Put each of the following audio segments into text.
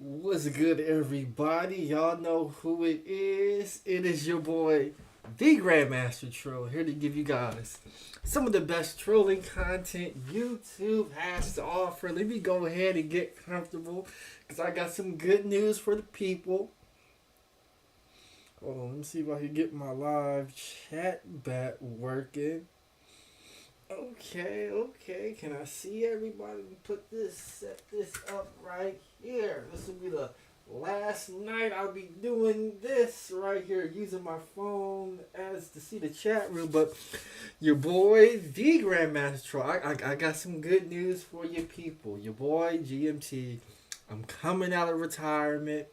What's good, everybody? Y'all know who it is. It is your boy, the Grandmaster Troll, here to give you guys some of the best trolling content YouTube has to offer. Let me go ahead and get comfortable because I got some good news for the people. Hold on, let me see if I can get my live chat back working. Okay. Can I see everybody? Set this up right here. This will be the last night I'll be doing this right here, using my phone as to see the chat room. But your boy, the Grandmaster Troll, I got some good news for you people. Your boy, GMT, I'm coming out of retirement.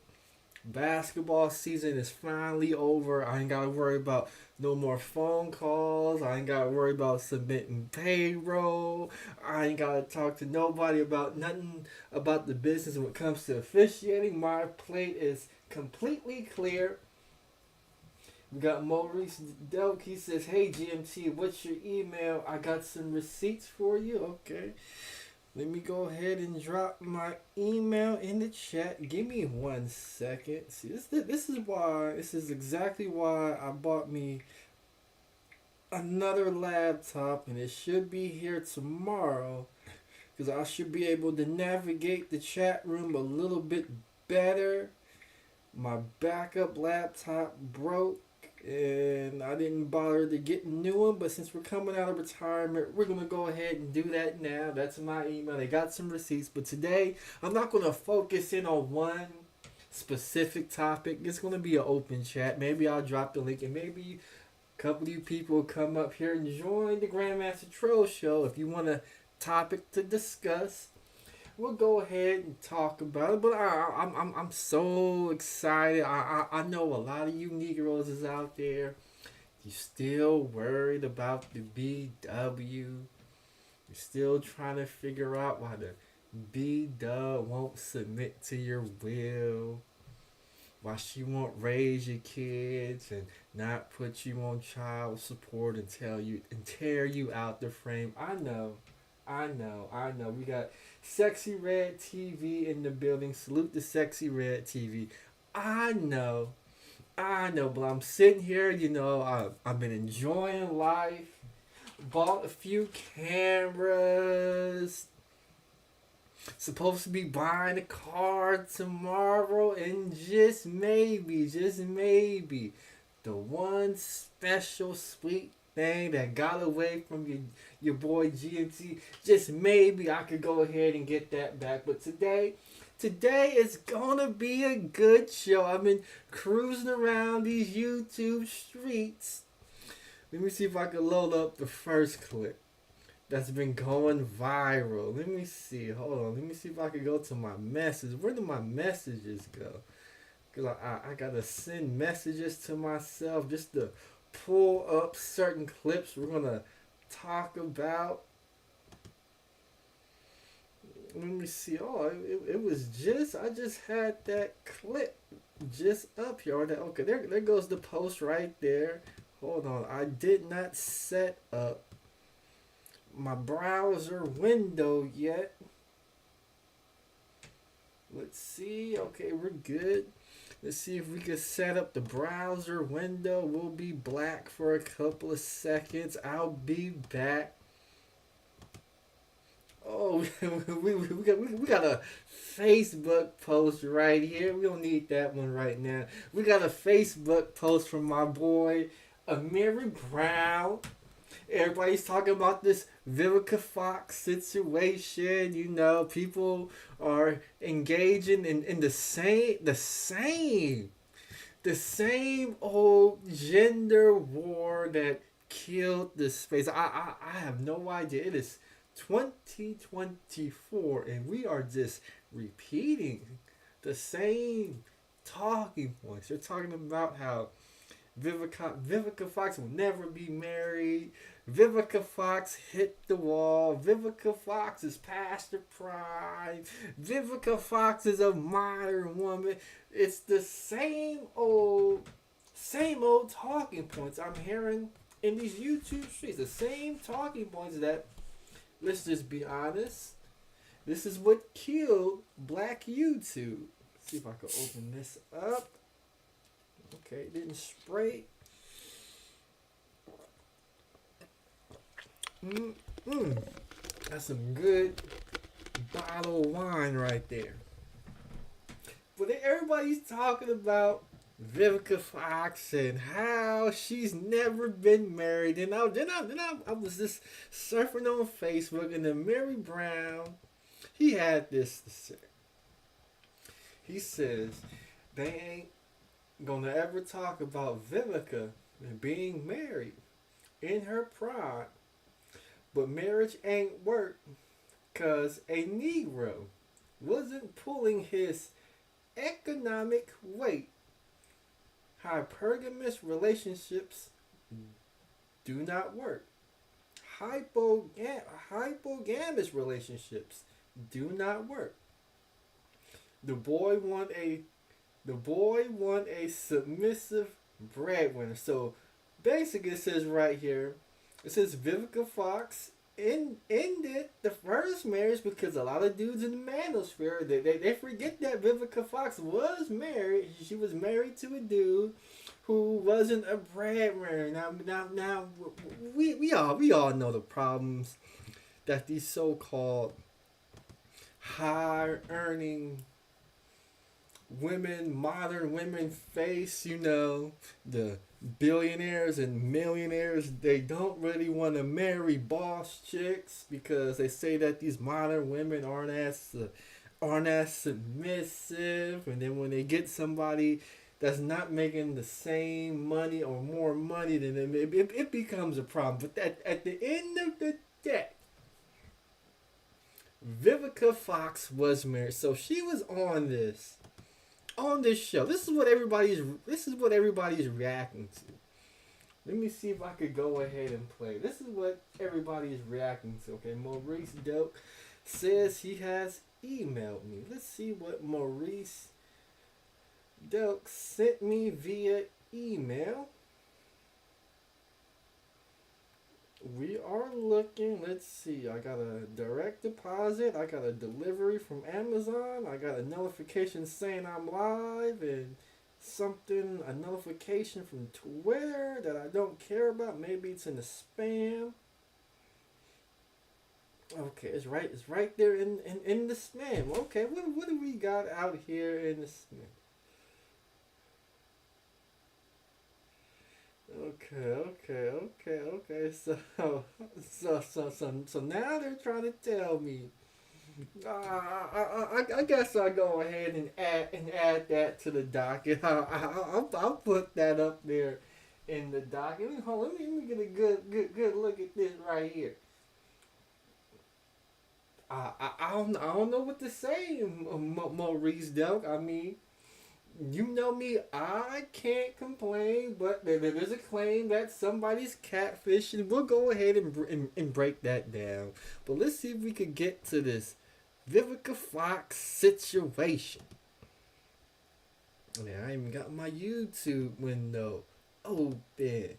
Basketball season is finally over. I ain't gotta worry about no more phone calls. I ain't gotta worry about submitting payroll. I ain't gotta talk to nobody about nothing about the business when it comes to officiating. My plate is completely clear. We got Maurice Delk. He says, "Hey GMT, what's your email? I got some receipts for you." Okay. Let me go ahead and drop my email in the chat. Give me 1 second. See, this is exactly why I bought me another laptop, and it should be here tomorrow, because I should be able to navigate the chat room a little bit better. My backup laptop broke, and I didn't bother to get a new one, but since we're coming out of retirement, we're going to go ahead and do that now. That's my email. They got some receipts, but today I'm not going to focus in on one specific topic. It's going to be an open chat. Maybe I'll drop the link, and maybe a couple of you people will come up here and join the Grandmaster Troll show if you want a topic to discuss. We'll go ahead and talk about it. But I'm so excited. I know a lot of you Negroes is out there. You still worried about the BW. You're still trying to figure out why the BW won't submit to your will. Why she won't raise your kids and not put you on child support and tear you out the frame. I know. We got Sexy Red TV in the building. Salute the Sexy Red TV. I know, but I'm sitting here, I've been enjoying life. Bought a few cameras. Supposed to be buying a car tomorrow, and just maybe, the one special sweet thing that got away from your boy GMT, just maybe I could go ahead and get that back. But today is gonna be a good show. I've been cruising around these YouTube streets. Let me see if I can load up the first clip that's been going viral. Let me see. Hold on. Let me see if I can go to my messages. Where do my messages go? Because I gotta send messages to myself just to pull up certain clips we're gonna talk about. Let me see. Oh, it was I just had that clip just up here. Okay, there goes the post right there. Hold on. I did not set up my browser window yet. Let's see. Okay, we're good. Let's see if we can set up the browser window. We'll be black for a couple of seconds. I'll be back. Oh, we got a Facebook post right here. We don't need that one right now. We got a Facebook post from my boy Amiri Brown. Everybody's talking about this Vivica Fox situation. People are engaging in the same old gender war that killed the space. I have no idea. It is 2024, and we are just repeating the same talking points. They're talking about how Vivica Fox will never be married. Vivica Fox hit the wall. Vivica Fox is past her prime. Vivica Fox is a modern woman. It's the same old talking points I'm hearing in these YouTube streets. The same talking points that, let's just be honest, this is what killed black YouTube. See if I can open this up. Okay, it didn't spray. Mm-mm. That's some good bottle of wine right there. But then everybody's talking about Vivica Fox and how she's never been married. And I was just surfing on Facebook, and then Mary Brown, he had this to say. He says they ain't gonna ever talk about Vivica being married in her pride, but marriage ain't work because a Negro wasn't pulling his economic weight. Hypergamous relationships do not work. Hypogamous relationships do not work. The boy want a submissive breadwinner. So basically it says right here, it says Vivica Fox ended the first marriage because a lot of dudes in the manosphere, they forget that Vivica Fox was married. She was married to a dude who wasn't a breadwinner. Now we all know the problems that these so-called high earning women, modern women face. You know, the billionaires and millionaires, they don't really want to marry boss chicks because they say that these modern women aren't as submissive, and then when they get somebody that's not making the same money or more money than them, it becomes a problem. But at the end of the day, Vivica Fox was married, so she was on this show. This is what everybody's reacting to. Let me see if I could go ahead and play. This is what everybody is reacting to. Okay, Maurice Doak says he has emailed me. Let's see what Maurice Doak sent me via email. We are looking. Let's see. I got a direct deposit. I got a delivery from Amazon. I got a notification saying I'm live, and a notification from Twitter that I don't care about. Maybe it's in the spam. Okay, it's right there in the spam. Okay, what do we got out here in the spam? Okay. So now they're trying to tell me. I guess I'll go ahead and add that to the docket. I'll put that up there in the docket. Let me get a good look at this right here. I don't know what to say, Maurice Delk. I mean, you know me, I can't complain, but there's a claim that somebody's catfishing. We'll go ahead and break that down. But let's see if we could get to this Vivica Fox situation. I even got my YouTube window open.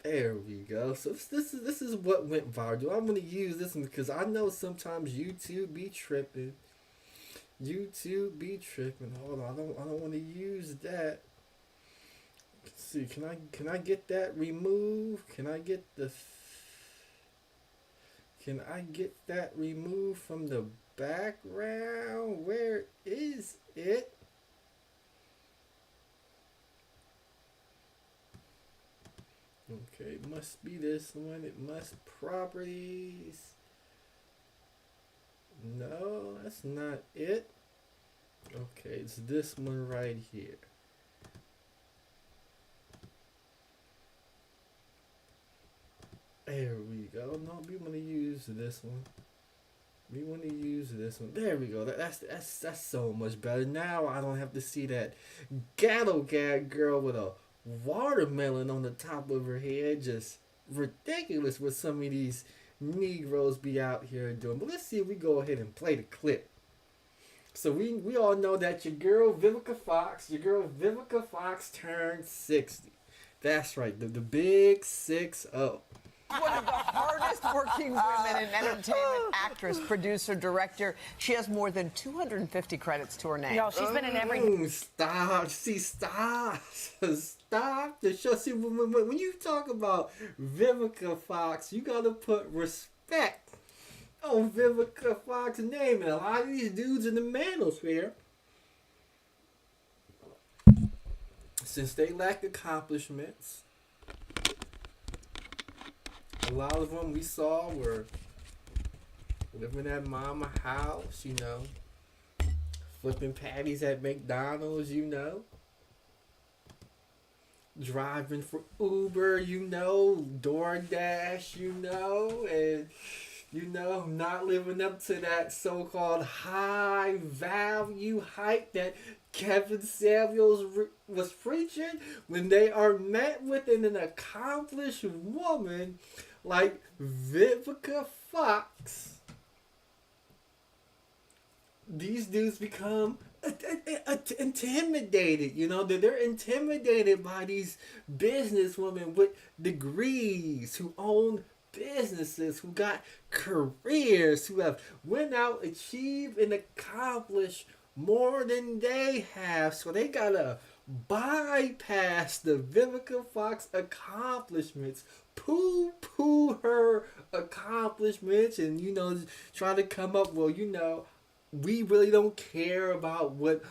There we go. So this is what went viral. I'm gonna use this one because I know sometimes YouTube be tripping. Hold on, I don't want to use that. Let's see, can I get that removed? Can I get that removed from the background? Where is it? Okay, it must be this one. It must properties. No, that's not it. Okay, it's this one right here. There we go. No, we want to use this one. There we go. That's so much better. Now I don't have to see that gatto gag girl with a watermelon on the top of her head. Just ridiculous what some of these Negroes be out here doing. But let's see if we go ahead and play the clip. So we all know that your girl Vivica Fox turned 60. That's right, the big 6-0. One of the hardest working women in entertainment, actress, producer, director. She has more than 250 credits to her name. No, she's been in every... Stop. See, stop. Stop the show. See, when you talk about Vivica Fox, you got to put respect on Vivica Fox's name. And a lot of these dudes in the manosphere, since they lack accomplishments, a lot of them we saw were living at mama house, you know, flipping patties at McDonald's, you know, driving for Uber, you know, DoorDash, you know, and, you know, not living up to that so-called high value hype that Kevin Samuels was preaching when they are met with an accomplished woman like Vivica Fox. These dudes become intimidated, you know, they're intimidated by these businesswomen with degrees who own businesses, who got careers, who have went out, achieved, and accomplished more than they have. So they gotta bypass the Vivica Fox accomplishments, poo her accomplishments, and, you know, try to come up, well, you know, we really don't care about what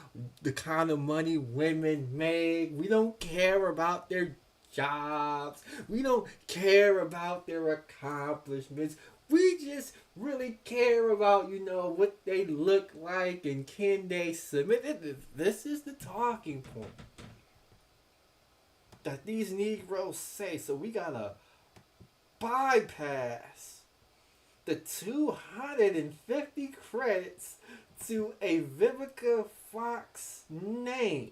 the kind of money women make. We don't care about their jobs. We don't care about their accomplishments. We just really care about, you know, what they look like and can they submit. This is the talking point that these Negroes say. So we gotta bypass the 250 credits to a Vivica Fox name.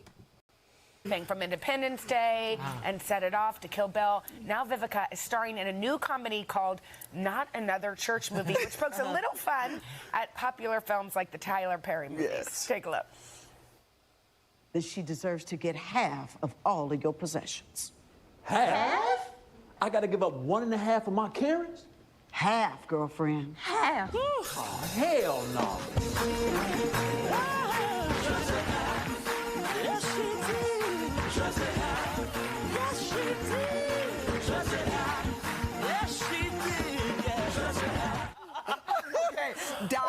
From Independence Day and Set It Off to Kill Bill. Now Vivica is starring in a new comedy called Not Another Church Movie, which pokes a little fun at popular films like the Tyler Perry movies. Yes. Take a look. That she deserves to get half of all of your possessions. Half? I gotta give up 1.5 of my Karens? Half, girlfriend. Half. Oh, hell no.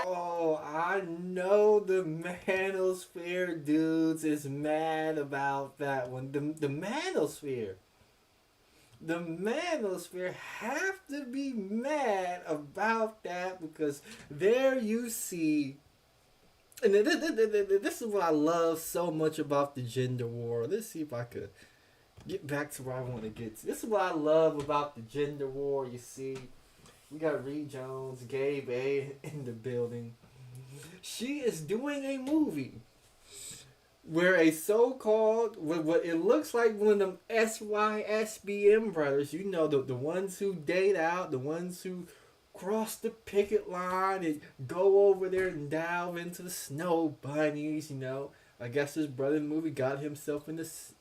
Oh, I know the manosphere dudes is mad about that one. The manosphere. The manosphere have to be mad about that because there you see, and this is what I love so much about the gender war. Let's see if I could get back to where I want to get to. This is what I love about the gender war. You see, we got Reed Jones, Gabe A in the building. She is doing a movie where a so-called, what it looks like one of them SYSBM brothers, you know, the ones who date out, the ones who cross the picket line and go over there and dive into the snow bunnies, you know. I guess his brother in the movie got himself in this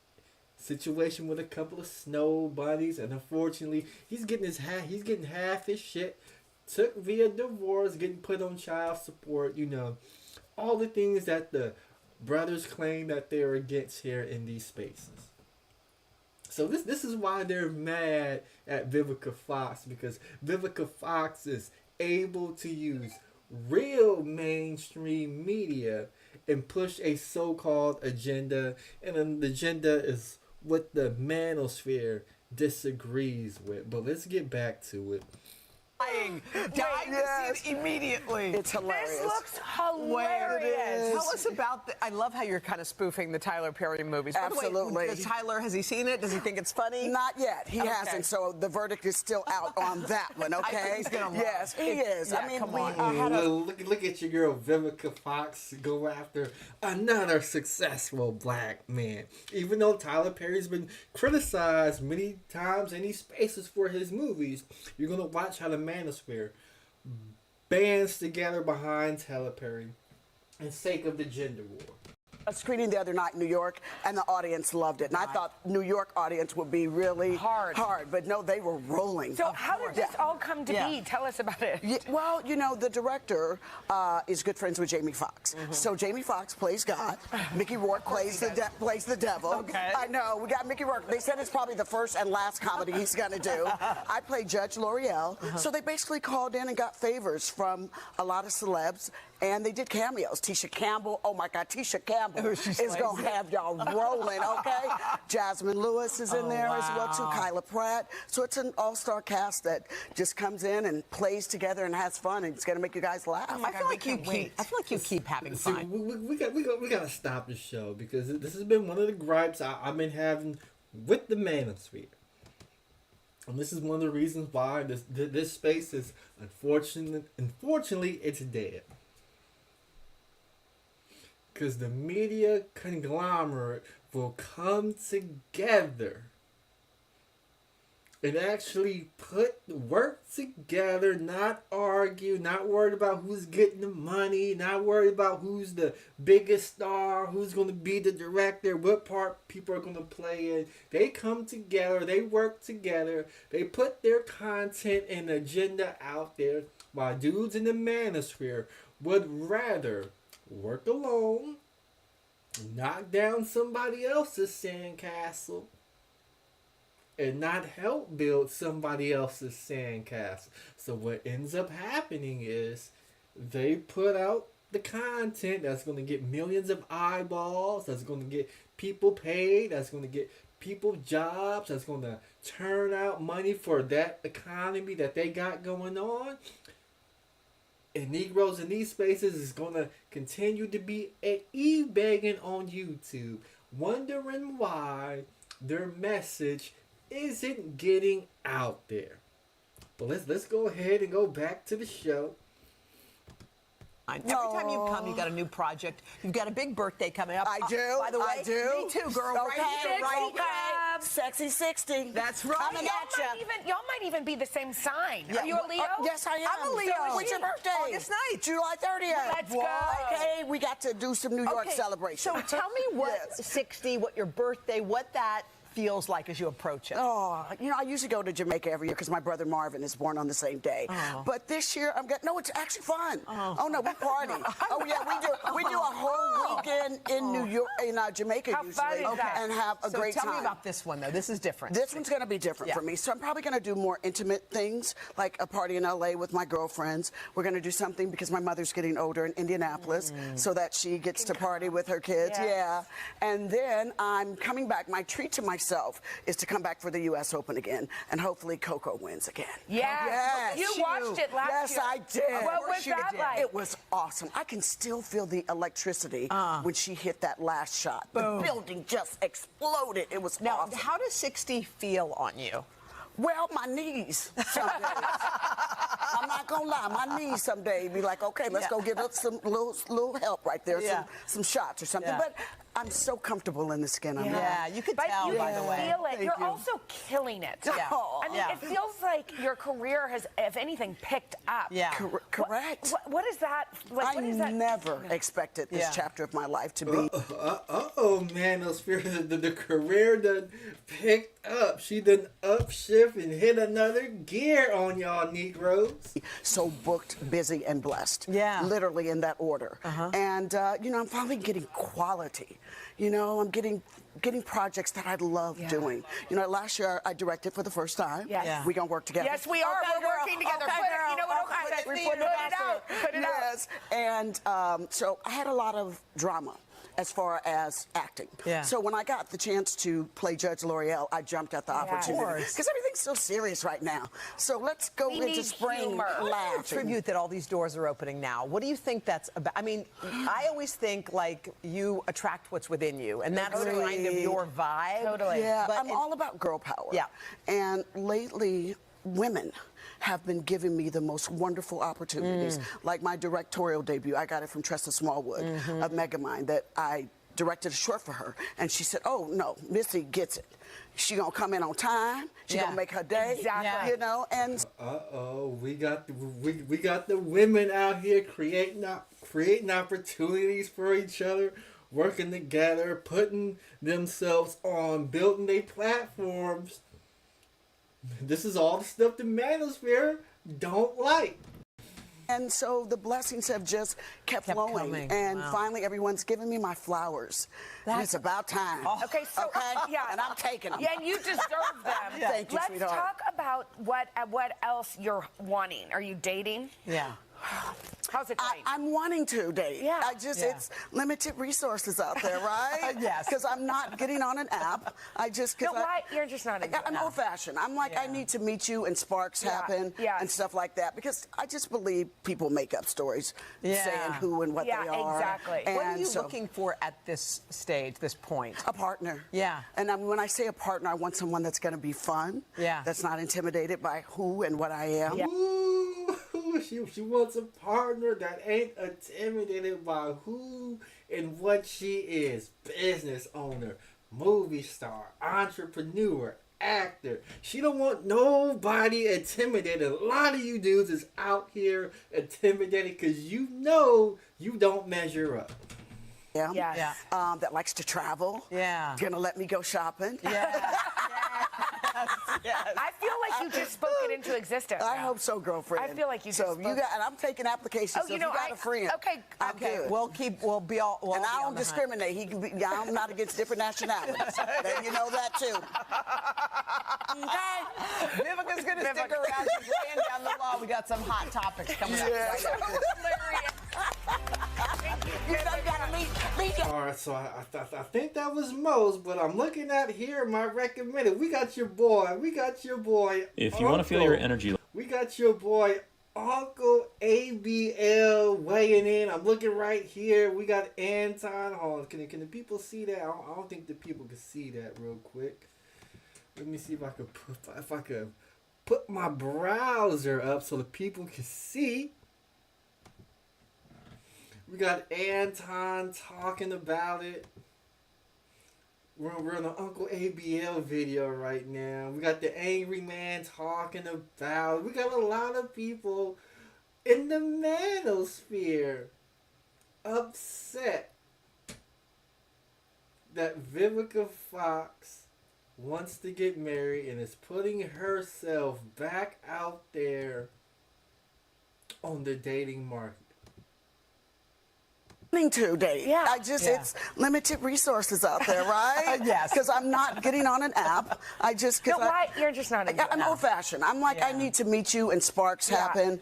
situation with a couple of snow bunnies, and unfortunately, he's getting half his shit took via divorce, getting put on child support, you know. All the things that the brothers claim that they're against here in these spaces. So this is why they're mad at Vivica Fox, because Vivica Fox is able to use real mainstream media and push a so-called agenda, and then the agenda is what the manosphere disagrees with. But let's get back to it. Dying to see it immediately. It's hilarious. This looks hilarious. Tell us about I love how you're kind of spoofing the Tyler Perry movies. By the way, Absolutely. does Tyler, has he seen it? Does he think it's funny? Not yet. He Okay. hasn't, so the verdict is still out on that one, okay? I think he's gonna love Yes, he is. Yeah, I mean, come we on. had a... Look at your girl Vivica Fox go after another successful black man. Even though Tyler Perry's been criticized many times in these spaces for his movies, you're gonna watch how the manosphere bands together behind Tyler Perry and sake of the gender war. a screening the other night in New York, and the audience loved it. And I thought New York audience would be really hard, but no, they were rolling. So how did this all come to be? Tell us about it. Yeah, well, you know, the director is good friends with Jamie Foxx. So Jamie Foxx plays God. Mickey Rourke plays the devil. Okay. I know, we got Mickey Rourke. They said it's probably the first and last comedy he's going to do. I play Judge L'Oreal. So they basically called in and got favors from a lot of celebs. And they did cameos. Tisha Campbell, oh my God, Tisha Campbell is going to have y'all rolling, okay? Jasmine Lewis is in there as well, too, Kyla Pratt. So it's an all-star cast that just comes in and plays together and has fun, and it's going to make you guys laugh. I feel like you keep having fun. We got to stop the show because this has been one of the gripes I've been having with the manosphere. And this is one of the reasons why this space is, unfortunately, it's dead. Because the media conglomerate will come together and actually work together, not argue, not worried about who's getting the money, not worried about who's the biggest star, who's going to be the director, what part people are going to play in. They come together, they work together, they put their content and agenda out there, while dudes in the manosphere would rather work alone, knock down somebody else's sandcastle, and not help build somebody else's sandcastle. So what ends up happening is they put out the content that's going to get millions of eyeballs, that's going to get people paid, that's going to get people jobs, that's going to turn out money for that economy that they got going on. And Negroes in these spaces is going to continue to be e-begging on YouTube, wondering why their message isn't getting out there. But let's go ahead and go back to the show. Every time you come, you got a new project. You've got a big birthday coming up. I do. By the way, I do. Me too, girl. Okay, Right here. Sexy 60. That's right. Coming at ya. Y'all might even be the same sign. Are you a Leo? Yes, I am. I'm a Leo. What's your birthday? August 9th. July 30th. Let's go. Okay, we got to do some New York Okay, celebration. So tell me what Yes. 60, what your birthday, what that feels like as you approach it. Oh, you know, I usually go to Jamaica every year because my brother Marvin is born on the same day. But this year, no, it's actually fun. Oh no, we party. Oh yeah, we do a whole weekend in New York, in Jamaica How fun usually, is that? and have a great time. Tell me about this one though. This is different. This one's going to be different for me. So I'm probably going to do more intimate things, like a party in LA with my girlfriends. We're going to do something because my mother's getting older in Indianapolis so that she gets to party with her kids. Yeah. And then I'm coming back. My treat to myself is to come back for the U.S. Open again, and hopefully Coco wins again. Yes. You watched it last year. Yes, I did. What was that like? It was awesome. I can still feel the electricity when she hit that last shot. Boom. The building just exploded. It was Now, awesome. how does 60 feel on you? Well, my knees some days. I'm not gonna lie, my knees some days be like, okay, let's go get us some little help right there, some shots or something. But I'm so comfortable in the skin I'm in. Yeah, you could But tell, you by the way. feel it. You're also killing it. Yeah. I mean, it feels like your career has, if anything, picked up. Yeah. Correct. What is that? Like, I what is that? never expected this chapter of my life to be. Oh man, those spirits, the career done picked up. She done upshift and hit another gear on y'all Negroes. So booked, busy, and blessed. Yeah. Literally in that order. And, you know, I'm finally getting quality. You know, I'm getting projects that I love doing. You know, last year I directed for the first time. Yes. Yeah. We gonna work together. Yes, we are. We're working together. You know what? Put it out. Put it out. Yes. And so I had a lot of drama as far as acting. Yeah. So when I got the chance to play Judge L'Oreal, I jumped at the opportunity. Because everything's so serious right now. So let's go into spring laughing. Tribute that all these doors are opening now. What do you think that's about? I mean, I always think like you attract what's within you, and that's kind of your vibe. Totally. Yeah, But I'm all about girl power. Yeah. And lately, women have been giving me the most wonderful opportunities. Like my directorial debut, I got it from Tressa Smallwood of Megamind, that I directed a short for her. And she said, oh, no, Missy gets it. She gonna come in on time. She gonna make her day. Exactly. You know, and We got the women out here creating opportunities for each other. working together, putting themselves on, building their platforms. This is all the stuff the manosphere don't like. And so the blessings have just kept flowing. coming. And Wow. finally, everyone's giving me my flowers. And it's about time. Okay, so yeah, And I'm taking them. yeah, and you deserve them. Thank you, Let's sweetheart. talk about what else you're wanting. Are you dating? Yeah. How's it going? I'm wanting to date. Yeah. It's limited resources out there, right? Yes. Because I'm not getting on an app. No, why? You're just not into I'm it. old-fashioned. I'm like, I need to meet you and sparks Yeah, happen yes. and stuff like that because I just believe people make up stories saying who and what Yeah, they are. exactly. And What are you so, looking for at this stage, this point? a partner. Yeah. And when I say a partner, I want someone that's going to be fun. Yeah. That's not intimidated by who and what I am. Yeah. Ooh, she wants a partner that ain't intimidated by who and what she is. Business owner, movie star, entrepreneur, actor. She don't want nobody intimidated. A lot of you dudes is out here intimidated because you know you don't measure up. Yeah. Yes. That likes to travel. Yeah. Gonna let me go shopping. Yeah. I feel like you just spoke it into existence. I hope so, girlfriend. I feel like you so just you spoke- got, and I'm taking applications. Oh, so you if know, you got a friend. okay, I'm Okay, good. we'll be all. We'll and all I be don't on the hunt. discriminate. He can be. I'm not against different nationalities. Then you know that too. Okay. Vivica's going to stick around. She's laying down the law. We got some hot topics coming up. Yeah. Right after. You know, you gotta meet. All right, so I think that was most, but I'm looking at here my recommended. We got your boy. If you want to feel your Uncle. energy, We got your boy Uncle ABL weighing in. I'm looking right here. We got Anton. Hold on. Can the people see that? I don't think the people can see that real quick. Let me see if I could put my browser up so the people can see. We got Anton talking about it. We're on the Uncle ABL video right now. We got the angry man talking about it. We got a lot of people in the manosphere upset that Vivica Fox wants to get married and is putting herself back out there on the dating market. To date. Yeah. It's limited resources out there, right? Yes. Because I'm not getting on an app. No, why? You're just not into I'm it. old-fashioned. I'm like, I need to meet you and sparks happen.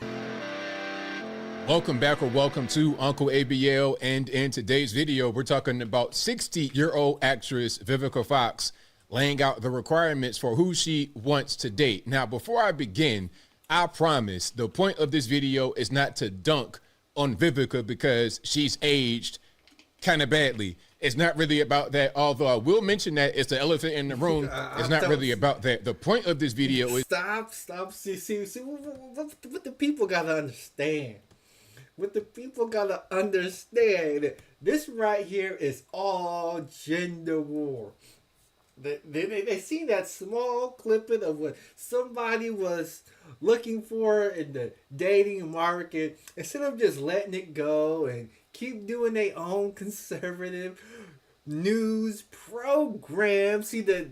Welcome back or welcome to Uncle ABL, and in today's video we're talking about 60-year-old actress Vivica Fox laying out the requirements for who she wants to date. Now before I begin, I promise the point of this video is not to dunk on Vivica because she's aged kind of badly. It's not really about that, although I will mention that it's the elephant in the room. It's not really about that. The point of this video is Stop. See, what the people gotta understand. What the people gotta understand. This right here is all gender war. They seen that small clipping of what somebody was looking for in the dating market. Instead of just letting it go and keep doing their own conservative news program. See, the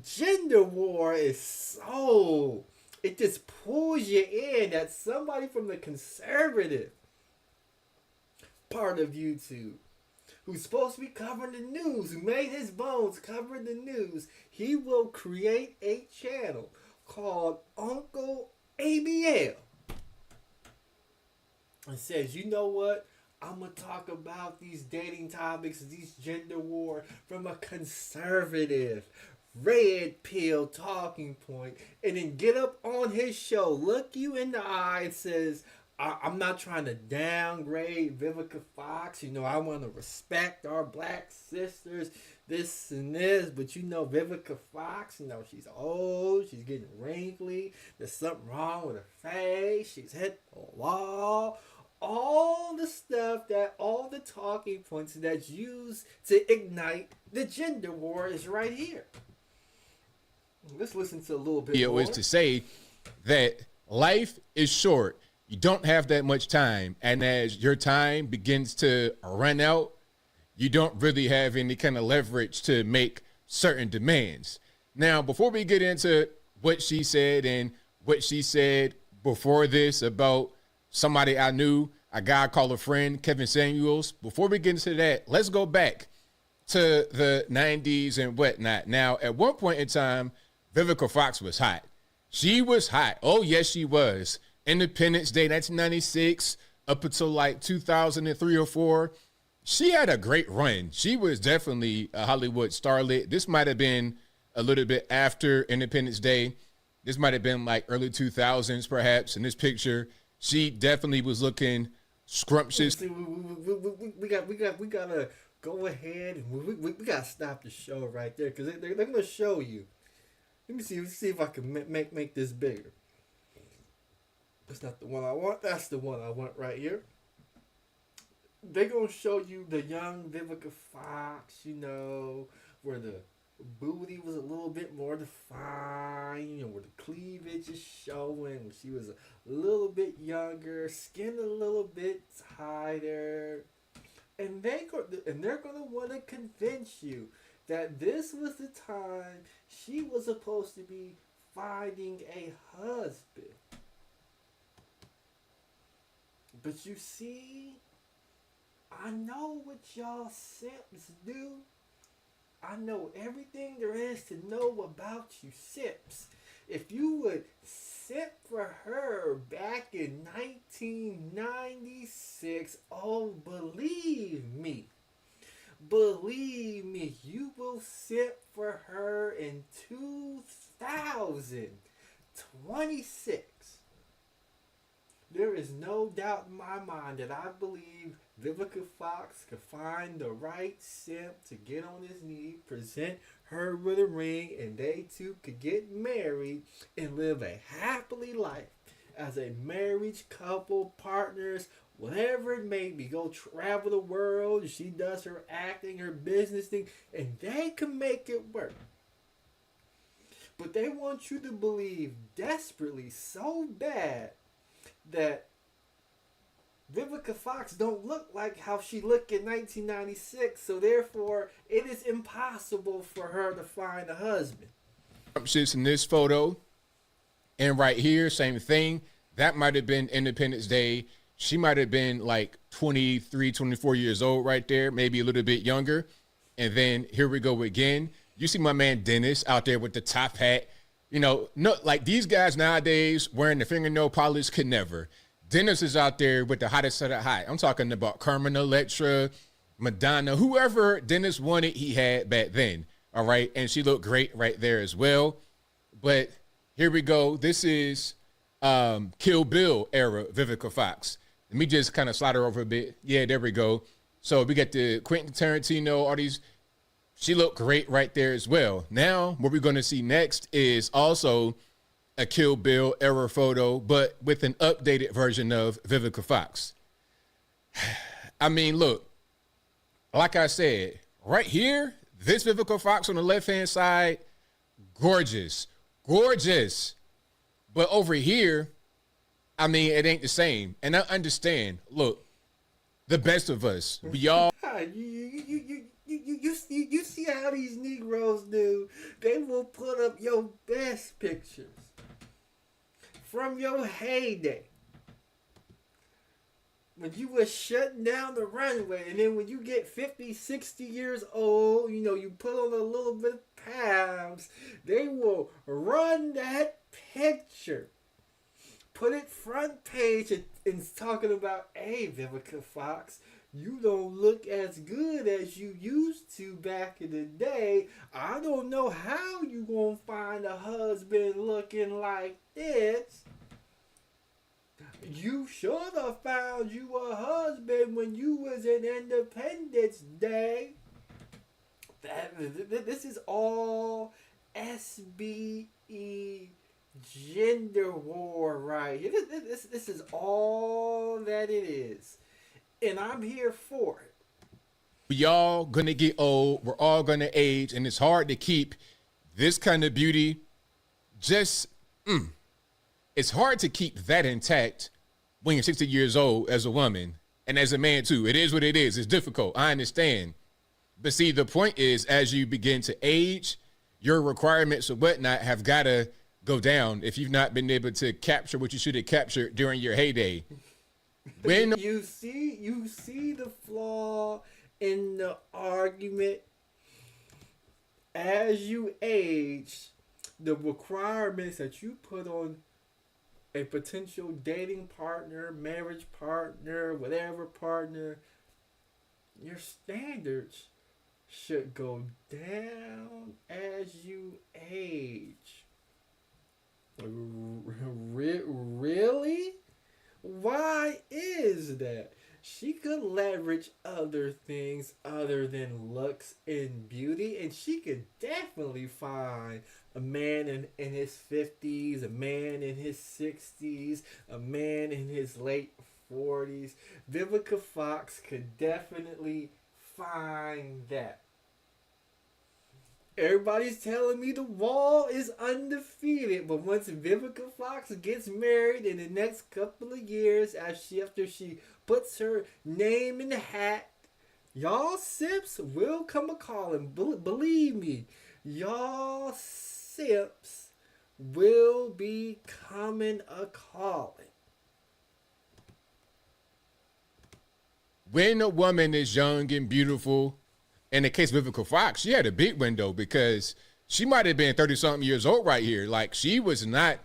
gender war is so... It just pulls you in that somebody from the conservative part of YouTube, who's supposed to be covering the news, who made his bones covering the news, he will create a channel called Uncle ABL and says, you know what? I'm going to talk about these dating topics, these gender war from a conservative, red pill talking point, and then get up on his show, look you in the eye and says, I'm not trying to downgrade Vivica Fox. You know, I want to respect our black sisters, this and this. But you know, Vivica Fox, you know, she's old. She's getting wrinkly. There's something wrong with her face. She's hit the wall. All the stuff that, all the talking points that's used to ignite the gender war is right here. Let's listen to a little bit more. is to say that life is short. You don't have that much time, and as your time begins to run out, you don't really have any kind of leverage to make certain demands. Now, before we get into what she said and what she said before this about somebody I knew, a guy called a friend, Kevin Samuels, before we get into that, let's go back to the 90s and whatnot. Now, at one point in time, Vivica Fox was hot. She was hot. Oh, yes, she was. Independence Day, 1996, up until like 2003 or 4. She had a great run. She was definitely a Hollywood starlet. This might have been a little bit after Independence Day. This might have been like early 2000s, perhaps. In this picture, she definitely was looking scrumptious. See, we gotta go ahead and we gotta stop the show right there because they're gonna show you. Let me see if I can make this bigger. That's not the one I want. That's the one I want right here. They're gonna show you the young Vivica Fox, you know, where the booty was a little bit more defined, you know, where the cleavage is showing, when she was a little bit younger, skin a little bit tighter. And they're gonna want to convince you that this was the time she was supposed to be finding a husband. But you see, I know what y'all simps do. I know everything there is to know about you simps. If you would simp for her back in 1996, oh, believe me, you will simp for her in 2026. There is no doubt in my mind that I believe Vivica Fox could find the right simp to get on his knee, present her with a ring, and they two could get married and live a happily life as a marriage couple, partners, whatever it may be. Go travel the world. She does her acting, her business thing, and they can make it work. But they want you to believe desperately so bad that Vivica Fox don't look like how she looked in 1996, so therefore it is impossible for her to find a husband. Just in this photo, and right here, same thing. That might have been Independence Day. She might have been like 23, 24 years old right there, maybe a little bit younger. And then here we go again. You see my man Dennis out there with the top hat. You know, no, like these guys nowadays wearing the fingernail polish could never. Dennis is out there with the hottest of the hot. I'm talking about Carmen Electra, Madonna, whoever Dennis wanted, he had back then. All right. And she looked great right there as well. But here we go. This is Kill Bill era Vivica Fox. Let me just kind of slide her over a bit. Yeah, there we go. So we got the Quentin Tarantino, all these. She looked great right there as well. Now, what we're going to see next is also a Kill Bill era photo, but with an updated version of Vivica Fox. I mean, look, like I said, right here, this Vivica Fox on the left-hand side, gorgeous, gorgeous. But over here, I mean, it ain't the same. And I understand, look, the best of us, we all. You see how these Negroes do? They will put up your best pictures from your heyday, when you were shutting down the runway, and then when you get 50, 60 years old, you know, you put on a little bit of pounds, they will run that picture, put it front page, and talking about, hey, Vivica Fox, you don't look as good as you used to back in the day. I don't know how you gonna find a husband looking like this. You should have found you a husband when you was in Independence Day. This is all SBE gender war right here. This is all that it is. And I'm here for it. We all gonna get old. We're all gonna age. And it's hard to keep this kind of beauty just, it's hard to keep that intact when you're 60 years old as a woman. And as a man too. It is what it is. It's difficult. I understand. But see, the point is, as you begin to age, your requirements or whatnot have got to go down if you've not been able to capture what you should have captured during your heyday. When you see the flaw in the argument. As you age, the requirements that you put on a potential dating partner, marriage partner, whatever partner, your standards should go down as you age. Really? Why is that? She could leverage other things other than looks and beauty, and she could definitely find a man in his 50s, a man in his 60s, a man in his late 40s. Vivica Fox could definitely find that. Everybody's telling me the wall is undefeated, but once Vivica Fox gets married in the next couple of years, after she puts her name in the hat, y'all simps will come a-calling. Believe me, y'all simps will be coming a-calling. When a woman is young and beautiful, in the case of Vivica Fox, she had a big window because she might have been 30-something years old right here. Like, she was not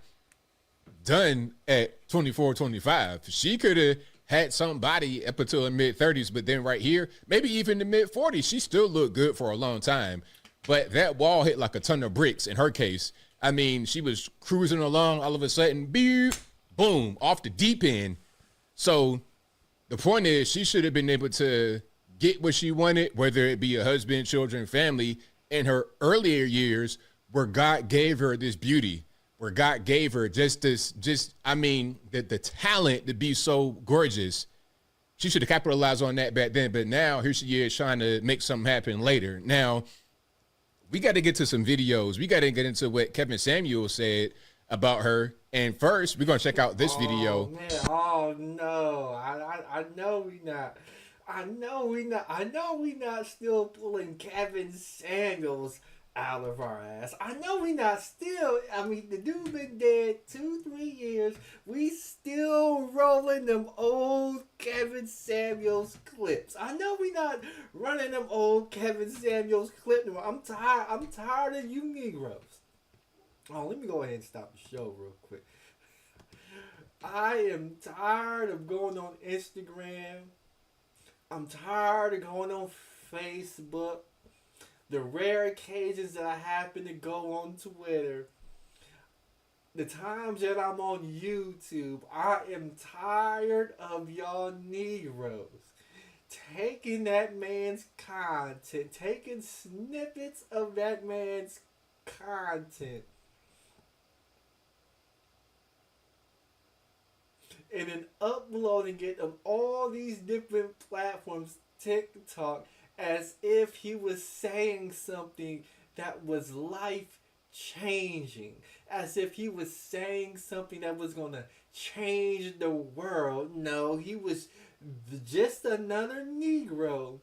done at 24, 25. She could have had somebody up until the mid-30s, but then right here, maybe even the mid-40s, she still looked good for a long time. But that wall hit like a ton of bricks in her case. I mean, she was cruising along, all of a sudden, beep, boom, off the deep end. So the point is, she should have been able to get what she wanted, whether it be a husband, children, family, in her earlier years, where God gave her this beauty, where God gave her the talent to be so gorgeous. She should have capitalized on that back then, but now here she is trying to make something happen later. Now, we got to get to some videos. We got to get into what Kevin Samuel said about her. And first, we're going to check out this video. Man. Oh, no. I know we not. I know we not still pulling Kevin Samuels out of our ass. I know we not still. I mean, the dude been dead 2-3 years. We still rolling them old Kevin Samuels clips. I know we not running them old Kevin Samuels clips. I'm tired of you Negroes. Oh, let me go ahead and stop the show real quick. I am tired of going on Instagram. I'm tired of going on Facebook. The rare occasions that I happen to go on Twitter. The times that I'm on YouTube. I am tired of y'all Negroes taking that man's content, taking snippets of that man's content, and then uploading it on all these different platforms, TikTok, as if he was saying something that was life-changing. As if he was saying something that was going to change the world. No, he was just another Negro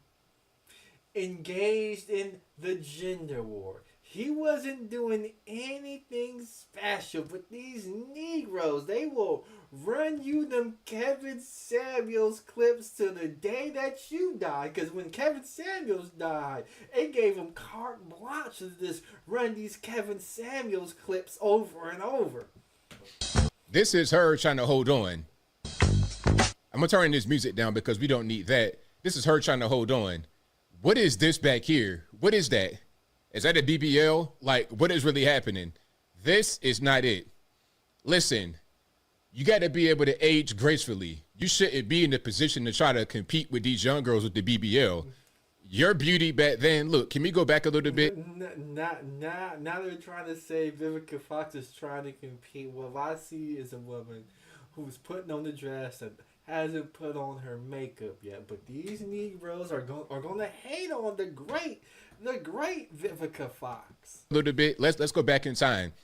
engaged in the gender war. He wasn't doing anything special, but these Negroes, they will run you them Kevin Samuels clips to the day that you die. Because when Kevin Samuels died, it gave him carte blanche to just run these Kevin Samuels clips over and over. This is her trying to hold on. I'm going to turn this music down because we don't need that. This is her trying to hold on. What is this back here? What is that? Is that a BBL? Like, what is really happening? This is not it. Listen, you got to be able to age gracefully. You shouldn't be in the position to try to compete with these young girls with the BBL. Your beauty back then, look, can we go back a little bit? Now they're trying to say Vivica Fox is trying to compete. What I see is a woman who's putting on the dress and hasn't put on her makeup yet. But these Negroes are going to hate on the great Vivica Fox. A little bit. Let's go back in time.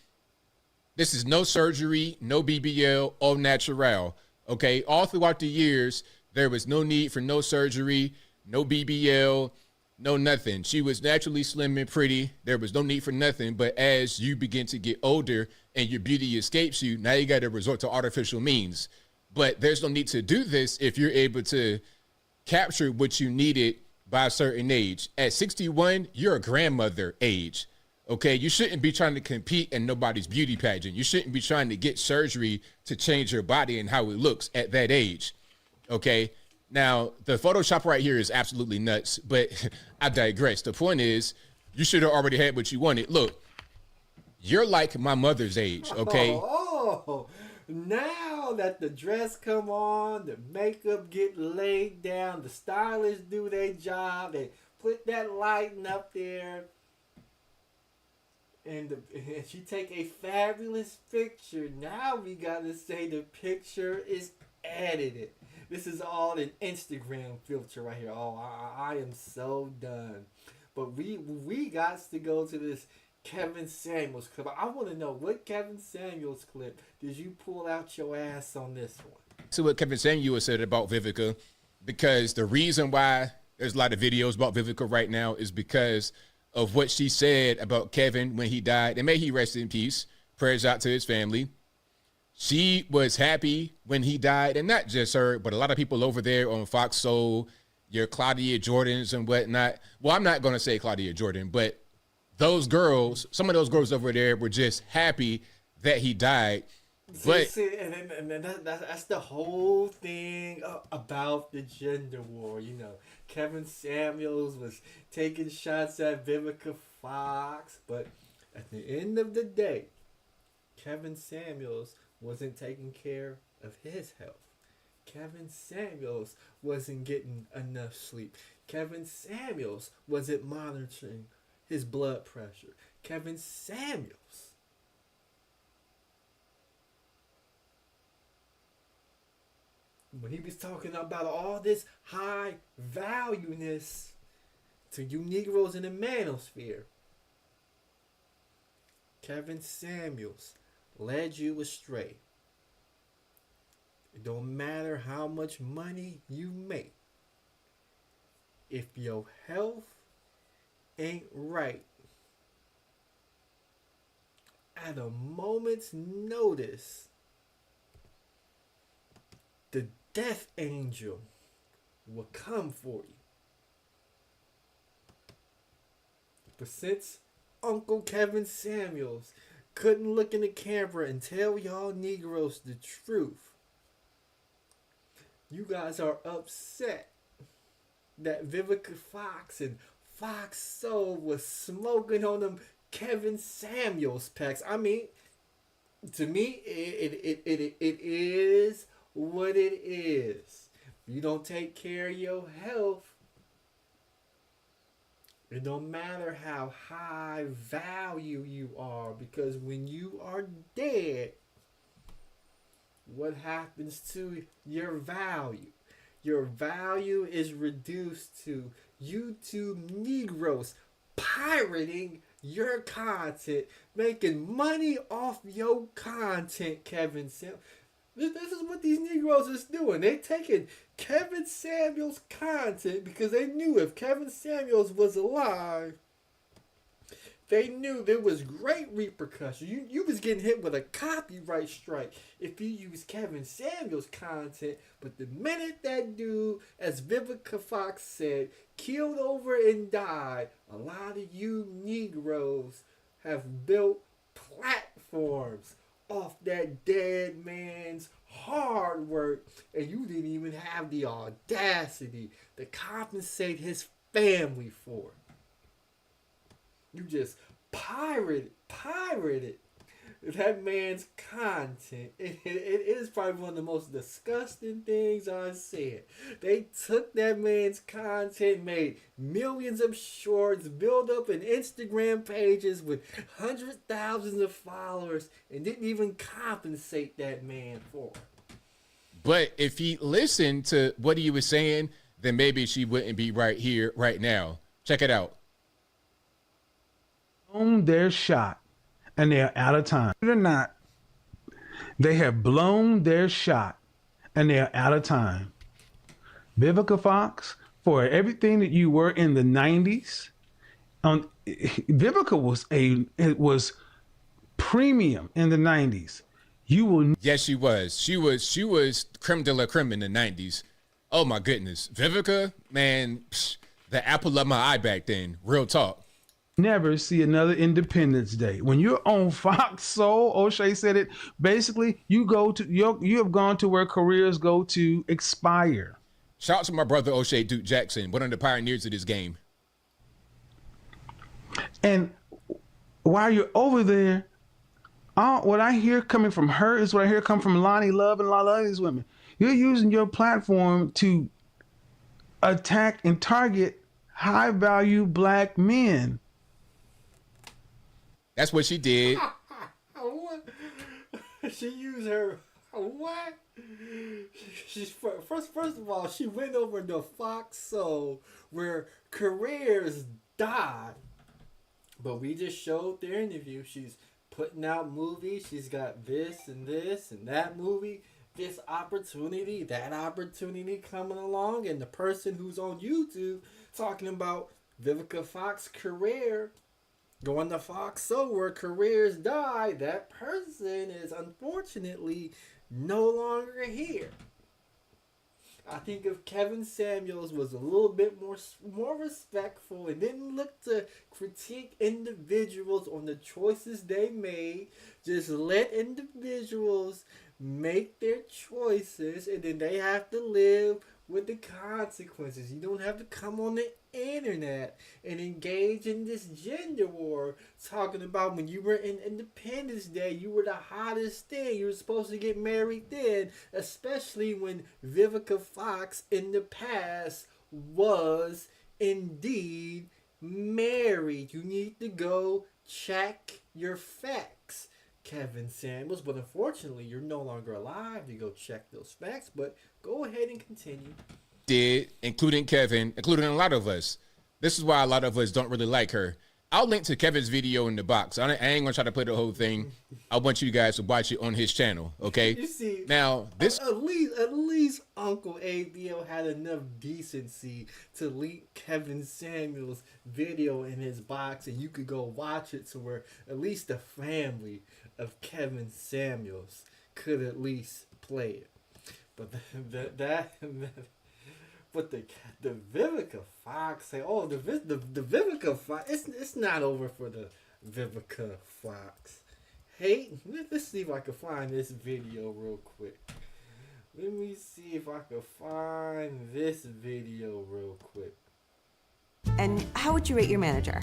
This is no surgery, no BBL, all natural. Okay, all throughout the years, there was no need for no surgery, no BBL. no nothing. She was naturally slim and pretty. There was no need for nothing. But as you begin to get older and your beauty escapes you, now you got to resort to artificial means. But there's no need to do this if you're able to capture what you needed by a certain age. At 61, you're a grandmother age. Okay, you shouldn't be trying to compete in nobody's beauty pageant. You shouldn't be trying to get surgery to change your body and how it looks at that age. Okay, now the Photoshop right here is absolutely nuts, but I digress. The point is, you should have already had what you wanted. Look, you're like my mother's age, okay? Oh, now that the dress come on, the makeup get laid down, the stylists do their job, they put that lighting up there, and she take a fabulous picture. Now we gotta say the picture is edited. This is all an Instagram filter right here. Oh, I am so done. But we got to go to this Kevin Samuels clip. I want to know, what Kevin Samuels clip did you pull out your ass on this one? So what Kevin Samuels said about Vivica, because the reason why there's a lot of videos about Vivica right now is because of what she said about Kevin when he died. And may he rest in peace. Prayers out to his family. She was happy when he died, and not just her, but a lot of people over there on Fox Soul, your Claudia Jordans and whatnot. Well, I'm not going to say Claudia Jordan, but those girls, some of those girls over there were just happy that he died. But that's the whole thing about the gender war. You know, Kevin Samuels was taking shots at Vivica Fox, but at the end of the day, Kevin Samuels wasn't taking care of his health. Kevin Samuels wasn't getting enough sleep. Kevin Samuels wasn't monitoring his blood pressure. Kevin Samuels when he was talking about all this high valueness to you Negroes in the manosphere, Kevin Samuels led you astray. It don't matter how much money you make. If your health ain't right, at a moment's notice, the death angel will come for you. But since Uncle Kevin Samuels couldn't look in the camera and tell y'all Negroes the truth, you guys are upset that Vivica Fox and Fox Soul was smoking on them Kevin Samuels packs. I mean, to me, it is what it is. If you don't take care of your health, it don't matter how high value you are, because when you are dead, what happens to your value? Your value is reduced to YouTube Negroes pirating your content, making money off your content, Kevin Samuels. This is what these Negroes is doing. They taking Kevin Samuels' content because they knew if Kevin Samuels was alive, they knew there was great repercussion. You was getting hit with a copyright strike if you use Kevin Samuels' content. But the minute that dude, as Vivica Fox said, killed over and died, a lot of you Negroes have built platforms off that dead man's hard work, and you didn't even have the audacity to compensate his family for it. You just pirated that man's content. It is probably one of the most disgusting things I've said. They took that man's content, made millions of shorts, built up an Instagram pages with hundreds of thousands of followers, and didn't even compensate that man for it. But if he listened to what he was saying, then maybe she wouldn't be right here, right now. Check it out. On their shot, and they're out of time. They're not. They have blown their shot, and they're out of time. Vivica Fox, for everything that you were in the 90s. Vivica was premium in the 90s. You will. Yes, she was. She was creme de la creme in the 90s. Oh my goodness. Vivica, man, the apple of my eye back then. Real talk. Never see another Independence Day. When you're on Fox Soul, O'Shea said it, basically you have gone to where careers go to expire. Shout out to my brother O'Shea Duke Jackson, one of the pioneers of this game. And while you're over there, what I hear coming from her is what I hear come from Lonnie Love and a lot of these women. You're using your platform to attack and target high-value black men. That's what she did. What? She used her what? She's first of all, she went over to Fox Soul where careers died. But we just showed their interview. She's putting out movies. She's got this and that movie, this opportunity, that opportunity coming along, and the person who's on YouTube talking about Vivica Fox career going to Fox Soul where careers die, that person is unfortunately no longer here. I think if Kevin Samuels was a little bit more respectful and didn't look to critique individuals on the choices they made, just let individuals make their choices and then they have to live with the consequences. You don't have to come on the internet and engage in this gender war talking about when you were in Independence Day, you were the hottest thing. You were supposed to get married then, especially when Vivica Fox in the past was indeed married. You need to go check your facts, Kevin Samuels. But unfortunately, you're no longer alive to go check those facts. But go ahead and continue. Did, including Kevin, including a lot of us. This is why a lot of us don't really like her. I'll link to Kevin's video in the box. I ain't gonna try to play the whole thing. I want you guys to watch it on his channel, okay? You see, now this at least Uncle ABO had enough decency to link Kevin Samuels' video in his box, and you could go watch it to where at least the family of Kevin Samuels could at least play it. But but the Vivica Fox say, oh, the Vivica Fox, it's not over for the Vivica Fox. Hey, let's see if I can find this video real quick. Let me see if I can find this video real quick. And how would you rate your manager?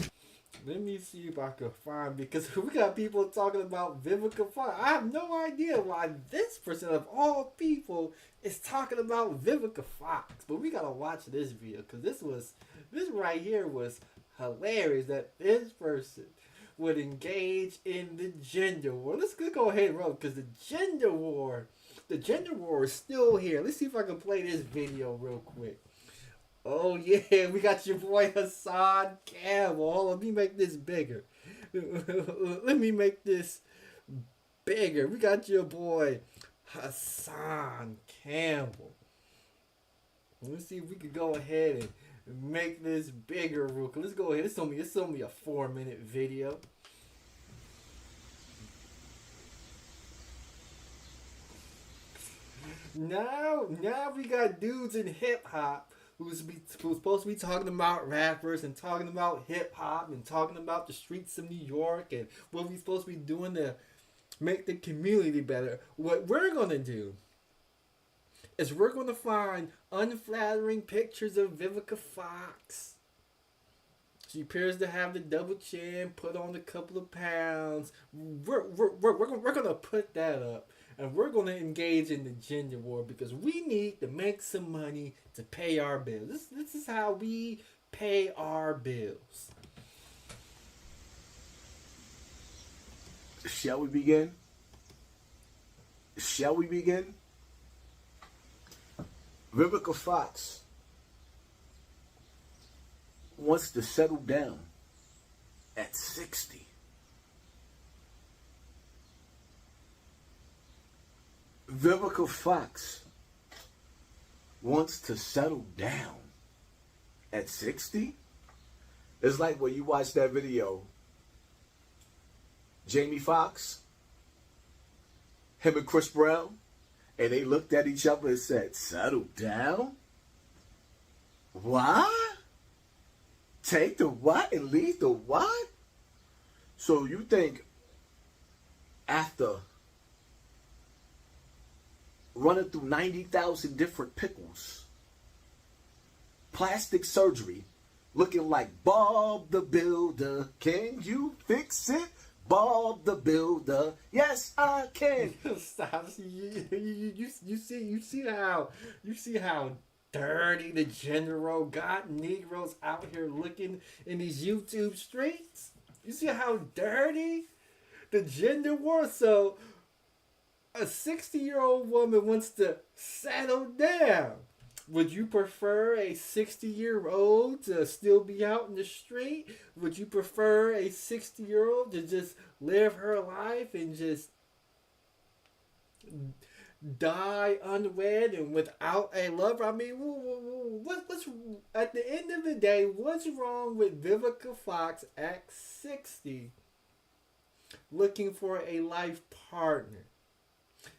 Let me see if I can find, because we got people talking about Vivica Fox. I have no idea why this person of all people is talking about Vivica Fox. But we gotta watch this video, because this right here was hilarious that this person would engage in the gender war. Let's go ahead and roll, because the gender war is still here. Let's see if I can play this video real quick. Oh yeah, we got your boy Hassan Campbell. Hold on, let me make this bigger. Let me make this bigger. We got your boy Hassan Campbell. Let's see if we can go ahead and make this bigger real quick. Let's go ahead. It's only a 4-minute video. Now we got dudes in hip hop who's supposed to be talking about rappers and talking about hip hop and talking about the streets of New York and what we're supposed to be doing to make the community better. What we're gonna do is we're gonna find unflattering pictures of Vivica Fox. She appears to have the double chin, put on a couple of pounds. We're gonna put that up. And we're going to engage in the gender war because we need to make some money to pay our bills. This is how we pay our bills. Shall we begin? Shall we begin? Vivica Fox wants to settle down at 60. Vivica Fox wants to settle down at 60? It's like when you watch that video, Jamie Foxx, him and Chris Brown, and they looked at each other and said, settle down? What? Take the what and leave the what? So you think after running through 90,000 different pickles, plastic surgery, looking like Bob the Builder, can you fix it? Bob the Builder, yes I can. Stop. You see how dirty the general got Negroes out here looking in these YouTube streets? You see how dirty the gender war? So a 60-year-old woman wants to settle down. Would you prefer a 60-year-old to still be out in the street? Would you prefer a 60-year-old to just live her life and just die unwed and without a lover? I mean, what's at the end of the day, what's wrong with Vivica Fox at 60 looking for a life partner?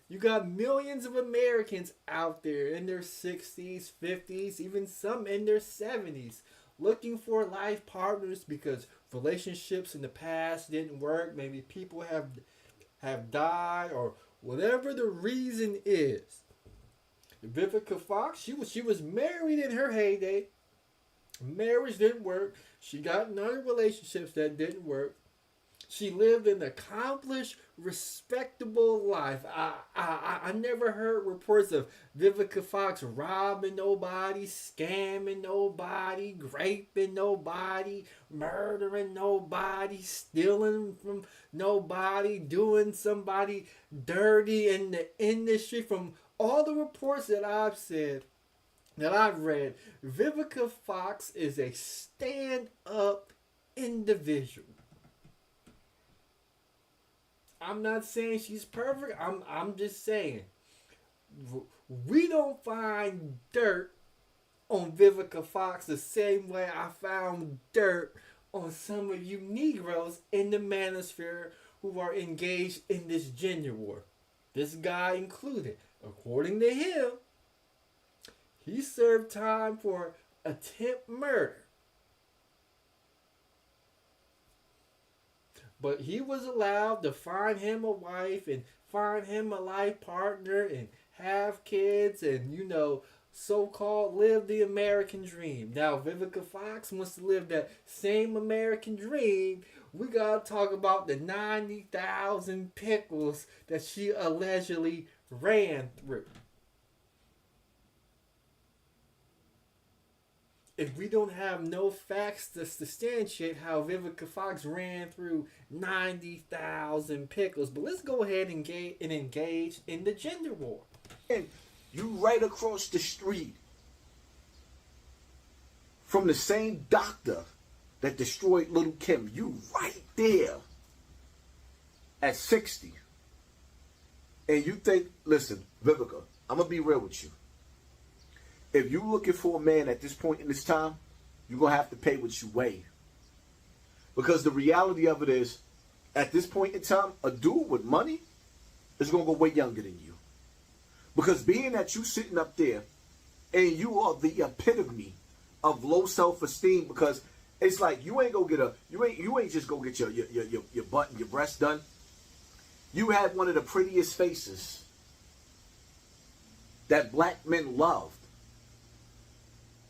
You got millions of Americans out there in their 60s, 50s, even some in their 70s looking for life partners because relationships in the past didn't work. Maybe people have died or whatever the reason is. Vivica Fox, she was married in her heyday. Marriage didn't work. She got in other relationships that didn't work. She lived an accomplished, respectable life. I never heard reports of Vivica Fox robbing nobody, scamming nobody, raping nobody, murdering nobody, stealing from nobody, doing somebody dirty in the industry. From all the reports that I've read, Vivica Fox is a stand-up individual. I'm not saying she's perfect. I'm just saying we don't find dirt on Vivica Fox the same way I found dirt on some of you Negroes in the manosphere who are engaged in this gender war. This guy included. According to him, he served time for attempt murder. But he was allowed to find him a wife and find him a life partner and have kids and, so-called live the American dream. Now, Vivica Fox wants to live that same American dream. We got to talk about the 90,000 pickles that she allegedly ran through. If we don't have no facts to substantiate how Vivica Fox ran through 90,000 pickles, but let's go ahead and engage in the gender war. And you right across the street from the same doctor that destroyed little Kim. You right there at 60. And you think, listen, Vivica, I'm going to be real with you. If you're looking for a man at this point in this time, you're going to have to pay what you weigh. Because the reality of it is, at this point in time, a dude with money is going to go way younger than you. Because being that you sitting up there and you are the epitome of low self-esteem, because it's like you ain't just go get your butt and your breast done. You had one of the prettiest faces that black men loved.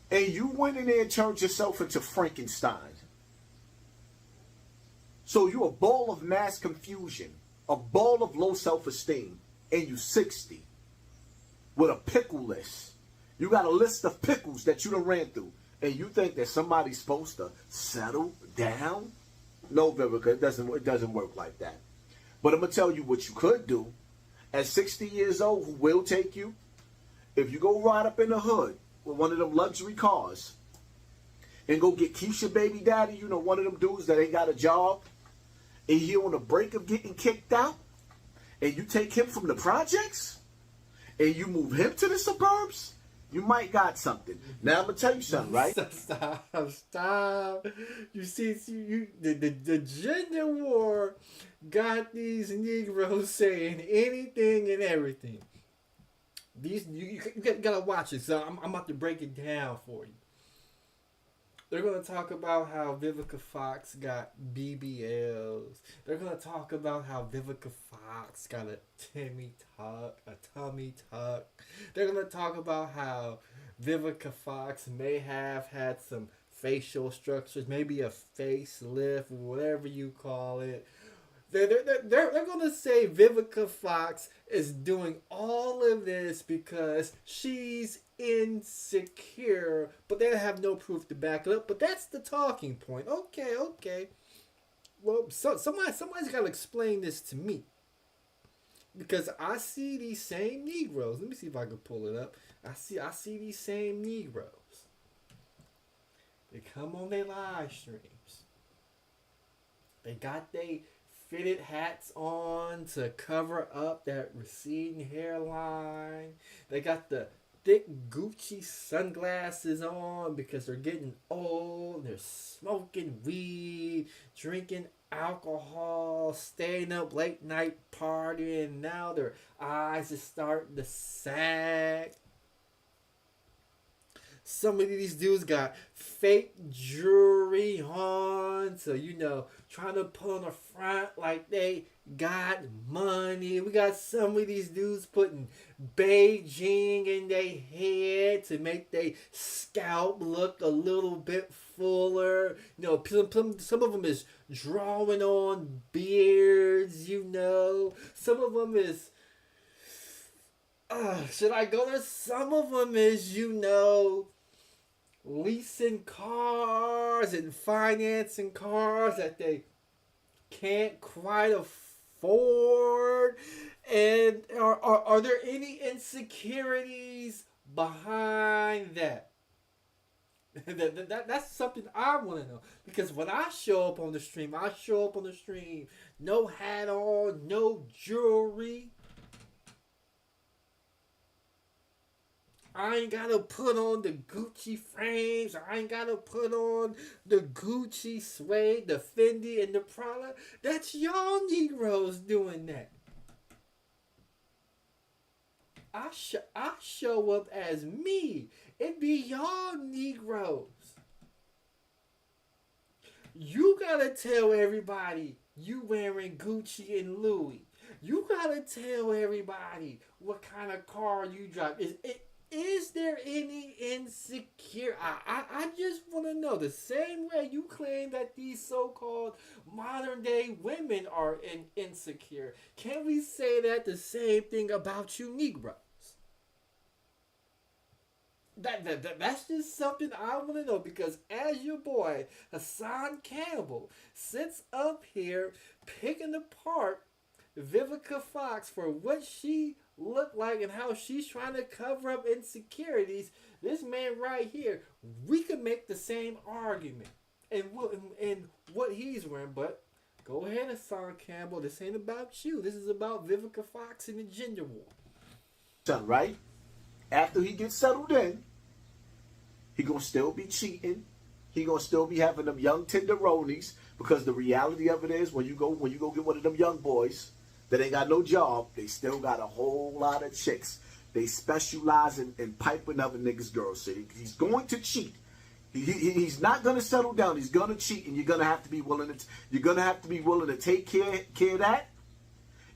And you went in there and turned yourself into Frankenstein. So you're a ball of mass confusion, a ball of low self-esteem, and you 60 with a pickle list. You got a list of pickles that you done ran through, and you think that somebody's supposed to settle down? No, Vivica, it doesn't work like that. But I'm going to tell you what you could do. At 60 years old, who will take you, if you go ride up in the hood with one of them luxury cars and go get Keisha baby daddy, one of them dudes that ain't got a job, and he on the brink of getting kicked out, and you take him from the projects and you move him to the suburbs, You might got something. Now I'm gonna tell you something, right? Stop. You see, the gender war got these Negroes saying anything and everything. You gotta watch it. So I'm about to break it down for you. They're gonna talk about how Vivica Fox got BBLs. They're gonna talk about how Vivica Fox got a tummy tuck. They're gonna talk about how Vivica Fox may have had some facial structures, maybe a facelift, whatever you call it. They're gonna say Vivica Fox is doing all of this because she's insecure, but they have no proof to back it up. But that's the talking point. Okay. Well, somebody's got to explain this to me, because I see these same Negroes. Let me see if I can pull it up. I see these same Negroes. They come on their live streams. They got they fitted hats on to cover up that receding hairline. They got the thick Gucci sunglasses on because they're getting old. They're smoking weed, drinking alcohol, staying up late night partying. Now their eyes are starting to sag. Some of these dudes got fake jewelry on, so trying to put on the front like they got money. We got some of these dudes putting Beijing in their head to make their scalp look a little bit fuller. Some of them is drawing on beards. Some of them is. Should I go there? Some of them is leasing cars and financing cars that they can't quite afford. And are there any insecurities behind that? That's something I want to know. Because when I show up on the stream, no hat on, no jewelry. I ain't gotta put on the Gucci frames. I ain't gotta put on the Gucci suede, the Fendi, and the Prada. That's y'all Negroes doing that. I show up as me. It be y'all Negroes. You gotta tell everybody you wearing Gucci and Louis. You gotta tell everybody what kind of car you drive. Is there any insecure? I just want to know, the same way you claim that these so-called modern day women are insecure, can we say that the same thing about you Negroes? That's just something I want to know, because as your boy Hassan Campbell sits up here picking apart Vivica Fox for what she looked like and how she's trying to cover up insecurities, this man right here, we could make the same argument and what he's wearing. But go ahead, Hassan Campbell. This ain't about you. This is about Vivica Fox and the gender war. Right? After he gets settled in, he gonna still be cheating. He gonna still be having them young tenderonis, because the reality of it is, when you go get one of them young boys that ain't got no job, they still got a whole lot of chicks. They specialize in piping other niggas' girls. So he's going to cheat. He's not gonna settle down. He's gonna cheat, and you're gonna have to be willing to take care of that.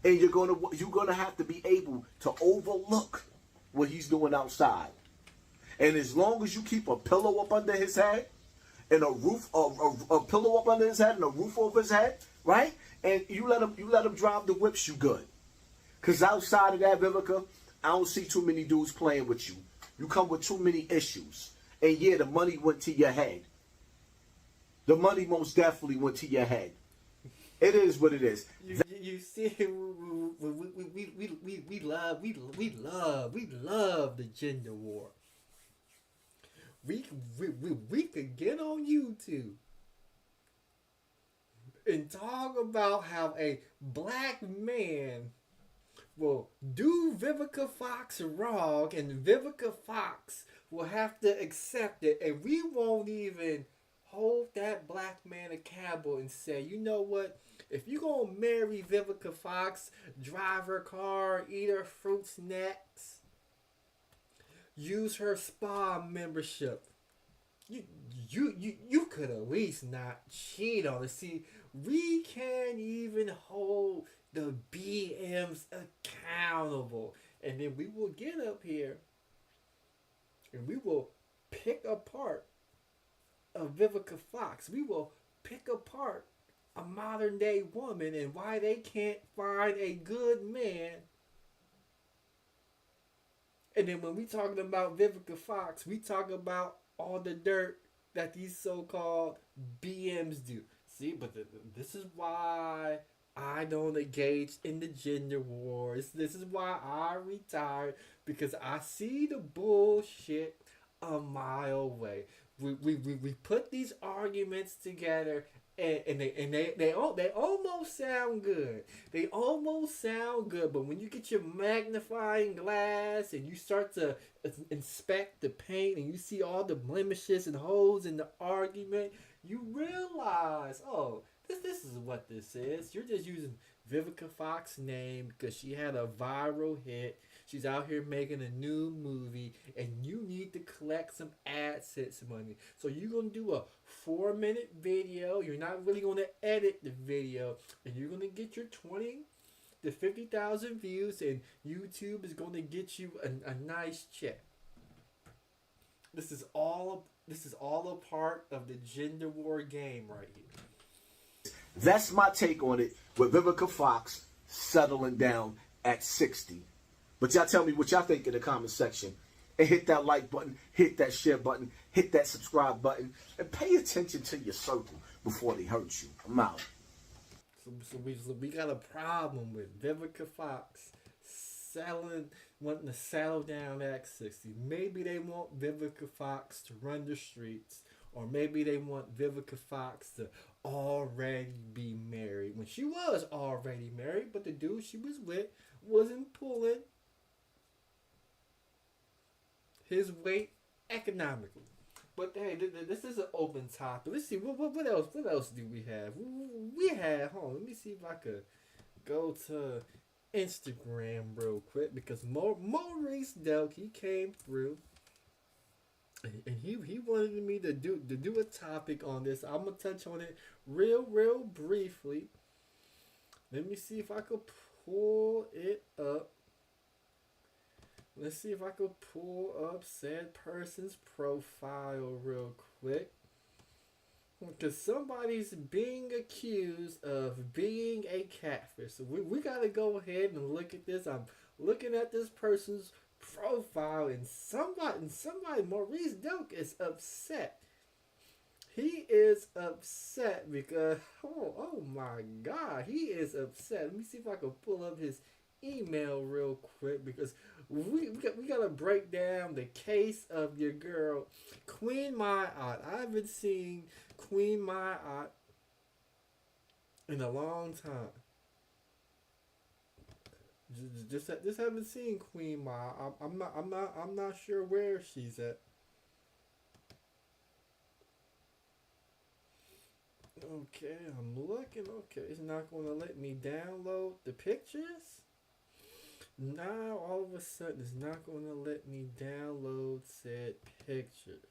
And you're gonna have to be able to overlook what he's doing outside. And as long as you keep a pillow up under his head and a pillow up under his head and a roof over his head, right? And you let him drive the whips, you good. Cause outside of that, Vivica, I don't see too many dudes playing with you. You come with too many issues. And yeah, the money went to your head. The money most definitely went to your head. It is what it is. You see, we love the gender war. We could get on YouTube and talk about how a black man will do Vivica Fox wrong, and Vivica Fox will have to accept it, and we won't even hold that black man accountable and say, you know what? If you gonna marry Vivica Fox, drive her car, eat her fruit snacks, use her spa membership, you could at least not cheat on her. See, we can't even hold the BMs accountable. And then we will get up here and we will pick apart a Vivica Fox. We will pick apart a modern day woman and why they can't find a good man. And then when we talking about Vivica Fox, we talk about all the dirt that these so-called BMs do. See, but this is why I don't engage in the gender wars. This is why I retired, because I see the bullshit a mile away. We put these arguments together, and they almost sound good. They almost sound good, but when you get your magnifying glass and you start to inspect the paint and you see all the blemishes and holes in the argument, you realize, oh, this is what this is. You're just using Vivica Fox's name because she had a viral hit. She's out here making a new movie, and you need to collect some AdSense money. So you're going to do a 4-minute video. You're not really going to edit the video, and you're going to get your 20 to 50,000 views, and YouTube is going to get you a nice check. This is all a part of the gender war game right here. That's my take on it with Vivica Fox settling down at 60. But y'all tell me what y'all think in the comment section. And hit that like button, hit that share button, hit that subscribe button, and pay attention to your circle before they hurt you. I'm out. So we got a problem with Vivica Fox wanting to settle down at 60. Maybe they want Vivica Fox to run the streets, or maybe they want Vivica Fox to already be married. When she was already married, but the dude she was with wasn't pulling his weight economically. But hey, this is an open topic. Let's see what else do we have? We had, hold on, let me see if I could go to Instagram real quick, because Maurice Delk, he came through and he wanted me to do a topic on this. I'm gonna touch on it real briefly. Let me see if I could pull it up. Let's see if I could pull up said person's profile real quick. Because somebody's being accused of being a catfish. So we got to go ahead and look at this. I'm looking at this person's profile, and somebody, Maurice Delk, is upset. He is upset because, oh my God, he is upset. Let me see if I can pull up his email real quick, because we gotta break down the case of your girl Queen Ma'at. I haven't seen Queen Ma'at in a long time. Just haven't seen Queen Ma'at. I'm not sure where she's at. Okay, I'm looking. Okay, it's not gonna let me download the pictures. Now all of a sudden it's not going to let me download said pictures.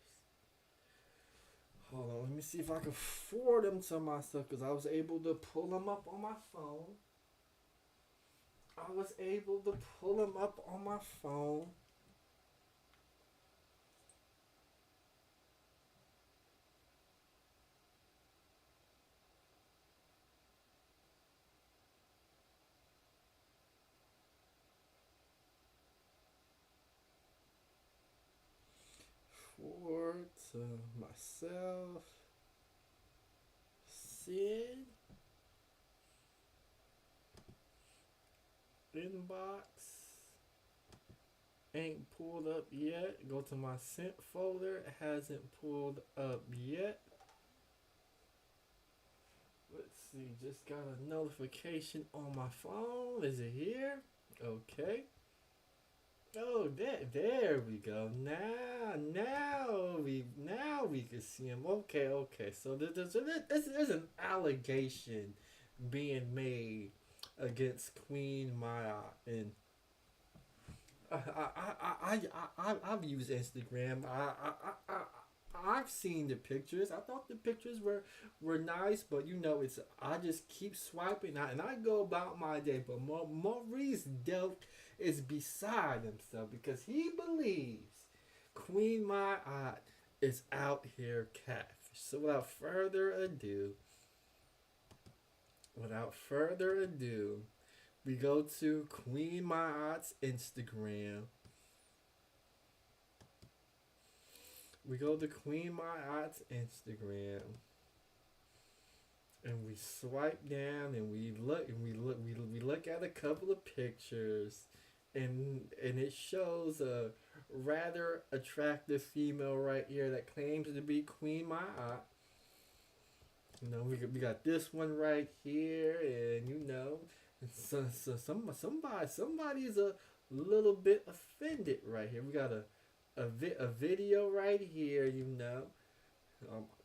Hold on, let me see if I can forward them to myself, because I was able to pull them up on my phone. Forward to myself. Sid. Inbox. Ain't pulled up yet. Go to my sent folder. It hasn't pulled up yet. Let's see. Just got a notification on my phone. Is it here? Okay. Oh, there we go. Now we can see him. Okay. So there's an allegation being made against Queen Maya, and I've used Instagram. I've seen the pictures. I thought the pictures were nice, but I just keep swiping out and I go about my day. But Maurice Delk is beside himself because he believes Queen Maya is out here catfish. So without further ado, we go to Queen Maya's Instagram. We go to Queen Maya's Instagram, and we swipe down, and we look at a couple of pictures, and it shows a rather attractive female right here that claims to be Queen Maya. We got this one right here, and somebody's a little bit offended right here. We got a video right here,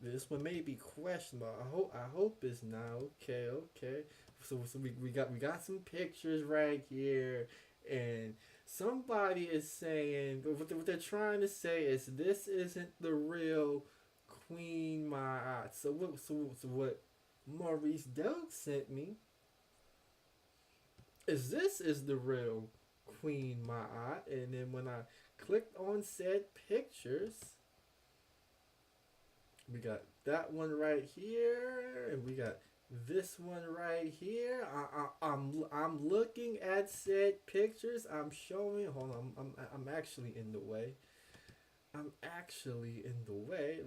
this one may be questionable. I hope it's not. Okay. So we got some pictures right here, and somebody is saying what they're trying to say is this isn't the real Queen Maya. So what Maurice Delk sent me is this is the real Queen Maya, and then when I clicked on said pictures, we got that one right here, and we got this one right here. I'm looking at said pictures. I'm showing. Hold on. I'm actually in the way.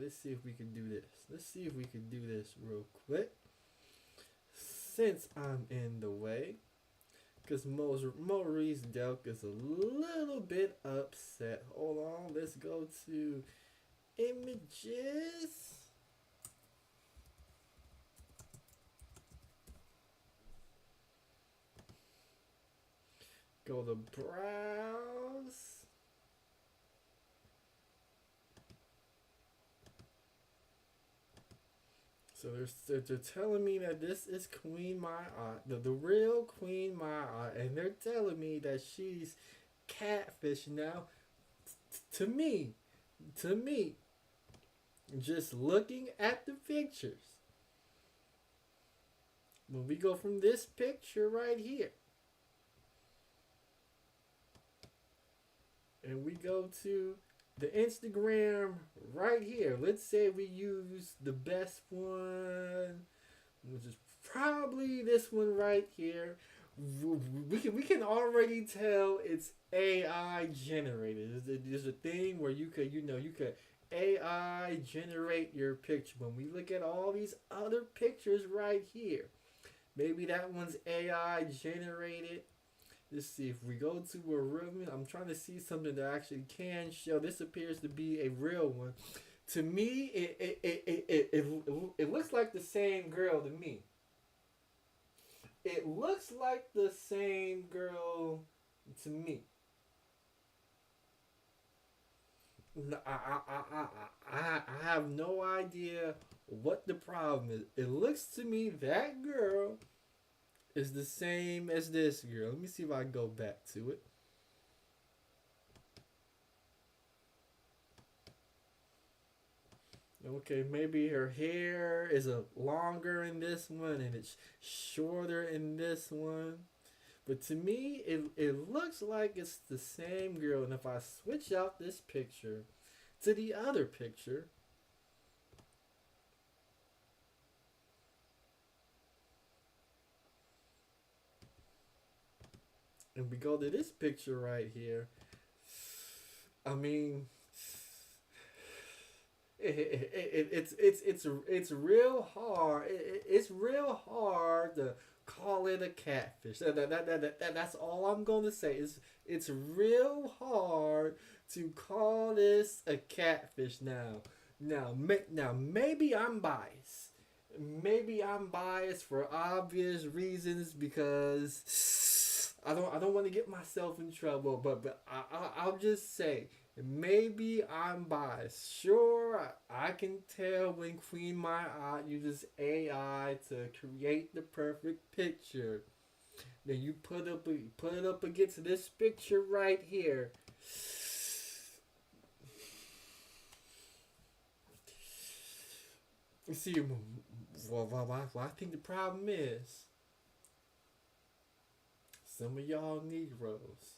Let's see if we can do this. Real quick. Since I'm in the way. Because Maurice Delk is a little bit upset. Hold on, let's go to images. Go to browse. So they're telling me that this is Queen Maya, the real Queen Maya, and they're telling me that she's catfish. Now, to me, just looking at the pictures, when we go from this picture right here, and we go to the Instagram right here. Let's say we use the best one, which is probably this one right here. We can already tell it's AI generated. There's a thing where you could AI generate your picture. When we look at all these other pictures right here, maybe that one's AI generated. Let's see if we go to a room. I'm trying to see something that actually can show. This appears to be a real one. To me, it looks like the same girl to me. It looks like the same girl to me. I have no idea what the problem is. It looks to me that girl is the same as this girl. Let me see if I can go back to it. Okay, maybe her hair is a longer in this one and it's shorter in this one. But to me, it looks like it's the same girl. And if I switch out this picture to the other picture, and we go to this picture right here, I mean, it's real hard. It's real hard to call it a catfish. That's all I'm gonna say. It's real hard to call this a catfish. Now maybe I'm biased. Maybe I'm biased for obvious reasons because I don't want to get myself in trouble, but I'll just say maybe I'm biased. Sure, I can tell when Queen Maya uses AI to create the perfect picture. Then you put it up against this picture right here. You see, well, I think the problem is some of y'all Negroes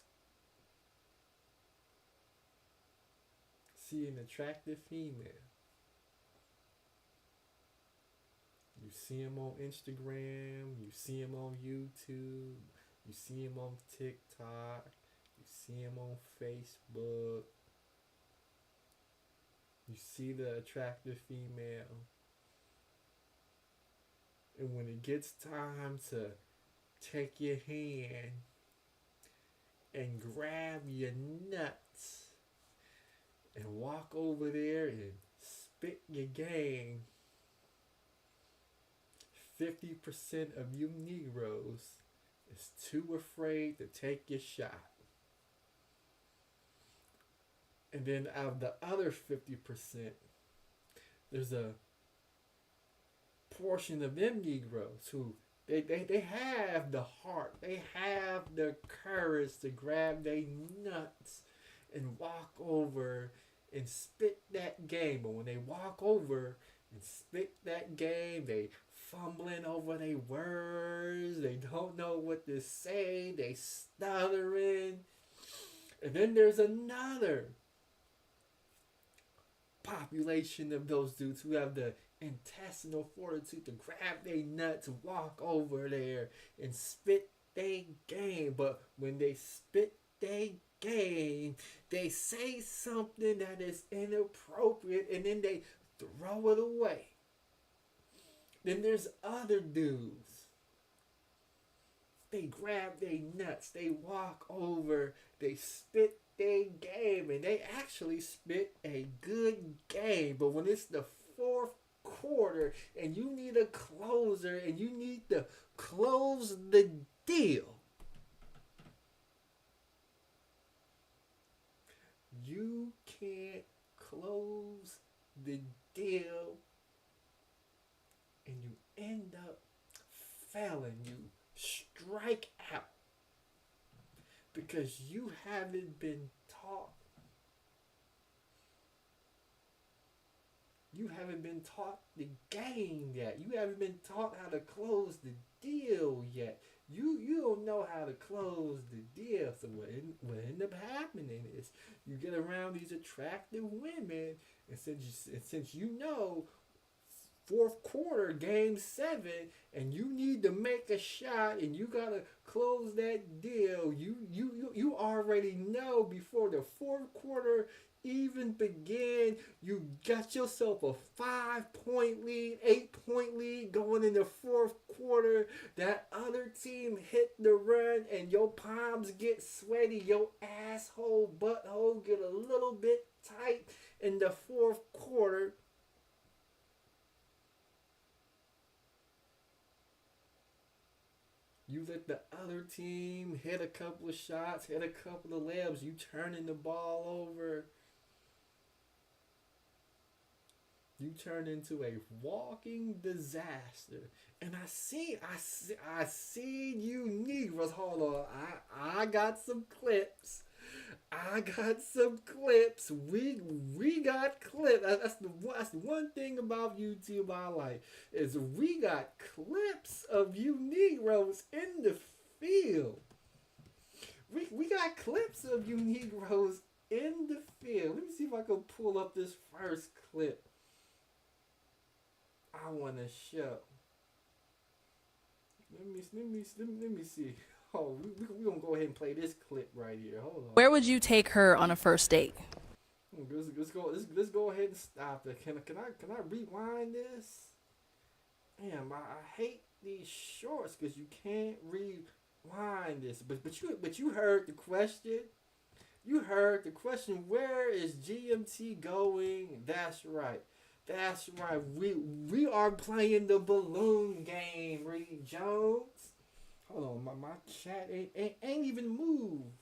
see an attractive female. You see him on Instagram, you see him on YouTube, you see him on TikTok, you see him on Facebook. You see the attractive female. And when it gets time to take your hand and grab your nuts and walk over there and spit your game, 50% of you Negroes is too afraid to take your shot. And then out of the other 50%, there's a portion of them Negroes who they have the heart, they have the courage to grab their nuts and walk over and spit that game. But when they walk over and spit that game, they fumbling over their words, they don't know what to say, they stuttering. And then there's another population of those dudes who have the intestinal fortitude to grab their nuts, walk over there and spit their game. But when they spit their game, they say something that is inappropriate and then they throw it away. Then there's other dudes. They grab their nuts, they walk over, they spit their game, and they actually spit a good game. But when it's the fourth quarter and you need a closer and you need to close the deal, you can't close the deal and you end up failing. You strike out because you haven't been taught. You haven't been taught the game yet. You haven't been taught how to close the deal yet. You don't know how to close the deal. So what end up happening is you get around these attractive women, and since you know fourth quarter, game 7, and you need to make a shot and you gotta close that deal, you already know before the fourth quarter even began, you got yourself a 5-point lead, 8-point lead going in the fourth quarter. That other team hit the run and your palms get sweaty, your asshole, butthole get a little bit tight in the fourth quarter. You let the other team hit a couple of shots, hit a couple of layups, you turning the ball over. You turn into a walking disaster. And I see you Negroes. Hold on. I got some clips. We got clips. That's the one thing about YouTube I like, is we got clips of you Negroes in the field. We got clips of you Negroes in the field. Let me see if I can pull up this first clip I want to show. Let me see. Oh, we're going to go ahead and play this clip right here. Hold on. Where would you take her on a first date? Let's go ahead and stop it. Can I rewind this? Damn, I hate these shorts because you can't rewind this. But you heard the question. You heard the question. Where is GMT going? That's right. We are playing the balloon game, Reed Jones. Hold on, my chat ain't even moved.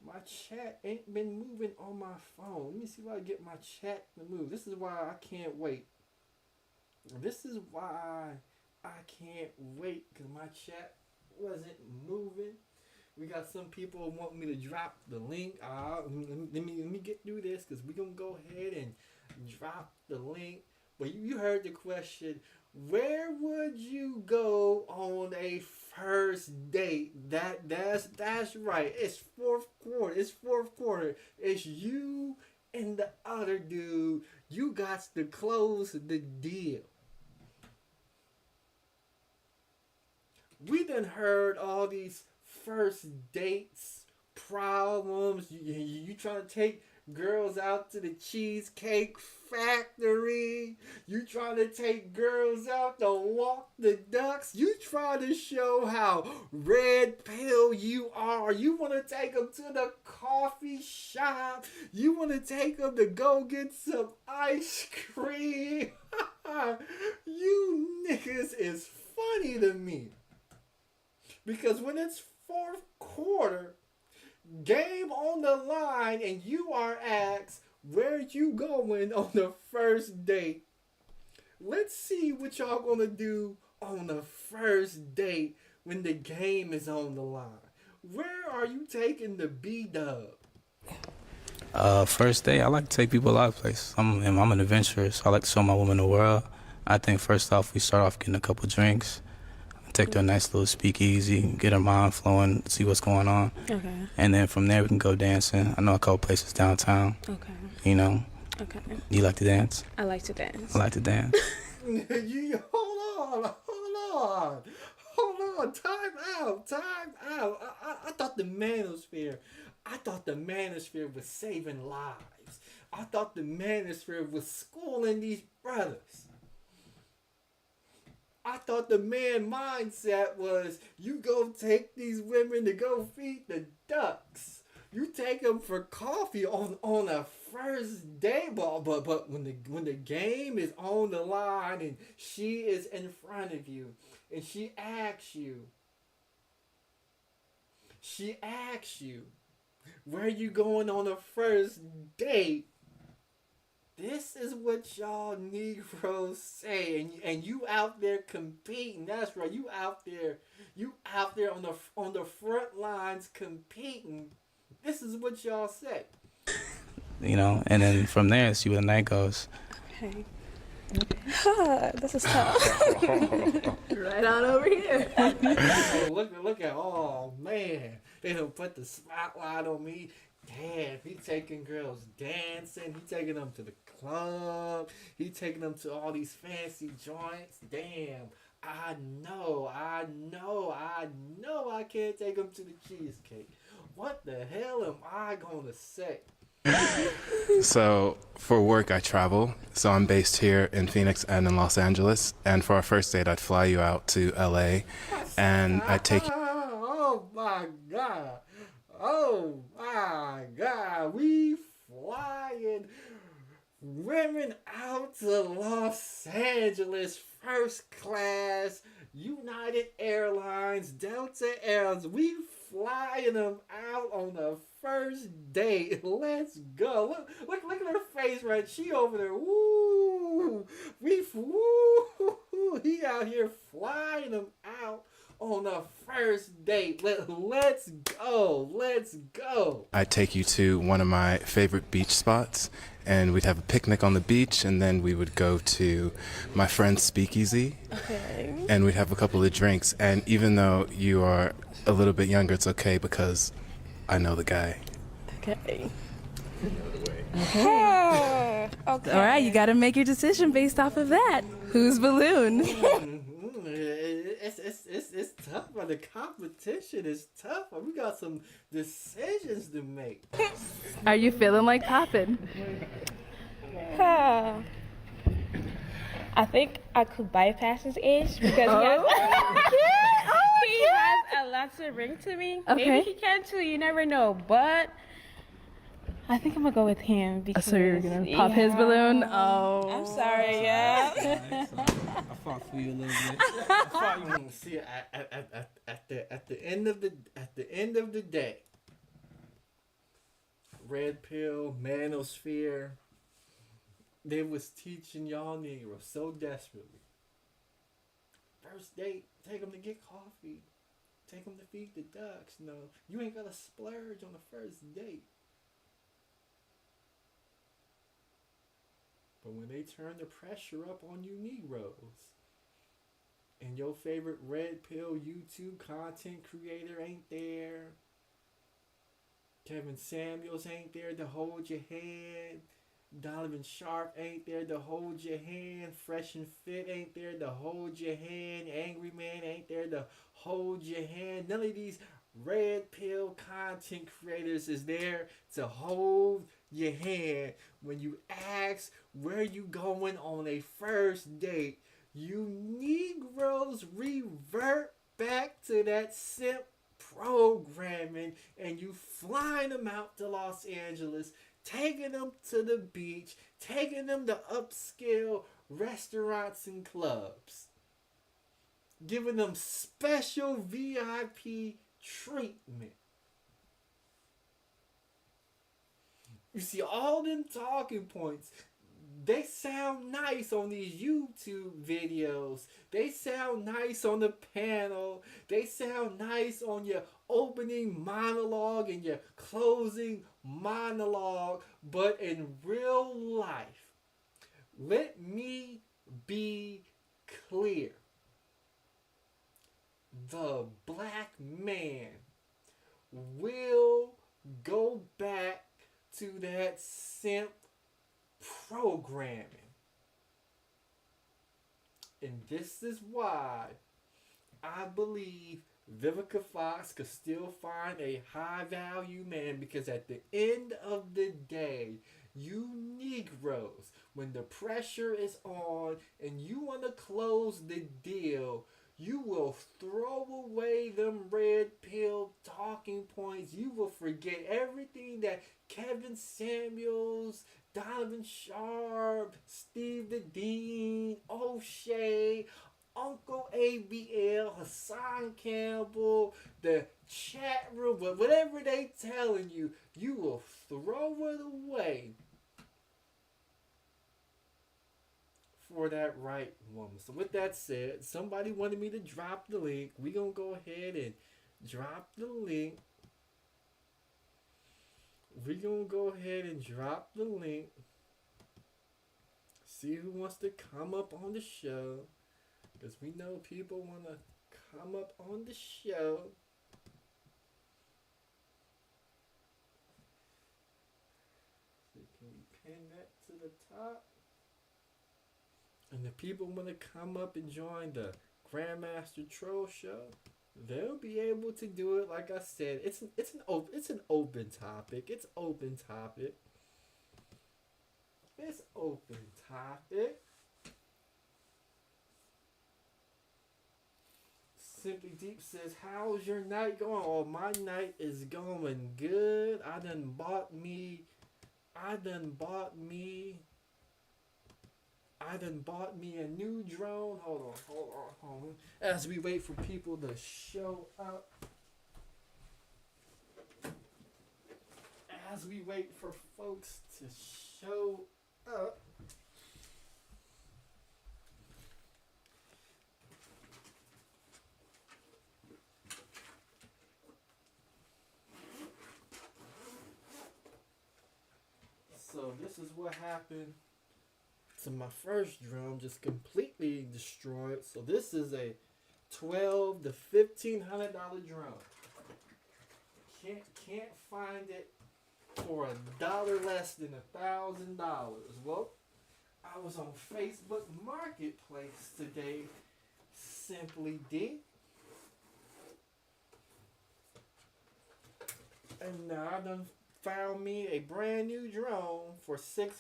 My chat ain't been moving on my phone. Let me see if I can get my chat to move. This is why I can't wait. This is why I can't wait, because my chat wasn't moving. We got some people who want me to drop the link. Let me get through this, because we're going to go ahead and drop the link. But you heard the question, where would you go on a first date? That's right. It's fourth quarter. It's you and the other dude. You got to close the deal. We done heard all these first dates problems. You trying to take girls out to the Cheesecake Factory. You trying to take girls out to walk the ducks. You trying to show how red pill you are. You want to take them to the coffee shop. You want to take them to go get some ice cream. You niggas is funny to me. Because when it's fourth quarter, game on the line, and you are asked, where you going on the first date? Let's see what y'all gonna do on the first date when the game is on the line. Where are you taking the B-dub? First date, I like to take people a lot of places. I'm an adventurer, so I like to show my woman the world. I think first off, we start off getting a couple drinks. Take to a nice little speakeasy, get her mind flowing, see what's going on. Okay. And then from there we can go dancing. I know a couple places downtown. Okay. You know. Okay. You like to dance? I like to dance. I like to dance. Hold on. Time out. I thought the manosphere was saving lives. I thought the manosphere was schooling these brothers. I thought the man mindset was, you go take these women to go feed the ducks. You take them for coffee on a first date, but when the game is on the line and she is in front of you and she asks you, where you going on a first date? This is what y'all Negroes say, and you out there competing. That's right, you out there on the front lines competing. This is what y'all say. You know, and then from there, see where the night goes. Okay. This is tough. Right on over here. Look at, oh man, they done put the spotlight on me. Damn, he taking girls dancing. He taking them to the club. He taking them to all these fancy joints. Damn, I know I can't take them to the cheesecake. What the hell am I gonna say? So for work, I travel. So I'm based here in Phoenix and in Los Angeles. And for our first date, I'd fly you out to LA, and I'd take you. Oh my God, we flying women out to Los Angeles, first class, United Airlines, Delta Airlines. We flying them out on the first date. Let's go. Look at her face, right? She over there. Woo! He out here flying them out on the first date. Let's go. I'd take you to one of my favorite beach spots, and we'd have a picnic on the beach, and then we would go to my friend's speakeasy. Okay. And we'd have a couple of drinks. And even though you are a little bit younger, it's okay because I know the guy. Okay. Okay. All right, you got to make your decision based off of that. Whose balloon? It's tough, but the competition is tough. We got some decisions to make. Are you feeling like popping? I think I could bypass his age because he has a lot to bring to me. Okay. Maybe he can too, you never know. But I think I'm gonna go with him because So you're gonna pop his balloon? Oh. I'm sorry, yeah. I cough for you a little bit. See, at the end of the day, Red Pill, Manosphere, they was teaching y'all Negroes so desperately. First date, take them to get coffee. Take them to feed the ducks. No, you ain't got to splurge on the first date. But when they turn the pressure up on you Negroes, and your favorite Red Pill YouTube content creator ain't there, Kevin Samuels ain't there to hold your hand, Donovan Sharp ain't there to hold your hand, Fresh and Fit ain't there to hold your hand, Angry Man ain't there to hold your hand. None of these Red Pill content creators is there to hold your hand when you ask where you going on a first date. You Negroes revert back to that simp programming, and you flying them out to Los Angeles, taking them to the beach, taking them to upscale restaurants and clubs, giving them special VIP treatment. You see, all them talking points, they sound nice on these YouTube videos. They sound nice on the panel. They sound nice on your opening monologue and your closing monologue. But in real life, let me be clear. The black man will go back to that simp programming. And this is why I believe Vivica Fox could still find a high value man, because at the end of the day, you Negroes, when the pressure is on and you want to close the deal, you will throw away them Red Pill talking points. You will forget everything that Kevin Samuels, Donovan Sharp, Steve the Dean, O'Shea, Uncle ABL, Hassan Campbell, the chat room, whatever they telling you, you will throw it away for that right woman. So with that said, somebody wanted me to drop the link. We gonna go ahead and drop the link. We gonna go ahead and drop the link. See who wants to come up on the show, because we know people want to come up on the show. So can we pin that to the top? And if people want to come up and join the Grandmaster Troll show, they'll be able to do it. Like I said, it's an open topic. It's open topic. It's open topic. Simply Deep says, how's your night going? Oh, my night is going good. I done bought me a new drone. Hold on. As we wait for people to show up. As we wait for folks to show up. So this is what happened to my first drone, just completely destroyed. So this is a $1,200 to $1,500 drone. Can't find it for $1 less than $1,000. Well, I was on Facebook Marketplace today, Simply D, and now I done found me a brand new drone for $600.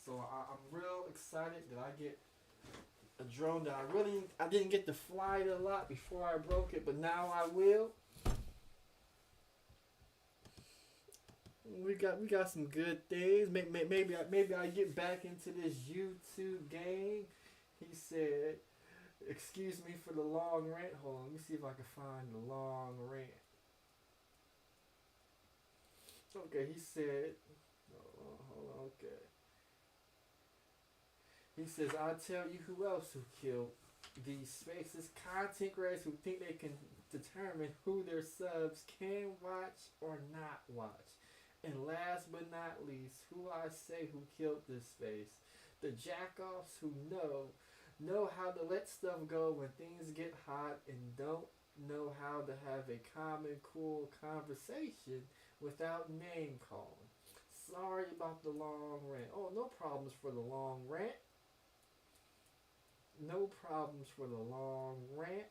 So I'm real excited that I get a drone that I didn't get to fly it a lot before I broke it, but now I will. We got some good things. Maybe I get back into this YouTube game He said, excuse me for the long rant. Hold on, let me see if I can find the long rant. Okay, he said, hold on, okay. He says, I'll tell you who else who killed these spaces. Content creators who think they can determine who their subs can watch or not watch. And last but not least, who I say who killed this space. The jackoffs who know how to let stuff go when things get hot and don't know how to have a calm and cool conversation without name calling. Sorry about the long rant. Oh, no problems for the long rant. No problems for the long rant.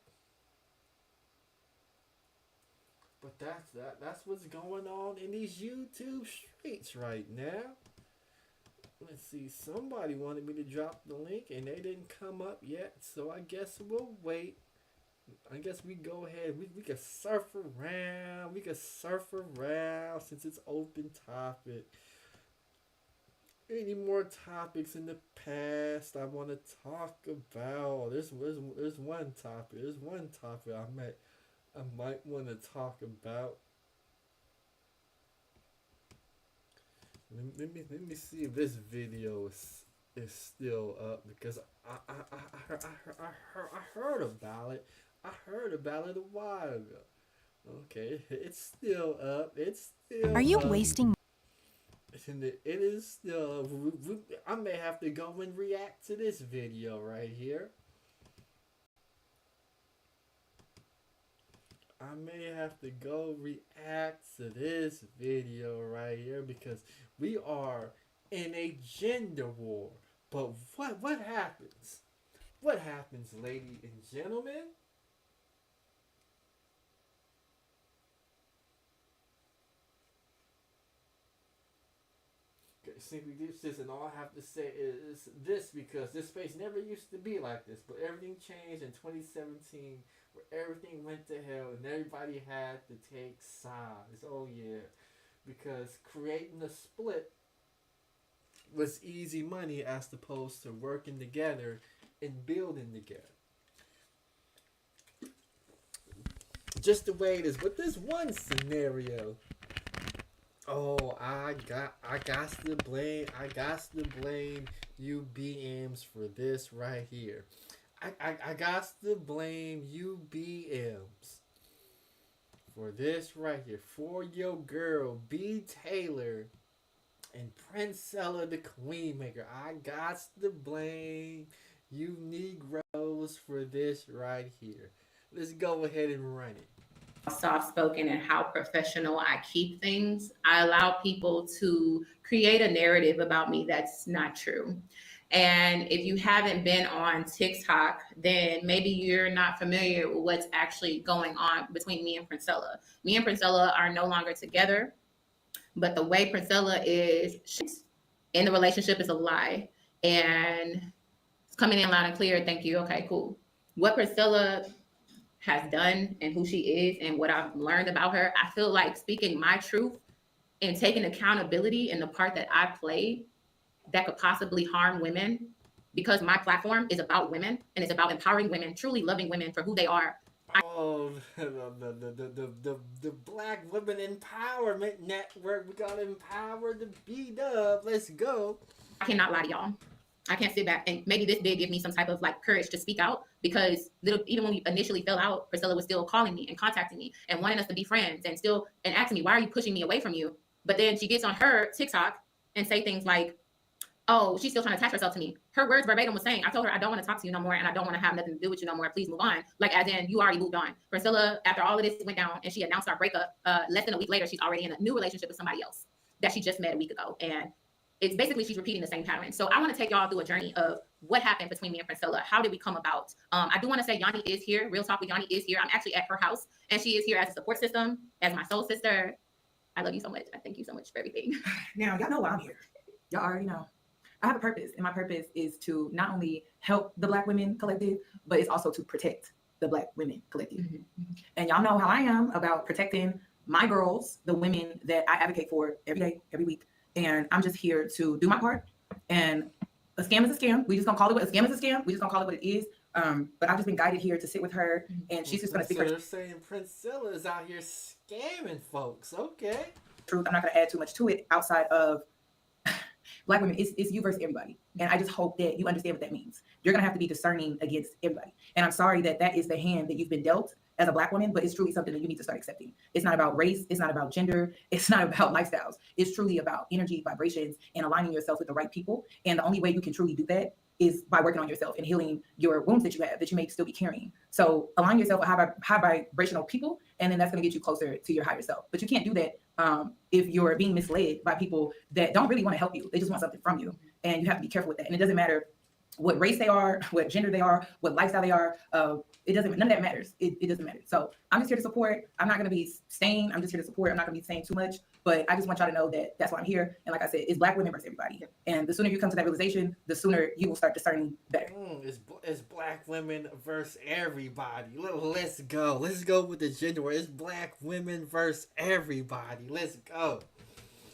But that's what's going on in these YouTube streets right now. Let's see, somebody wanted me to drop the link and they didn't come up yet, so I guess we'll wait. I guess we go ahead. We can surf around. We can surf around since it's open topic. Any more topics in the past I want to talk about? There's one topic. There's one topic I might want to talk about. Let me see if this video is still up, because I heard about it. I heard about it a while ago. Okay, it's still up. It's still. Are you up. wasting? And it is still. I may have to go and react to this video right here. I may have to go react to this video right here because we are in a gender war. But what happens? What happens, ladies and gentlemen? Okay, simply this, and all I have to say is this, because this space never used to be like this, but everything changed in 2017. Where everything went to hell and everybody had to take sides. Oh yeah, because creating a split was easy money as opposed to working together and building together. Just the way it is. But this one scenario, oh, I got to blame you BMs for this right here. I got to blame you BMs for this right here. For your girl, B. Taylor and Princella the Queenmaker. I got to blame you Negroes for this right here. Let's go ahead and run it. Soft-spoken and how professional I keep things. I allow people to create a narrative about me that's not true. And if you haven't been on TikTok, then maybe you're not familiar with what's actually going on between me and Princella. Me and Princella are no longer together, but the way Princella is in the relationship is a lie. And it's coming in loud and clear. Thank you. Okay, cool. What Princella has done and who she is and what I've learned about her, I feel like speaking my truth and taking accountability in the part that I played that could possibly harm women, because my platform is about women and it's about empowering women, truly loving women for who they are. Oh, the Black Women Empowerment Network. We gotta empower the B-Dub. Let's go. I cannot lie to y'all. I can't sit back, and maybe this did give me some type of like courage to speak out, because even when we initially fell out, Priscilla was still calling me and contacting me and wanting us to be friends and asking me, why are you pushing me away from you? But then she gets on her TikTok and say things like, oh, she's still trying to attach herself to me. Her words verbatim was saying, I told her, I don't want to talk to you no more and I don't want to have nothing to do with you no more. Please move on. Like, as in, you already moved on. Priscilla, after all of this went down and she announced our breakup, less than a week later, she's already in a new relationship with somebody else that she just met a week ago. And it's basically, she's repeating the same pattern. So I want to take y'all through a journey of what happened between me and Priscilla. How did we come about? I do want to say Yanni is here. Real Talk with Yanni is here. I'm actually at her house and she is here as a support system, as my soul sister. I love you so much. I thank you so much for everything. Now, y'all know why I'm here. Y'all already know. I have a purpose, and my purpose is to not only help the Black Women Collective, but it's also to protect the Black Women Collective. Mm-hmm. And y'all know how I am about protecting my girls, the women that I advocate for every day, every week. And I'm just here to do my part and a scam is a scam. We just gonna call it what a scam is a scam. We just gonna call it what it is. But I've just been guided here to sit with her, and she's just gonna speak So her they're saying Priscilla is out here scamming folks. Okay. truth. I'm not gonna add too much to it outside of Black women. It's you versus everybody, and I just hope that you understand what that means. You're gonna have to be discerning against everybody, and I'm sorry that that is the hand that you've been dealt as a Black woman, but it's truly something that you need to start accepting. It's not about race, it's not about gender, it's not about lifestyles. It's truly about energy, vibrations, and aligning yourself with the right people. And the only way you can truly do that is by working on yourself and healing your wounds that you have that you may still be carrying. So align yourself with high vibrational people, and then that's going to get you closer to your higher self. But you can't do that if you're being misled by people that don't really want to help you. They just want something from you, and you have to be careful with that. And it doesn't matter what race they are, what gender they are, what lifestyle they are. It doesn't, none of that matters. It doesn't matter. So I'm just here to support. I'm not going to be staying. I'm just here to support. I'm not going to be saying too much, but I just want y'all to know that that's why I'm here. And like I said, it's Black women versus everybody. And the sooner you come to that realization, the sooner you will start discerning better. It's Black women versus everybody. Let's go. Let's go with the gender war. It's Black women versus everybody. Let's go.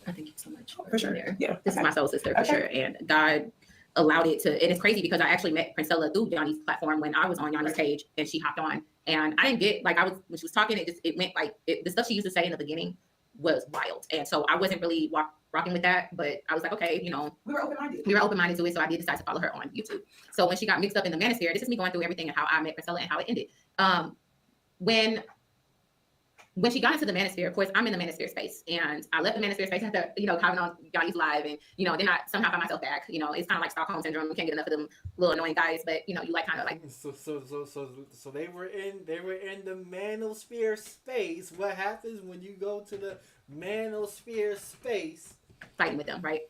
I thank you so much. For sure. Yeah. This is my soul sister for sure. And God allowed it to, and it's crazy because I actually met Priscilla through Yanni's platform when I was on Yanni's page, and she hopped on, and I didn't get, like, when she was talking, it went like, the stuff she used to say in the beginning was wild. And so I wasn't really rocking with that, but I was like, okay, you know, we were open-minded to it. So I did decide to follow her on YouTube. So when she got mixed up in the manosphere, this is me going through everything and how I met Priscilla and how it ended. When she got into the manosphere, of course, I'm in the manosphere space, and I left the manosphere space after, comment on Yanni's live, and, then I somehow found myself back. It's kind of like Stockholm syndrome. You can't get enough of them little annoying guys, but, you like kind of like. So they were in the manosphere space. What happens when you go to the manosphere space? Fighting with them, right?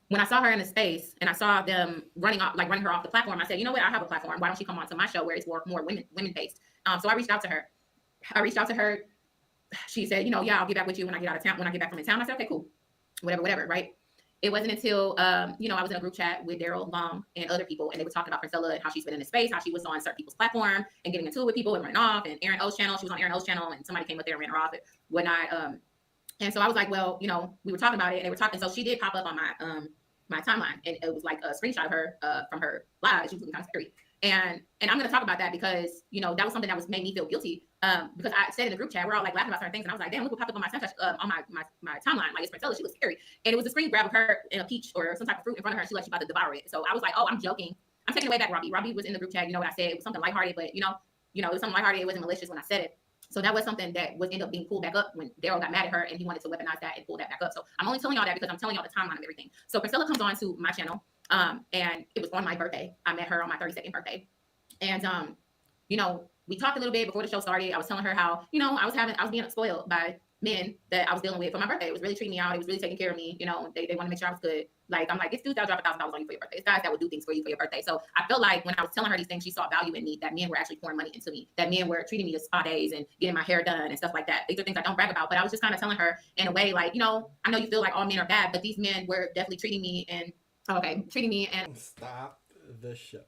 When I saw her in the space and I saw them running her off the platform, I said, you know what? I have a platform. Why don't she come on to my show where it's more women based? So I reached out to her. She said, yeah, I'll get back with you when I get out of town. When I get back from town, I said, okay, cool, whatever, right? It wasn't until I was in a group chat with Daryl Long and other people, and they were talking about Priscilla and how she's been in the space, how she was on certain people's platform and getting into it with people and running off. And Aaron O's channel, she was on Aaron O's channel, and somebody came up there and ran her off and whatnot. And so I was like, well, we were talking about it, and they were talking. So she did pop up on my timeline, and it was like a screenshot of her from her live. She was looking kind of scary. And I'm going to talk about that because, that was something that made me feel guilty because I said in the group chat, we're all like laughing about certain things. And I was like, damn, look what popped up on my Snapchat, on my timeline. Like, it's Priscilla. She was scary. And it was a screen grab of her in a peach or some type of fruit in front of her. She like she about to devour it. So I was like, oh, I'm joking. I'm taking it way back, Robbie. Robbie was in the group chat. You know what I said? It was something lighthearted, but, it was something lighthearted. It wasn't malicious when I said it. So that was something that was ended up being pulled back up when Daryl got mad at her and he wanted to weaponize that and pull that back up. So I'm only telling y'all that because I'm telling y'all the timeline of everything. So Priscilla comes on to my channel and it was on my birthday. I met her on my 32nd birthday. And, we talked a little bit before the show started. I was telling her how, I was being spoiled by men that I was dealing with for my birthday. It was really treating me out. It was really taking care of me. They want to make sure I was good. Like, I'm like, it's dudes that'll drop $1,000 on you for your birthday. It's guys that will do things for you for your birthday. So I felt like when I was telling her these things, she saw value in me, that men were actually pouring money into me, that men were treating me to spa days and getting my hair done and stuff like that. These are things I don't brag about, but I was just kind of telling her in a way, like, I know you feel like all men are bad, but these men were definitely treating me and Stop the show.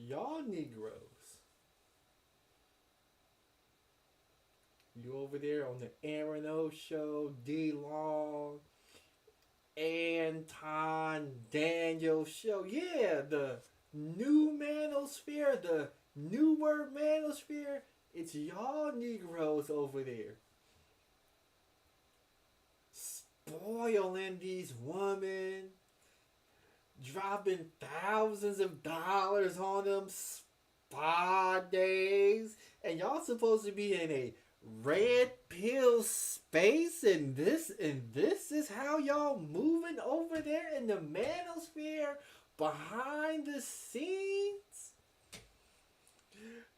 Y'all Negroes, you over there on the Aaron O show, D Long, Anton Daniel show. Yeah, the new manosphere, the new word manosphere. It's y'all Negroes over there spoiling these women, dropping thousands of dollars on them spa days, and y'all supposed to be in a red pill space, and this is how y'all moving over there in the manosphere behind the scenes.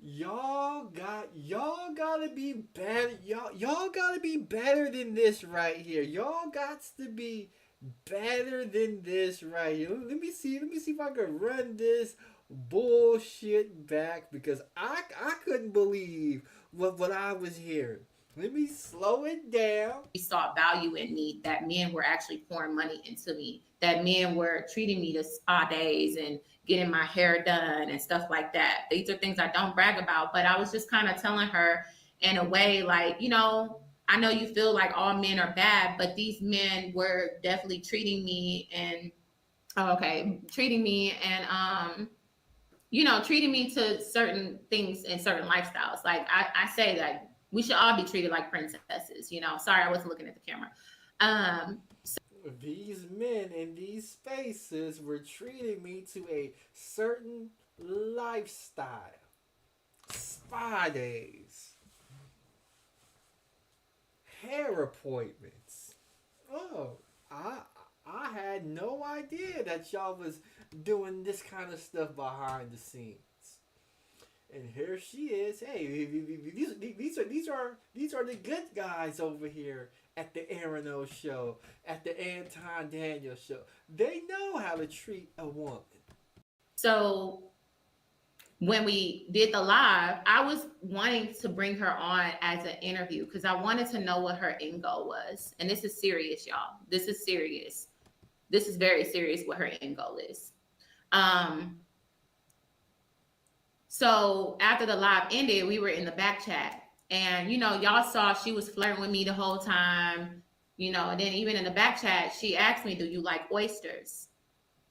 Y'all gotta be better. Y'all gotta be better than this right here. Y'all got to be better than this right here. Let me see if I can run this bullshit back because I couldn't believe what I was hearing. Let me slow it down. She saw value in me, that men were actually pouring money into me, that men were treating me to spa days and getting my hair done and stuff like that. These are things I don't brag about, but I was just kind of telling her, in a way like, you know, I know you feel like all men are bad, but these men were definitely treating me and you know, treating me to certain things and certain lifestyles. Like I say that we should all be treated like princesses, you know. Sorry, I wasn't looking at the camera. These men in these spaces were treating me to a certain lifestyle. Spa days. Hair appointments. Oh, I had no idea that y'all was doing this kind of stuff behind the scenes. And here she is. Hey, these are the good guys over here at the Aaron O show, at the Anton Daniel show. They know how to treat a woman. So when we did the live, I was wanting to bring her on as an interview because I wanted to know what her end goal was. And this is serious, y'all. This is serious. This is very serious what her end goal is. So after the live ended, we were in the back chat. And, you know, y'all saw she was flirting with me the whole time, you know, and then even in the back chat, she asked me, do you like oysters?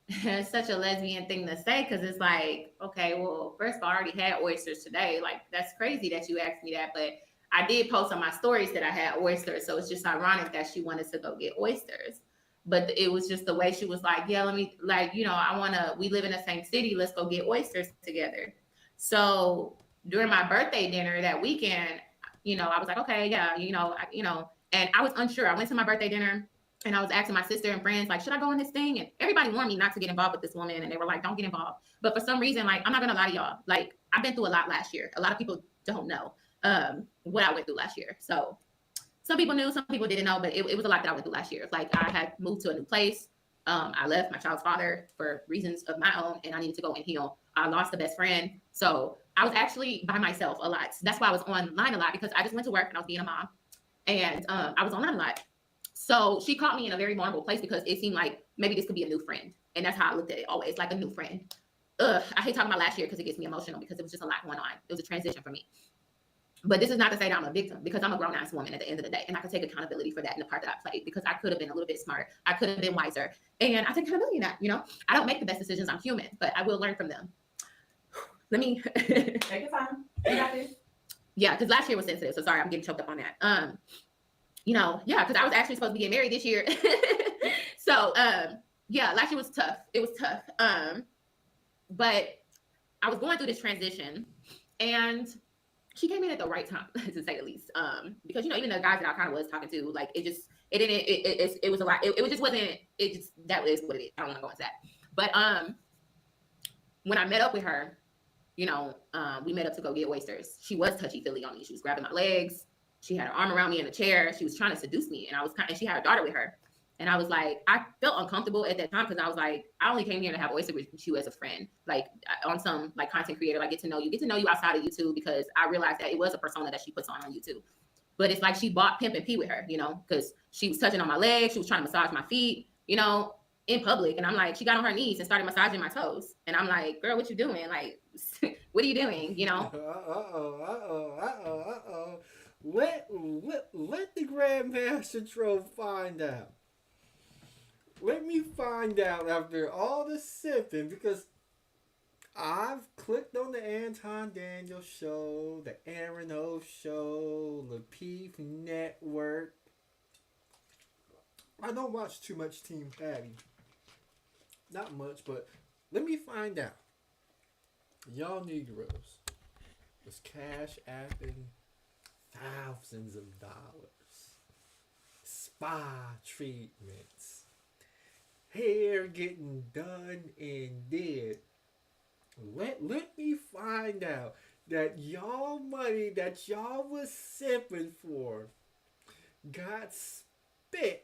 It's such a lesbian thing to say because it's like, okay, well, first of all, I already had oysters today. Like, that's crazy that you asked me that. But I did post on my stories that I had oysters. So it's just ironic that she wanted to go get oysters. But it was just the way she was like, yeah, let me, like, you know, we live in the same city. Let's go get oysters together. So during my birthday dinner that weekend, you know, I was like, okay, yeah, and I was unsure. I went to my birthday dinner and I was asking my sister and friends, like, should I go on this thing? And everybody warned me not to get involved with this woman. And they were like, don't get involved. But for some reason, like, I'm not going to lie to y'all. Like, I've been through a lot last year. A lot of people don't know what I went through last year. So some people knew, some people didn't know, but it was a lot that I went through last year. Like, I had moved to a new place. I left my child's father for reasons of my own, and I needed to go and heal. I lost a best friend. So I was actually by myself a lot. So that's why I was online a lot, because I just went to work and I was being a mom. And I was online a lot. So she caught me in a very vulnerable place because it seemed like maybe this could be a new friend. And that's how I looked at it always, like a new friend. I hate talking about last year because it gets me emotional because it was just a lot going on. It was a transition for me. But this is not to say that I'm a victim, because I'm a grown-ass woman at the end of the day. And I can take accountability for that in the part that I played, because I could have been a little bit smarter. I could have been wiser. And I take accountability in that, you know. I don't make the best decisions. I'm human, but I will learn from them. Let me take your time. You got this. Yeah, because last year was sensitive. So sorry, I'm getting choked up on that. You know, yeah, because I was actually supposed to be getting married this year. So yeah, last year was tough. It was tough. But I was going through this transition, and she came in at the right time, to say the least. Because, you know, even the guys that I kind of was talking to, like, it was a lot. It just wasn't, that is what it is. I don't want to go into that. But when I met up with her, you know, we met up to go get oysters. She was touchy-feely on me. She was grabbing my legs. She had her arm around me in a chair. She was trying to seduce me. And she had a daughter with her. And I was like, I felt uncomfortable at that time because I was like, I only came here to have oysters with you as a friend, like on some like content creator, like get to know you outside of YouTube, because I realized that it was a persona that she puts on YouTube. But it's like she bought Pimp and P with her, you know, because she was touching on my legs. She was trying to massage my feet, you know, in public. And I'm like, she got on her knees and started massaging my toes. And I'm like, girl, what you doing? Like, what are you doing? You know? Let the Grandmaster Troll find out. Let me find out after all the sipping, because I've clicked on the Anton Daniel show, the Aaron O show, the Peep Network. I don't watch too much Team Patty. Not much, but let me find out. Y'all Negroes was cash apping thousands of dollars. Spa treatments. Hair getting done and did. Let me find out that y'all money that y'all was simping for got spent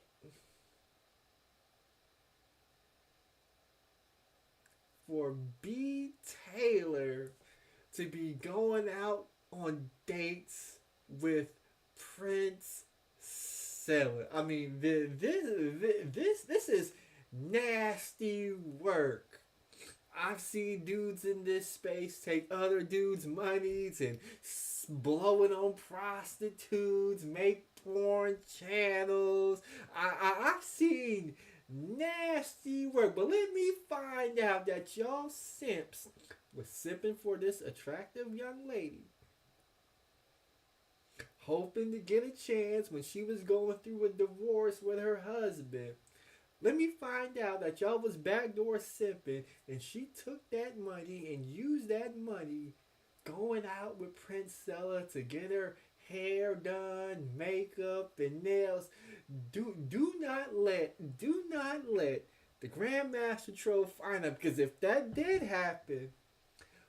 for B. Taylor to be going out on dates with Prince Seller. I mean, this is nasty work. I've seen dudes in this space take other dudes' monies and blow it on prostitutes, make porn channels. I've seen nasty work, but let me find out that y'all simps was simping for this attractive young lady, hoping to get a chance when she was going through a divorce with her husband. Let me find out that y'all was backdoor simping and she took that money and used that money going out with Princella to get her hair done, makeup, and nails. Do not let the Grandmaster Troll find them, because if that did happen,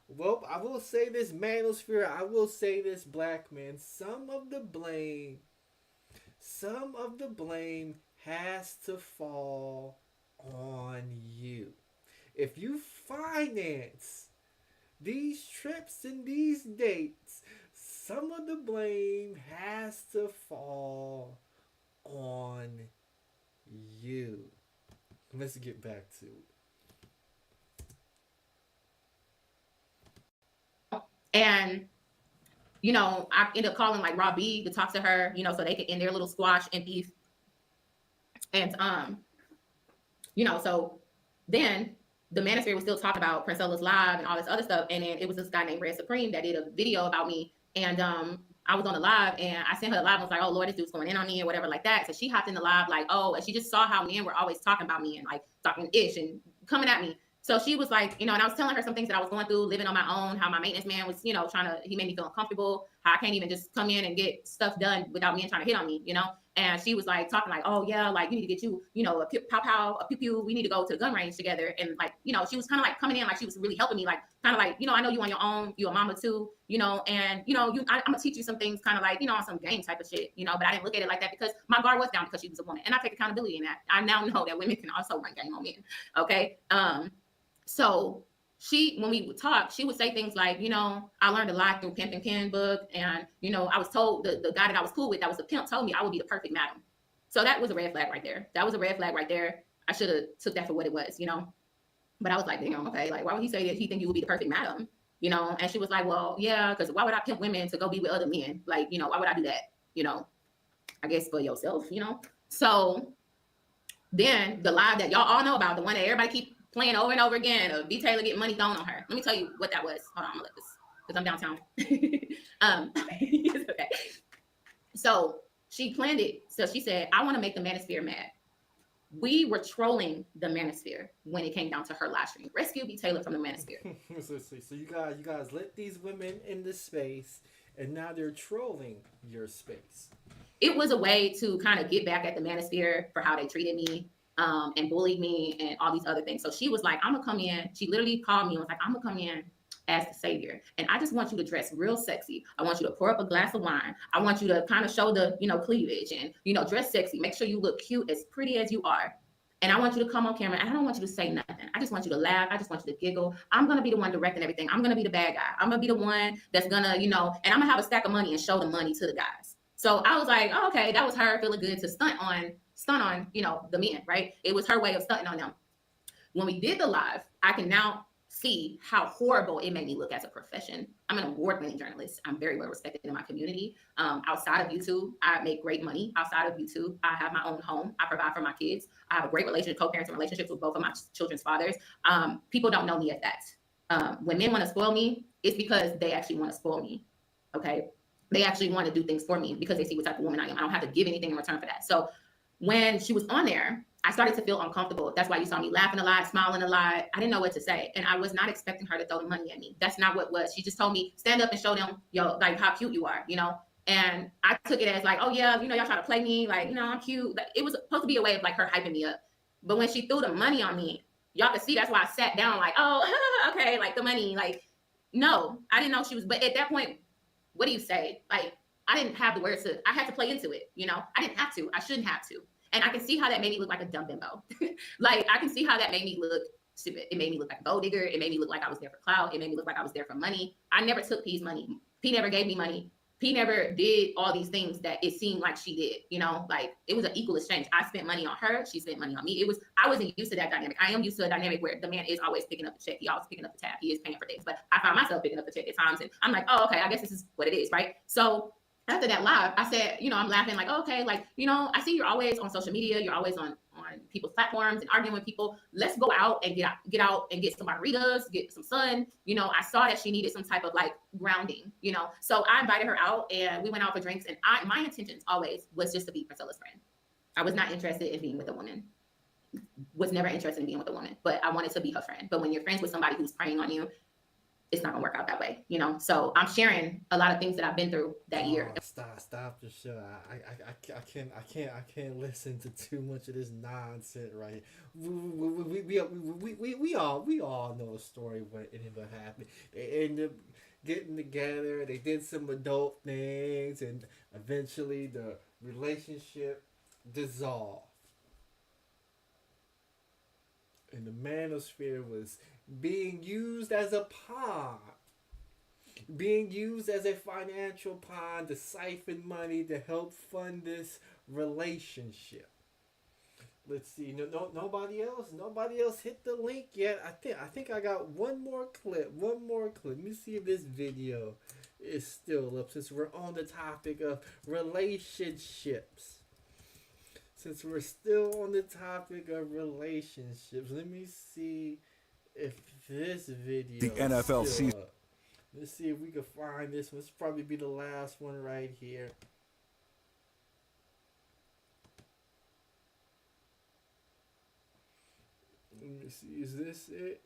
well, I will say this, manosphere, I will say this, black man, some of the blame has to fall on you. If you finance these trips and these dates, some of the blame has to fall on you. Let's get back to it. And, you know, I ended up calling like Rob B to talk to her, you know, so they could end their little squash and beef. And, you know, so then the manosphere was still talking about Princella's live and all this other stuff. And then it was this guy named Red Supreme that did a video about me. And I was on the live and I sent her the live and was like, oh, Lord, this dude's going in on me or whatever like that. So she hopped in the live like, oh, and she just saw how men were always talking about me and like talking ish and coming at me. So she was like, you know, and I was telling her some things that I was going through, living on my own, how my maintenance man was, you know, he made me feel uncomfortable, how I can't even just come in and get stuff done without men trying to hit on me, you know? And she was like talking like, oh yeah, like you need to get you, you know, a pow, a pew pew, we need to go to the gun range together. And like, you know, she was kind of like coming in like she was really helping me, like kind of like, you know, I know you on your own, you a mama too, you know, and you know, I'm gonna teach you some things kind of like, you know, on some game type of shit, you know, but I didn't look at it like that because my guard was down because she was a woman. And I take accountability in that. I now know that women can also run game on men. Okay. So when we would talk, she would say things like, you know, I learned a lot through Pimp and Ken book. And, you know, I was told the guy that I was cool with, that was a pimp, told me I would be the perfect madam. So that was a red flag right there. That was a red flag right there. I should have took that for what it was, you know, but I was like, damn, okay, like, why would he say that he think you would be the perfect madam, you know? And she was like, well, yeah, because why would I pimp women to go be with other men? Like, you know, why would I do that? You know, I guess for yourself, you know? So then the live that y'all all know about, the one that everybody keep playing over and over again of B. Taylor getting money thrown on her. Let me tell you what that was. Hold on, I'm gonna let this, because I'm downtown. It's okay. So she planned it. So she said, I want to make the manosphere mad. We were trolling the manosphere when it came down to her live stream. Rescue B. Taylor from the manosphere. So you guys let these women in this space, and now they're trolling your space. It was a way to kind of get back at the manosphere for how they treated me. And bullied me and all these other things. So she was like, I'm gonna come in. She literally called me and was like, I'm gonna come in as the savior. And I just want you to dress real sexy. I want you to pour up a glass of wine. I want you to kind of show the, you know, cleavage and, you know, dress sexy. Make sure you look cute, as pretty as you are. And I want you to come on camera. And I don't want you to say nothing. I just want you to laugh. I just want you to giggle. I'm gonna be the one directing everything. I'm gonna be the bad guy. I'm gonna be the one that's gonna, you know, and I'm gonna have a stack of money and show the money to the guys. So I was like, oh, okay, that was her feeling good to stunt on, you know, the men, right? It was her way of stunting on them. When we did the live, I can now see how horrible it made me look as a profession. I'm an award-winning journalist. I'm very well respected in my community. Outside of YouTube, I make great money. Outside of YouTube, I have my own home. I provide for my kids. I have a great relationship, co-parenting relationships with both of my children's fathers. People don't know me as that. When men want to spoil me, it's because they actually want to spoil me, okay? They actually want to do things for me because they see what type of woman I am. I don't have to give anything in return for that. So when she was on there, I started to feel uncomfortable. That's why you saw me laughing a lot, smiling a lot. I didn't know what to say. And I was not expecting her to throw the money at me. That's not what it was. She just told me, stand up and show them, yo, like how cute you are, you know? And I took it as like, oh yeah, you know, y'all try to play me. Like, you know, I'm cute. It was supposed to be a way of like her hyping me up. But when she threw the money on me, y'all could see, that's why I sat down like, oh, okay, like the money, like, no, I didn't know she was, but at that point, what do you say? Like, I didn't have the words I had to play into it, you know? I didn't have to, I shouldn't have to. And I can see how that made me look like a dumb bimbo. Like, I can see how that made me look stupid. It made me look like a gold digger. It made me look like I was there for clout. It made me look like I was there for money. I never took P's money. P never gave me money. P never did all these things that it seemed like she did, you know, like it was an equal exchange. I spent money on her, she spent money on me. I wasn't used to that dynamic. I am used to a dynamic where the man is always picking up the check. He always picking up the tab. He is paying for things. But I found myself picking up the check at times, and I'm like, oh, okay, I guess this is what it is, right? So after that live, I said, you know, I'm laughing like, oh, okay, like, you know, I see you're always on social media, you're always on people's platforms and arguing with people. Let's go out and get out and get some margaritas, get some sun. You know, I saw that she needed some type of like grounding, you know. So I invited her out and we went out for drinks, and my intentions always was just to be Priscilla's friend. I was not interested in being with a woman. Was never interested in being with a woman, but I wanted to be her friend. But when you're friends with somebody who's preying on you, it's not gonna work out that way, you know. So I'm sharing a lot of things that I've been through that year. Stop the show. I can't listen to too much of this nonsense right here. We all know a story when it ended up happening. They ended up getting together. They did some adult things, and eventually the relationship dissolved. And the manosphere was being used as a pawn, being used as a financial pawn to siphon money to help fund this relationship. Let's see. Nobody else hit the link yet. I think I got one more clip. Let me see if this video is still up, since we're on the topic of relationships. Since we're still on the topic of relationships, let me see if this video The NFL season. Let's see if we can find this one. This will probably be the last one right here. Let me see, is this it?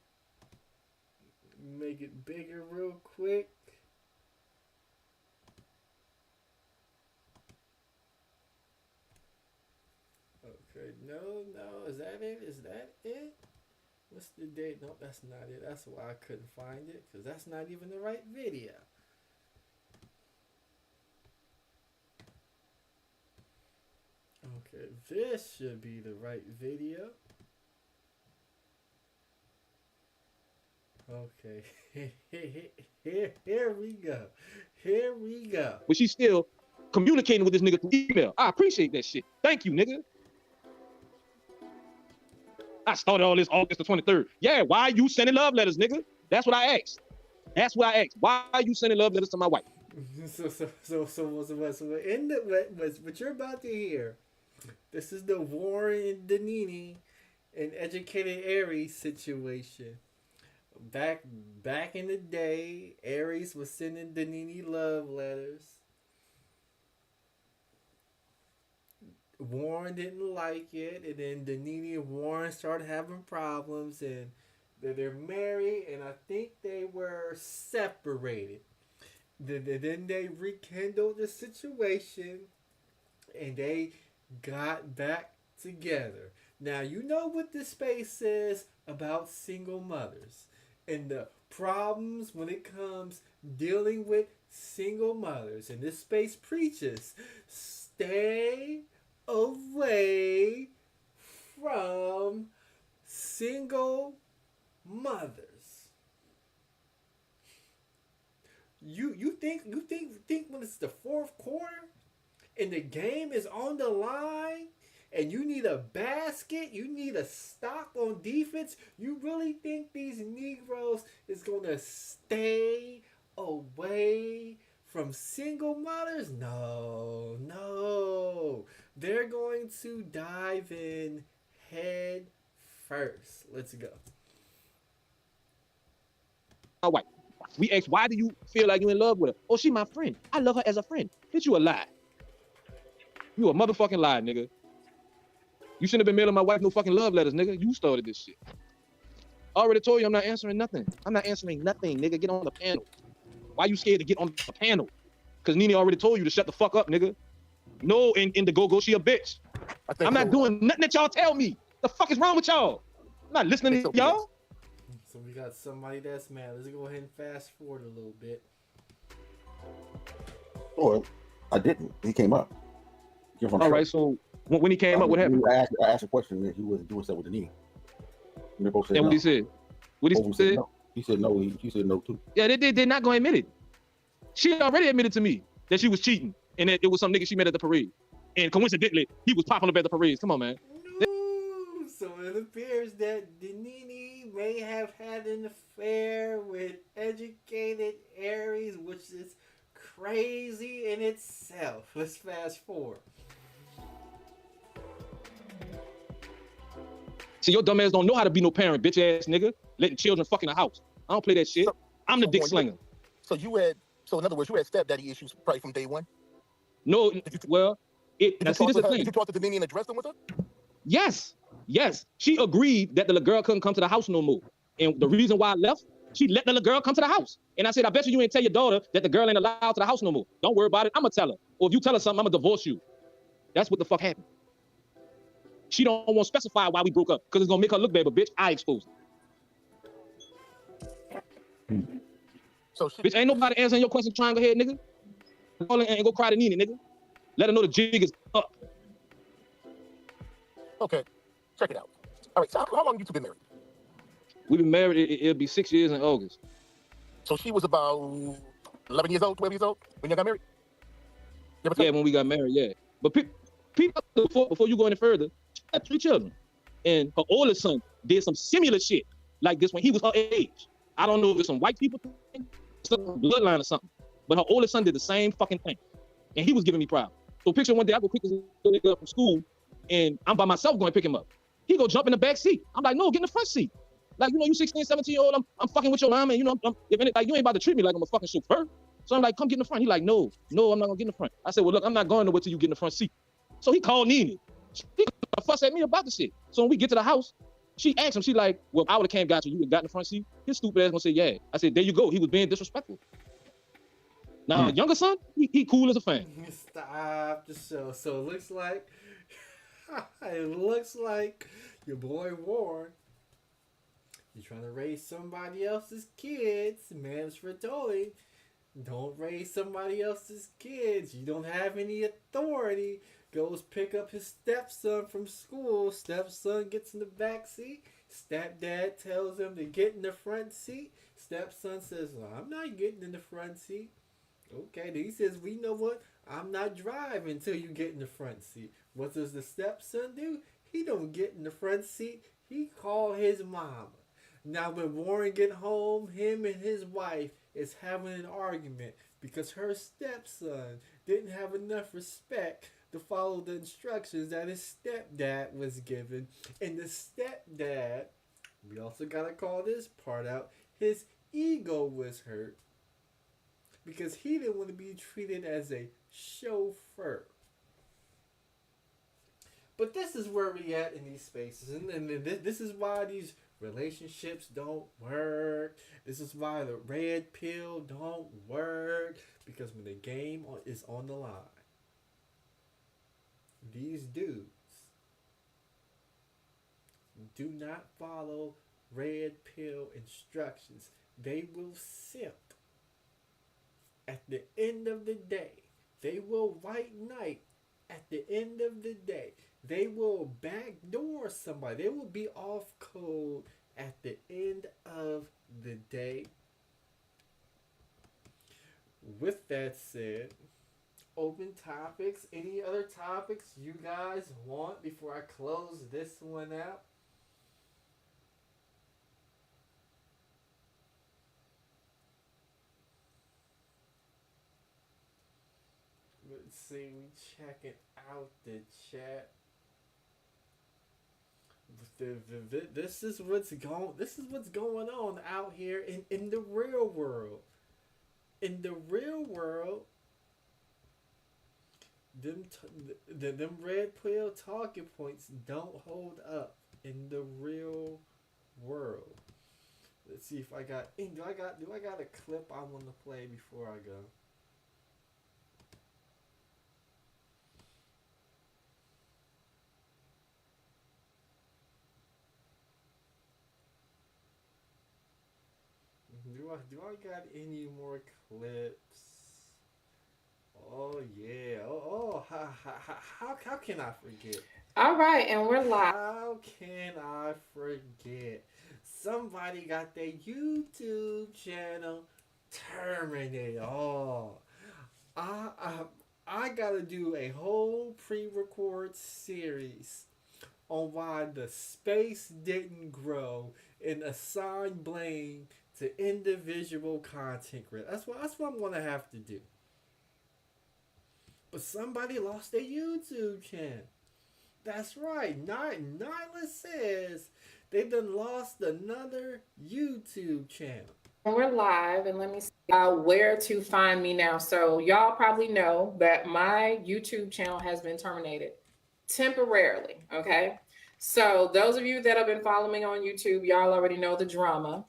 Make it bigger real quick. Okay, no, is that it? What's the date? No, that's not it. That's why I couldn't find it, because that's not even the right video. Okay, this should be the right video. Okay, here we go. But she's still communicating with this nigga through email. I appreciate that shit. Thank you, nigga. I started all this August the 23rd. Yeah, why are you sending love letters, nigga? That's what I asked. Why are you sending love letters to my wife? What you're about to hear, this is the Warren and Danini and Educated Aries situation. Back in the day, Aries was sending Danini love letters. Warren didn't like it, and then Danini and Warren started having problems, and they're married, and I think they were separated. Then they rekindled the situation, and they got back together. Now, you know what this space is about single mothers and the problems when it comes dealing with single mothers. And this space preaches, stay away from single mothers. You think when it's the fourth quarter and the game is on the line and you need a basket, you need a stop on defense, you really think these Negroes is gonna stay away from single mothers? No. They're going to dive in head first. Let's go. My wife. We asked, why do you feel like you're in love with her? Oh, she my friend. I love her as a friend. Bitch, you a lie. You a motherfucking lie, nigga. You shouldn't have been mailing my wife no fucking love letters, nigga. You started this shit. I already told you I'm not answering nothing. I'm not answering nothing, nigga. Get on the panel. Why you scared to get on the panel? Because Nene already told you to shut the fuck up, nigga. No, in the go-go, she a bitch. I'm not doing nothing that y'all tell me. The fuck is wrong with y'all? I'm not listening to y'all. So we got somebody that's mad. Let's go ahead and fast forward a little bit. Or I didn't. He came up. All right, so when he came up, what happened? I asked a question that he wasn't doing stuff with the knee. And both said and no. what he said? What he said? No. He said no. He said no too. Yeah, they're not going to admit it. She already admitted to me. that she was cheating and that it was some nigga she met at the parade. And coincidentally, he was popping up at the parades. Come on, man. Ooh, so it appears that Denini may have had an affair with educated Aries, which is crazy in itself. Let's fast forward. See, your dumb ass don't know how to be no parent, bitch ass nigga. Letting children fuck in the house. I don't play that shit. I'm the dick slinger. So in other words, you had stepdaddy issues probably from day one? No, well, now see, this is the thing. Did you talk to Denini and address them with her? Yes. She agreed that the little girl couldn't come to the house no more. And the reason why I left, she let the little girl come to the house. And I said, I bet you ain't tell your daughter that the girl ain't allowed to the house no more. Don't worry about it. I'm going to tell her. Or if you tell her something, I'm going to divorce you. That's what the fuck happened. She don't want to specify why we broke up because it's going to make her look bad, but bitch, I exposed her. So bitch, ain't nobody answering your question. Trying to go ahead, nigga. Call her and go cry to Nene, nigga. Let her know the jig is up. Okay, check it out. All right, so how long you two been married? We've been married, it'll be 6 years in August. So she was about 11 years old, 12 years old when you got married? Yeah, when we got married, yeah. But people, before you go any further, she had 3 children. And her oldest son did some similar shit like this when he was her age. I don't know if it's some white people thing, some bloodline or something. But her oldest son did the same fucking thing. And he was giving me problems. So picture one day I go pick this nigga up from school and I'm by myself going to pick him up. He go jump in the back seat. I'm like, no, get in the front seat. Like, you 16, 17-year-old, I'm fucking with your mom and if any, like, you ain't about to treat me like I'm a fucking chauffeur. So I'm like, come get in the front. He like, no, I'm not gonna get in the front. I said, well, look, I'm not going nowhere till you get in the front seat. So he called Nene. She fuss at me about the shit. So when we get to the house, she asked him, she like, well, if I would've came got you would got in the front seat. His stupid ass gonna say, yeah. I said, there you go. He was being disrespectful. Now, the younger son, he cool as a fan. Stop the show. So it looks like your boy Warren, you're trying to raise somebody else's kids. Manosphere told him, don't raise somebody else's kids. You don't have any authority. Goes pick up his stepson from school. Stepson gets in the back seat. Stepdad tells him to get in the front seat. Stepson says, well, I'm not getting in the front seat. Okay, then he says, we know what? I'm not driving until you get in the front seat. What does the stepson do? He don't get in the front seat. He call his mama. Now when Warren get home, him and his wife is having an argument because her stepson didn't have enough respect to follow the instructions that his stepdad was given. And the stepdad, we also gotta call this part out, his ego was hurt because he didn't want to be treated as a chauffeur. But this is where we at in these spaces. And this is why these relationships don't work. This is why the red pill don't work. Because when the game is on the line, these dudes do not follow red pill instructions. They will simp. At the end of the day, they will white knight. At the end of the day, they will backdoor somebody. They will be off code at the end of the day. With that said, open topics. Any other topics you guys want before I close this one out? Let's see, we checking out the chat. This is what's going on out here in the real world. In the real world, them red pill talking points don't hold up in the real world. Let's see if I got. Do I got a clip I want to play before I go? Do I got any more clips? Oh yeah. How can I forget? All right, and we're live. How can I forget? Somebody got their YouTube channel terminated. Oh, I, I, I gotta do a whole pre-record series on why the space didn't grow and assign blame to individual content creators. That's what I'm gonna have to do. But somebody lost their YouTube channel. That's right. Nyla says they done lost another YouTube channel. We're live, and let me see where to find me now. So y'all probably know that my YouTube channel has been terminated temporarily, okay? So those of you that have been following me on YouTube, y'all already know the drama,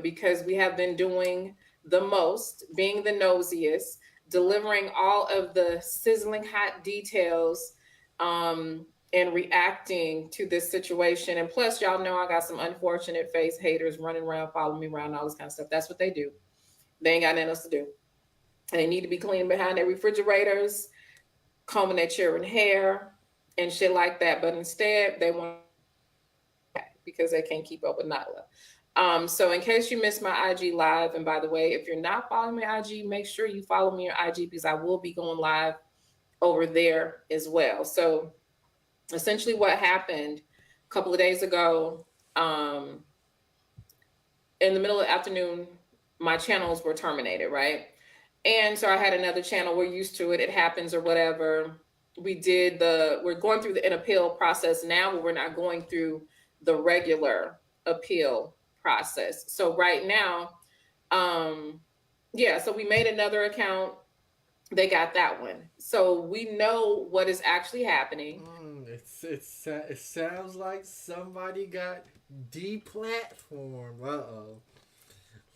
because we have been doing the most, being the nosiest, delivering all of the sizzling hot details, and reacting to this situation. And plus, y'all know I got some unfortunate face haters running around, following me around, all this kind of stuff. That's what they do. They ain't got nothing else to do. They need to be cleaning behind their refrigerators, combing their children's hair, and shit like that. But instead, they want because they can't keep up with Nyla. So in case you missed my IG live, and by the way, if you're not following my IG, make sure you follow me on IG because I will be going live over there as well. So essentially what happened a couple of days ago, in the middle of the afternoon, my channels were terminated, right? And so I had another channel. We're used to it. It happens or whatever. We're going through an appeal process now, but we're not going through the regular appeal process. So right now, so we made another account. They got that one. So we know what is actually happening. It sounds like somebody got deplatformed. Uh-oh.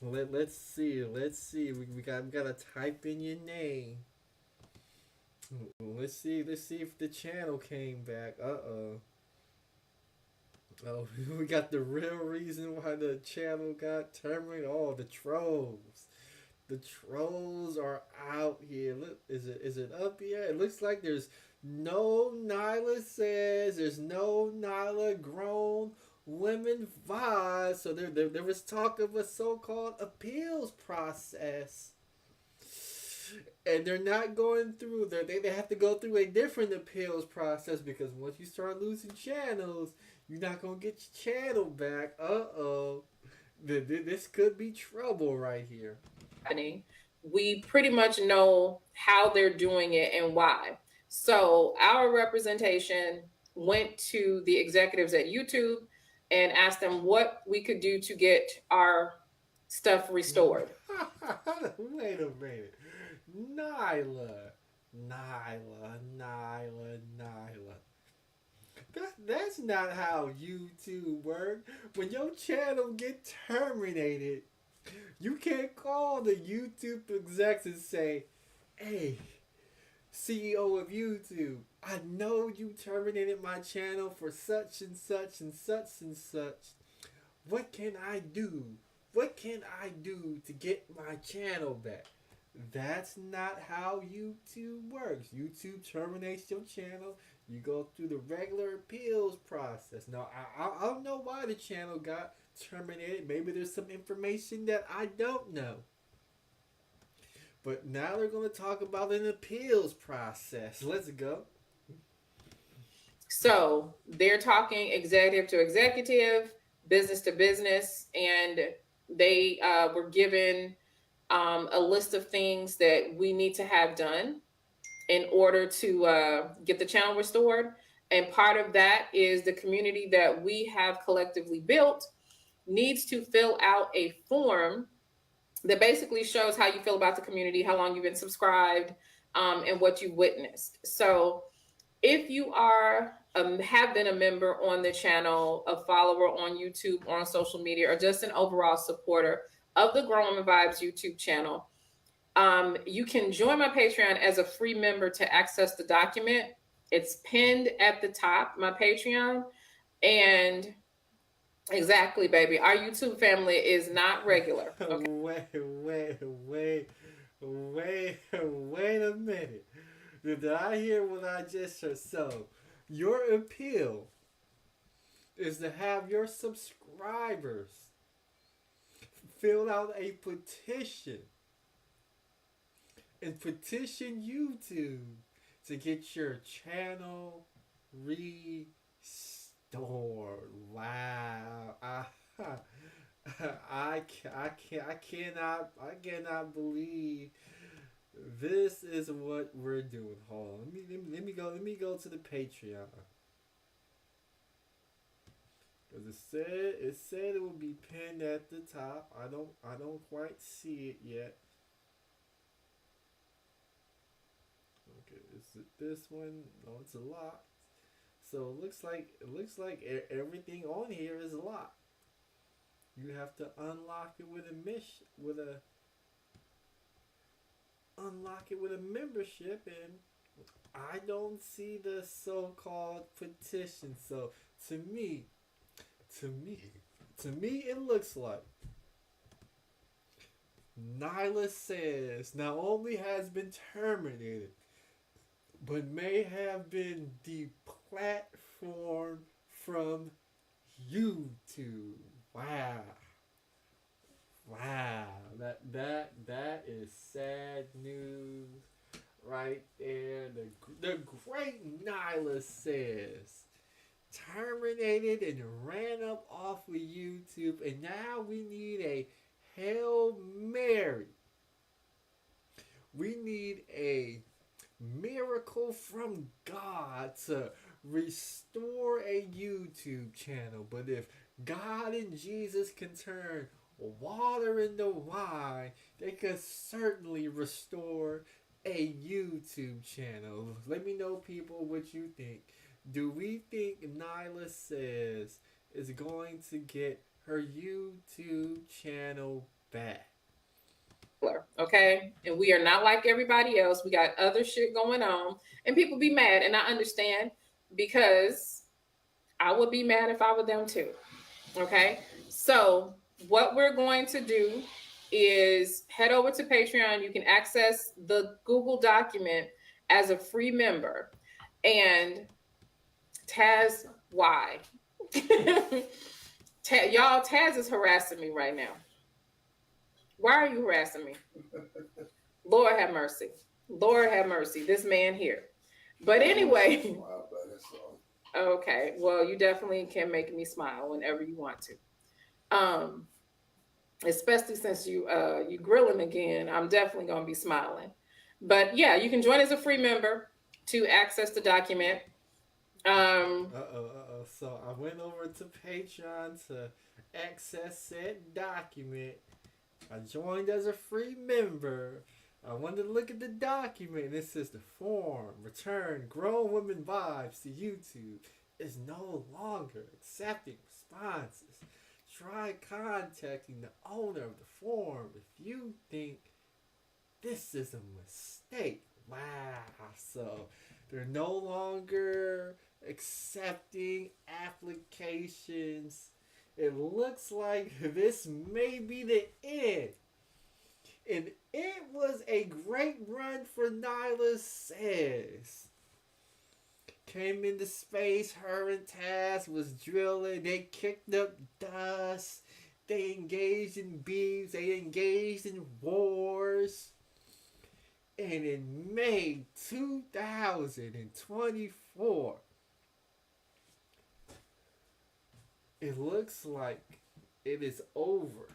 Let's see. We gotta type in your name. Let's see if the channel came back. Uh-oh. Oh, we got the real reason why the channel got terminated. Oh, the trolls. The trolls are out here. Look, is it up here? It looks like there's no Nyla says. There's no Nyla grown women vibes. So there was talk of a so-called appeals process. And they're not going through there. They have to go through a different appeals process because once you start losing channels, you're not gonna get your channel back. Uh-oh. This could be trouble right here. We pretty much know how they're doing it and why. So our representation went to the executives at YouTube and asked them what we could do to get our stuff restored. Wait a minute. Nyla. That's not how YouTube works. When your channel get terminated, you can't call the YouTube execs and say, hey, CEO of YouTube, I know you terminated my channel for such and such and such and such. What can I do? What can I do to get my channel back? That's not how YouTube works. YouTube terminates your channel. You go through the regular appeals process. Now, I don't know why the channel got terminated. Maybe there's some information that I don't know. But now they're going to talk about an appeals process. Let's go. So they're talking executive to executive, business to business, and they were given a list of things that we need to have done in order to get the channel restored. And part of that is the community that we have collectively built needs to fill out a form that basically shows how you feel about the community, how long you've been subscribed, and what you witnessed. So if you are have been a member on the channel, a follower on YouTube or on social media, or just an overall supporter of the Grown Woman Vibes YouTube channel, you can join my Patreon as a free member to access the document. It's pinned at the top, my Patreon. And exactly, baby, our YouTube family is not regular. Okay? Wait a minute. Did I hear what I just heard? So, your appeal is to have your subscribers fill out a petition and petition YouTube to get your channel restored. Wow. I cannot believe this is what we're doing. Hold on. Let me go to the Patreon. Because it said it would be pinned at the top. I don't quite see it yet. Okay, is it this one? No, it's a lot. So it looks like everything on here is locked. You have to unlock it with a membership, and I don't see the so-called petition. So to me, it looks like Nyla says not only has been terminated, but may have been deplatformed from YouTube. Wow. That is sad news right there. The great Nyla says terminated and ran up off of YouTube, and now we need a Hail Mary. We need a miracle from God to restore a YouTube channel. But if God and Jesus can turn water into wine, they could certainly restore a YouTube channel. Let me know, people, what you think. Do we think Nyla Says is going to get her YouTube channel back? Okay, and we are not like everybody else. We got other shit going on, and people be mad, and I understand, because I would be mad if I were them too. Okay, so what we're going to do is head over to Patreon. You can access the Google document as a free member. And Taz, why? Y'all, Taz is harassing me right now. Why are you harassing me? Lord have mercy. Lord have mercy. This man here. But anyway. Okay. Well, you definitely can make me smile whenever you want to. Especially since you grilling again, I'm definitely gonna be smiling. But yeah, you can join as a free member to access the document. So I went over to Patreon to access said document. I joined as a free member. I wanted to look at the document, and it says the form return grown women vibes to YouTube is no longer accepting responses. Try contacting the owner of the form if you think this is a mistake. Wow. So they're no longer accepting applications. It looks like this may be the end. And it was a great run for Nyla Says. Came into space, her and Taz was drilling, they kicked up dust, they engaged in beefs, they engaged in wars. And in May 2024, it looks like it is over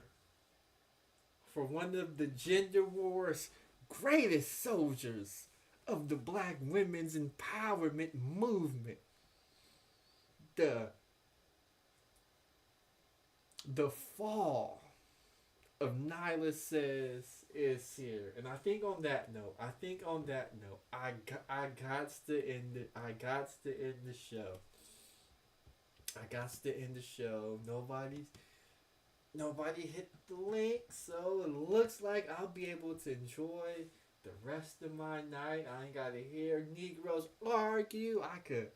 for one of the gender war's greatest soldiers of the Black women's empowerment movement. The fall of Nyla Says is here. And I think on that note, I got to end the show. Nobody hit the link, so it looks like I'll be able to enjoy the rest of my night. I ain't gotta hear Negroes argue. I could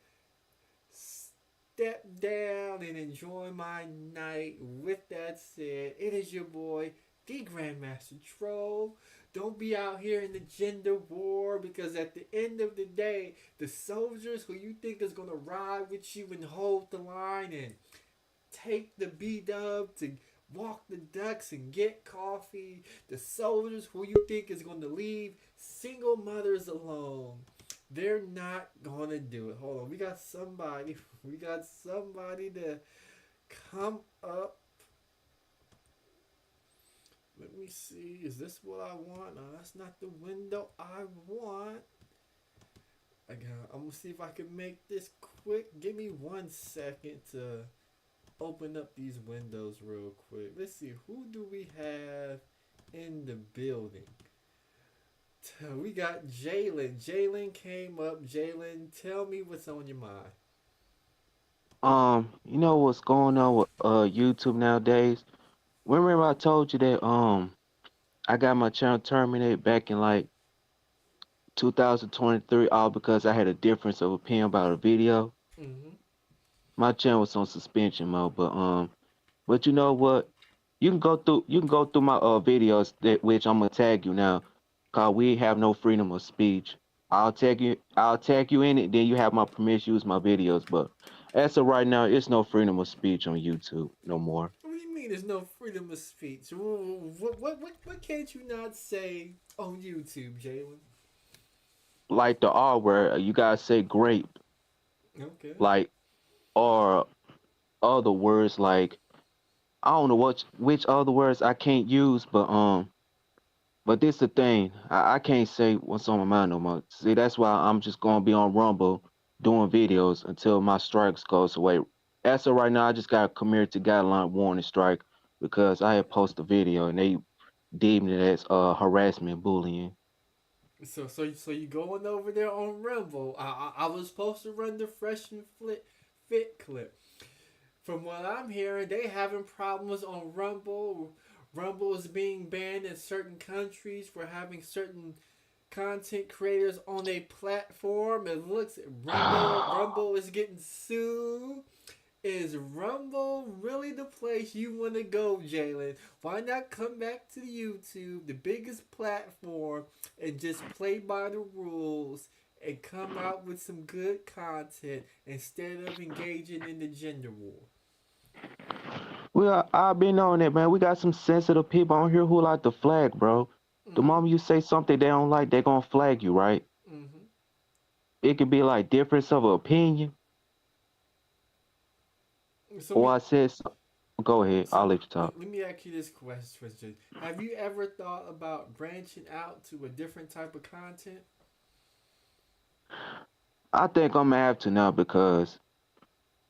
step down and enjoy my night. With that said, it is your boy, the Grandmaster Troll. Don't be out here in the gender war, because at the end of the day, the soldiers who you think is gonna ride with you and hold the line and take the B-dub to walk the ducks and get coffee, the soldiers who you think is going to leave single mothers alone. They're not gonna do it. Hold on, we got somebody. We got somebody to come up. Let me see. Is this what I want? No, that's not the window I want. I'm gonna see if I can make this quick. Give me 1 second to open up these windows real quick. Let's see. Who do we have in the building? We got Jalen. Jalen came up. Jalen, tell me what's on your mind. You know what's going on with YouTube nowadays? Remember I told you that I got my channel terminated back in like 2023, all because I had a difference of opinion about a video. Mm-hmm. My channel was on suspension mode, but you know what? You can go through my videos that which I'm gonna tag you now, cause we have no freedom of speech. I'll tag you in it, then you have my permission to use my videos. But as of right now, it's no freedom of speech on YouTube no more. What do you mean there's no freedom of speech? What can't you not say on YouTube, Jalen? Like the R word, you gotta say grape. Okay. Like, or other words like I don't know which other words I can't use, but this the thing. I can't say what's on my mind no more. See, that's why I'm just gonna be on Rumble doing videos until my strikes goes away. As of right now, I just got a community guideline warning strike because I had posted a video and they deemed it as harassment, bullying. So you going over there on Rumble? I was supposed to run the Fresh and Fit clip. From what I'm hearing, they having problems on Rumble. Rumble is being banned in certain countries for having certain content creators on a platform. It looks Rumble is getting sued. Is Rumble really the place you want to go, Jalen? Why not come back to YouTube, the biggest platform, and just play by the rules and come out with some good content instead of engaging in the gender war? Well, I've been on it, man. We got some sensitive people on here who like to flag, bro. The moment you say something they don't like, they gonna flag you, right? Mm-hmm. It could be like difference of opinion. Or I said, go ahead. I'll let you talk. Let me ask you this question. Have you ever thought about branching out to a different type of content? I think I'm gonna have to now because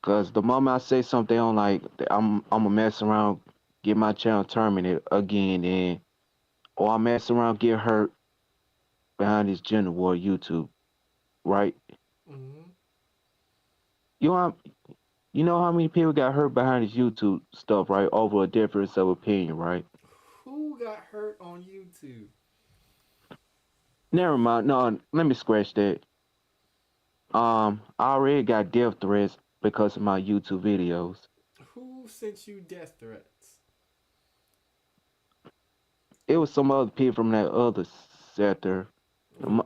the moment I say something they don't like, I'm gonna mess around, get my channel terminated again, and or I mess around, get hurt behind this gender war YouTube, right? Mm-hmm. You know how many people got hurt behind this YouTube stuff, right? Over a difference of opinion, right? Who got hurt on YouTube? Never mind. No, let me scratch that. I already got death threats because of my YouTube videos. Who sent you death threats? It was some other people from that other sector.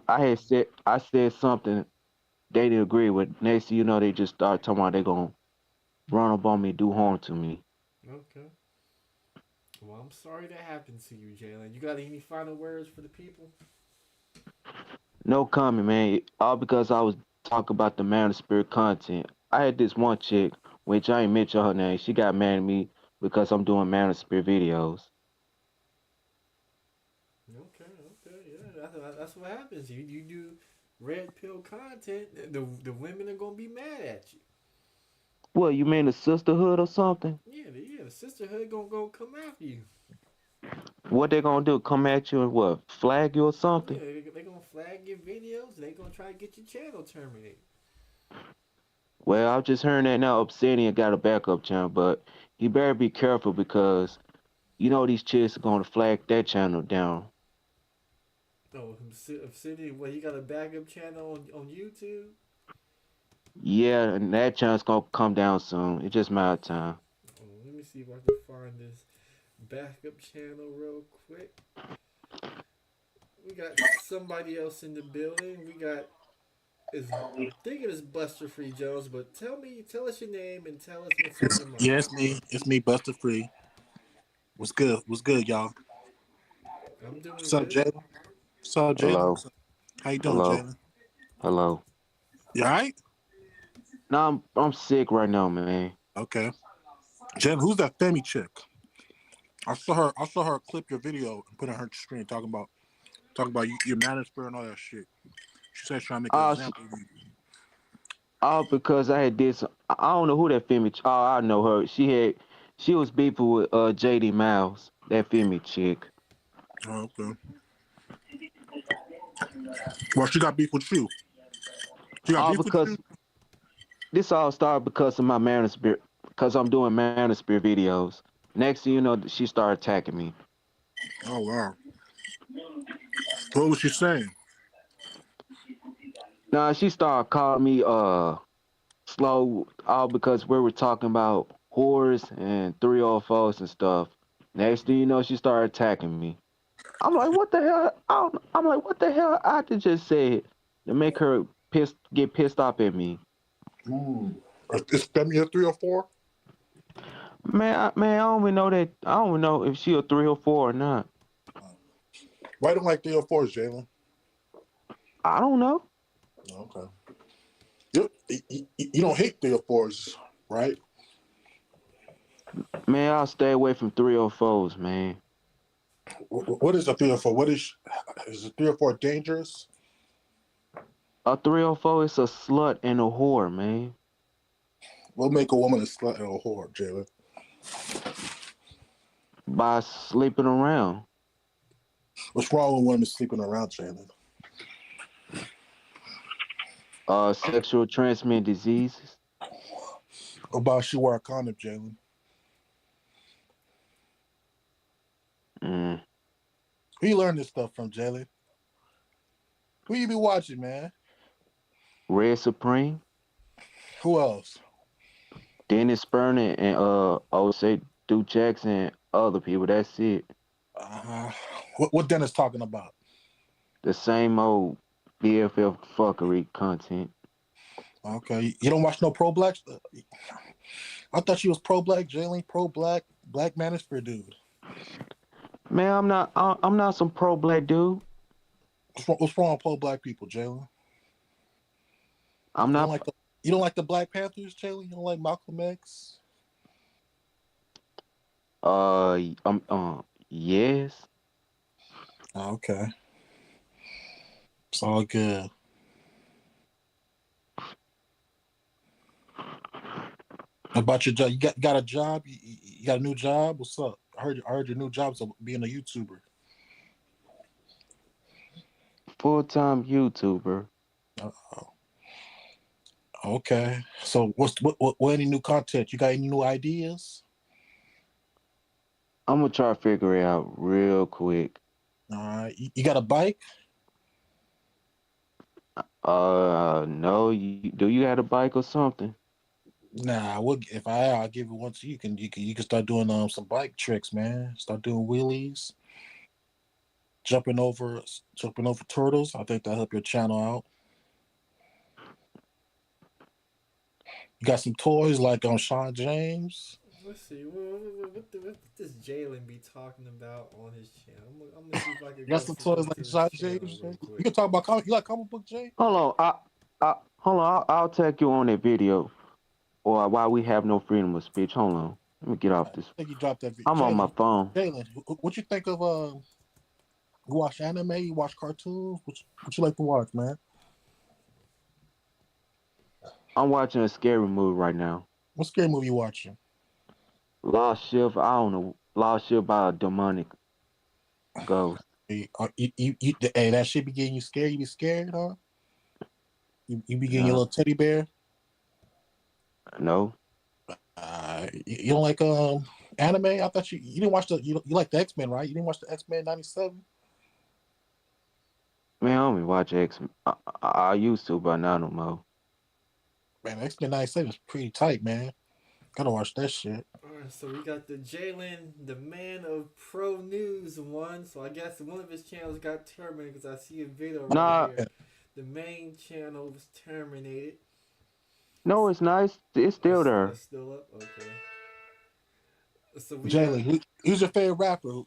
I said something they didn't agree with. Next thing you know, they just start talking about they gonna run up on me, do harm to me. Okay. Well, I'm sorry that happened to you, Jalen. You got any final words for the people? No comment, man. All because I was talking about the manosphere content. I had this one chick, which I ain't mention her name. She got mad at me because I'm doing manosphere videos. Okay, yeah, that's what happens. You do red pill content, the women are gonna be mad at you. What, you mean the sisterhood or something? Yeah, the sisterhood gonna come after you. What they gonna do? Come at you and what? Flag you or something? Yeah, they gonna flag your videos. They gonna try to get your channel terminated. Well, I'm just hearing that now. Obsidian got a backup channel, but you better be careful because you know these chicks are gonna flag that channel down. Oh, Obsidian, well, he got a backup channel on YouTube? Yeah, and that channel's gonna come down soon. It's just a matter of time. Oh, let me see if I can find this backup channel real quick. We got somebody else in the building. I'm thinking it's Buster Free Jones, but tell us your name and tell us what's on your mind. Yeah, it's me, Buster Free. What's good? What's good, y'all? I'm doing What's up, good. Jalen? So, Jalen, Hello. how you doing, Hello. Jalen? Hello. You all right? No, I'm sick right now, man. Okay. Jalen, who's that Femi chick? I saw her clip your video and put it on her screen talking about your manosphere and all that shit. She said she's trying to make an Oh, example of you. because I had this. I don't know who that Femi. Oh, I know her. She was beefing with JD Miles, that Femi chick. Oh, okay. Well, she got beef with you. She got All beef with because you? this all started because of my manosphere. Because I'm doing manosphere videos. Next thing you know, she started attacking me. Oh, wow. What was she saying? Nah, she started calling me slow, all because we were talking about whores and 304s and stuff. Next thing you know, she started attacking me. I'm like, what the hell? I'm like, what the hell I could just say it to make her get pissed off at me. Is Femi a 304? Man, I don't even know that. I don't even know if she a 304 or not. Why don't like 304s, Jalen? I don't know. Okay. You don't hate 304s, right? Man, I'll stay away from 304s, man. What is a 304? Is a 304 dangerous? A 304 is a slut and a whore, man. What make a woman a slut and a whore, Jalen? By sleeping around. What's wrong with women sleeping around, Jalen? Sexual transmitted diseases. What about she wear a condom, Jalen? Who you learn this stuff from, Jalen? Who you be watching, man? Red Supreme. Who else? Dennis Burnett and Osei Duke Jackson and other people. That's it. What Dennis talking about? The same old BFF fuckery content. Okay, you don't watch no pro black stuff. I thought you was pro black, Jalen. Pro black manosphere dude. Man, I'm not some pro black dude. What's wrong with pro black people, Jalen? I'm not. You don't like the Black Panthers, Jalen? You don't like Malcolm X? Yes. Okay. It's all good. About your job, you got a job? You got a new job? What's up? I heard your new job's being a YouTuber. Full-time YouTuber. Okay. So what any new content? You got any new ideas? I'm gonna try to figure it out real quick. All right. You got a bike? No. Do you have a bike or something? Nah. If I'll give it one to you. You can start doing some bike tricks, man. Start doing wheelies, jumping over turtles. I think that'll help your channel out. You got some toys like Sean James. Let's see. What does Jalen be talking about on his channel? I'm gonna see if I can. You got some toys like Sean James. You can talk about comic. You like comic book, James? Hold on. Hold on. I'll tag you on that video. Or why we have no freedom of speech. Hold on. Let me get off this. I think you dropped that video. I'm on my phone. Jalen, what you think of you watch anime? You watch cartoons? What you like to watch, man? I'm watching a scary movie right now. What scary movie you watching? Lost Ship. I don't know. Lost Ship by a demonic ghost. Hey, that shit be getting you scared? You be scared, huh? You be getting your little teddy bear? No. You don't like anime? I thought you didn't watch you like the X-Men, right? You didn't watch the X-Men 97? Man, I don't even watch X-Men. I used to, but now no more. Man, X-Men 97 is pretty tight, man. Gotta watch that shit. Alright, so we got the Jalen, the man of pro news one. So I guess one of his channels got terminated because I see a video right here. The main channel was terminated. No, it's nice. It's still there. It's still up? Okay. So Jalen, who's your favorite rapper?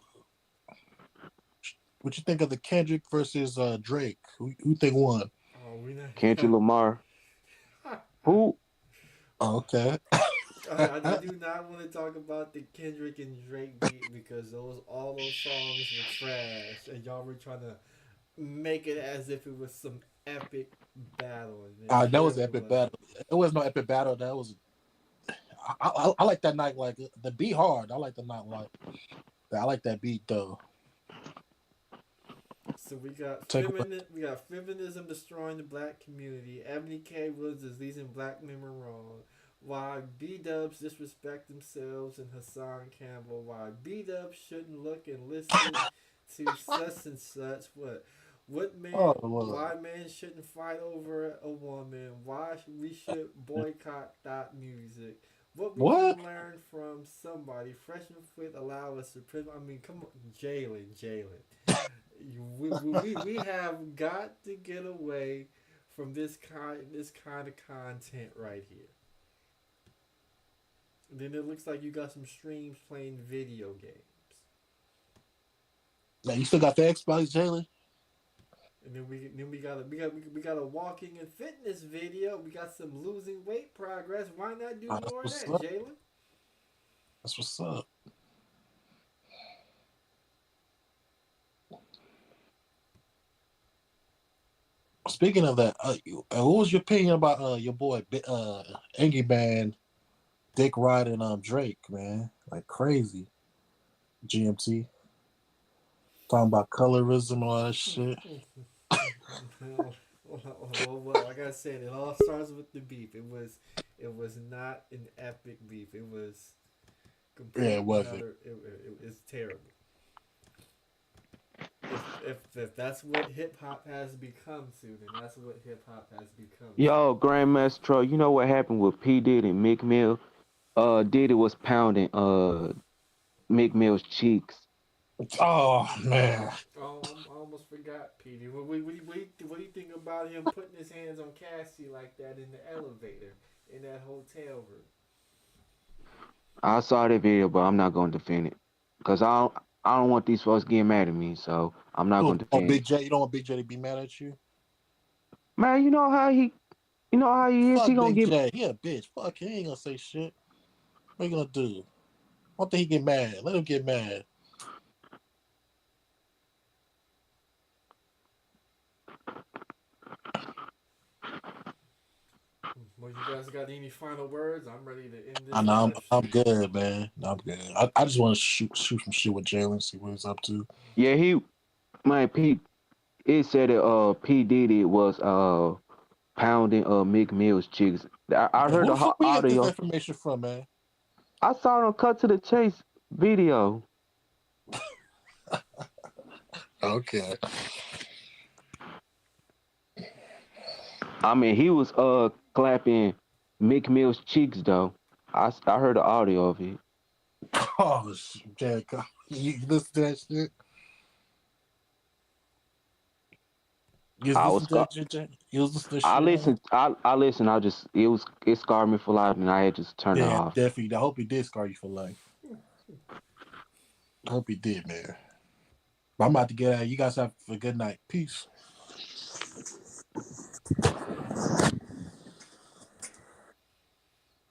What you think of the Kendrick versus Drake? Who think won? Oh, we not. Kendrick Lamar. Who? Okay. I do not want to talk about the Kendrick and Drake beat because all those songs were trash, and y'all were trying to make it as if it was some epic battle, and it That was an clearly epic wasn't. battle. It was no epic battle. That was. I like that night. Like the beat hard. I like the night like. I like that beat though. So we got Take away. feminism destroying the black community. Ebony K. Woods is leading black men wrong. Why B Dubs disrespect themselves and Hassan Campbell. Why B Dubs shouldn't look and listen to such and such. What man? Oh Lord. Why men shouldn't fight over a woman? Why we should boycott that music? What we What? can learn from somebody. Freshman Fit allow us to. I mean, come on, Jalen. We have got to get away from this kind of content right here. And then it looks like you got some streams playing video games. Now you still got the Xbox, Jalen? And then we got a walking and fitness video. We got some losing weight progress. Why not do more of that, Jalen? That's what's up. Speaking of that, what was your opinion about your boy Angry Man, Dick riding Drake, man? Like crazy. GMT. Talking about colorism and all that shit. Well, like I said, it all starts with the beef. It was not an epic beef. It was completely it wasn't. It's terrible. If that's what hip hop has become to, then that's what hip hop has become. Yo, Grandmaster Troll, you know what happened with P Diddy and Meek Mill? Diddy was pounding Meek Mill's cheeks. Oh man. Oh, I almost forgot, Petey. What do you think about him putting his hands on Cassie like that in the elevator in that hotel room? I saw that video, but I'm not going to defend it because I don't want these folks getting mad at me, so I'm not going to defend Big it. J, you don't want Big J to be mad at you? Man, you know how he is. Fuck He gonna Big get. J. He a bitch. Fuck, he ain't gonna say shit. What you gonna do? I think he get mad. Let him get mad. Well, you guys got any final words? I'm ready to end this. I know I'm good, man. I'm good. I just want to shoot some shit with Jalen, see what he's up to. Yeah, Pete. It said that P Diddy was pounding Meek Mill's cheeks. I heard the Where you get this audio. information from, man? I saw it on Cut to the Chase video. Okay. I mean, he was clapping Meek Mill's cheeks though. I heard the audio of it. Oh, Jack, you listen to that shit? I listened. I listened. It scarred me for life, and I had just turned it off. Definitely. I hope he did scar you for life. I hope he did, man. But I'm about to get out. You guys have a good night. Peace.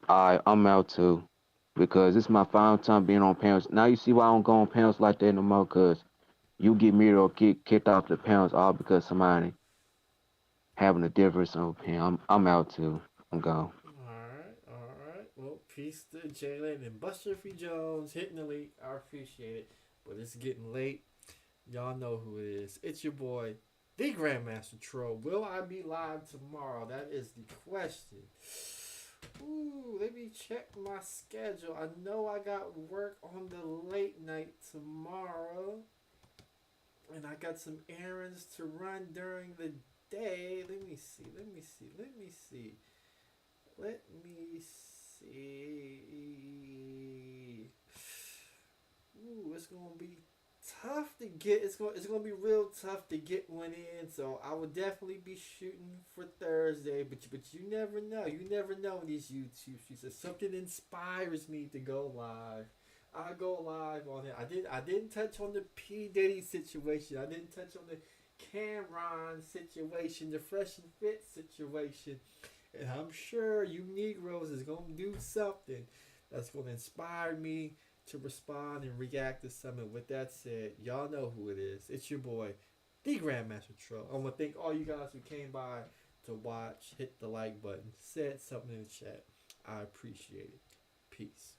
I'm out too, because it's my final time being on panels. Now you see why I don't go on panels like that no more, cause you get me or get kicked off the panels all because somebody having a difference of opinion. I'm out too. I'm gone. All right. Well, peace to Jalen and Buster Free Jones hitting the league. I appreciate it, but it's getting late. Y'all know who it is. It's your boy, the Grandmaster Troll. Will I be live tomorrow? That is the question. Ooh, let me check my schedule. I know I got work on the late night tomorrow. And I got some errands to run during the day. Let me see. Ooh, it's gonna be tough to get. It's gonna be real tough to get one in. So I would definitely be shooting for Thursday. But you never know. You never know in these YouTube shoots. If something inspires me to go live, I go live on it. I didn't touch on the P Diddy situation. I didn't touch on the Cameron situation, the Fresh and Fit situation. And I'm sure you Negroes is gonna do something that's gonna inspire me to respond and react to something. With that said, y'all know who it is. It's your boy, the Grandmaster Troll. I want to thank all you guys who came by to watch, hit the like button, said something in the chat. I appreciate it. Peace.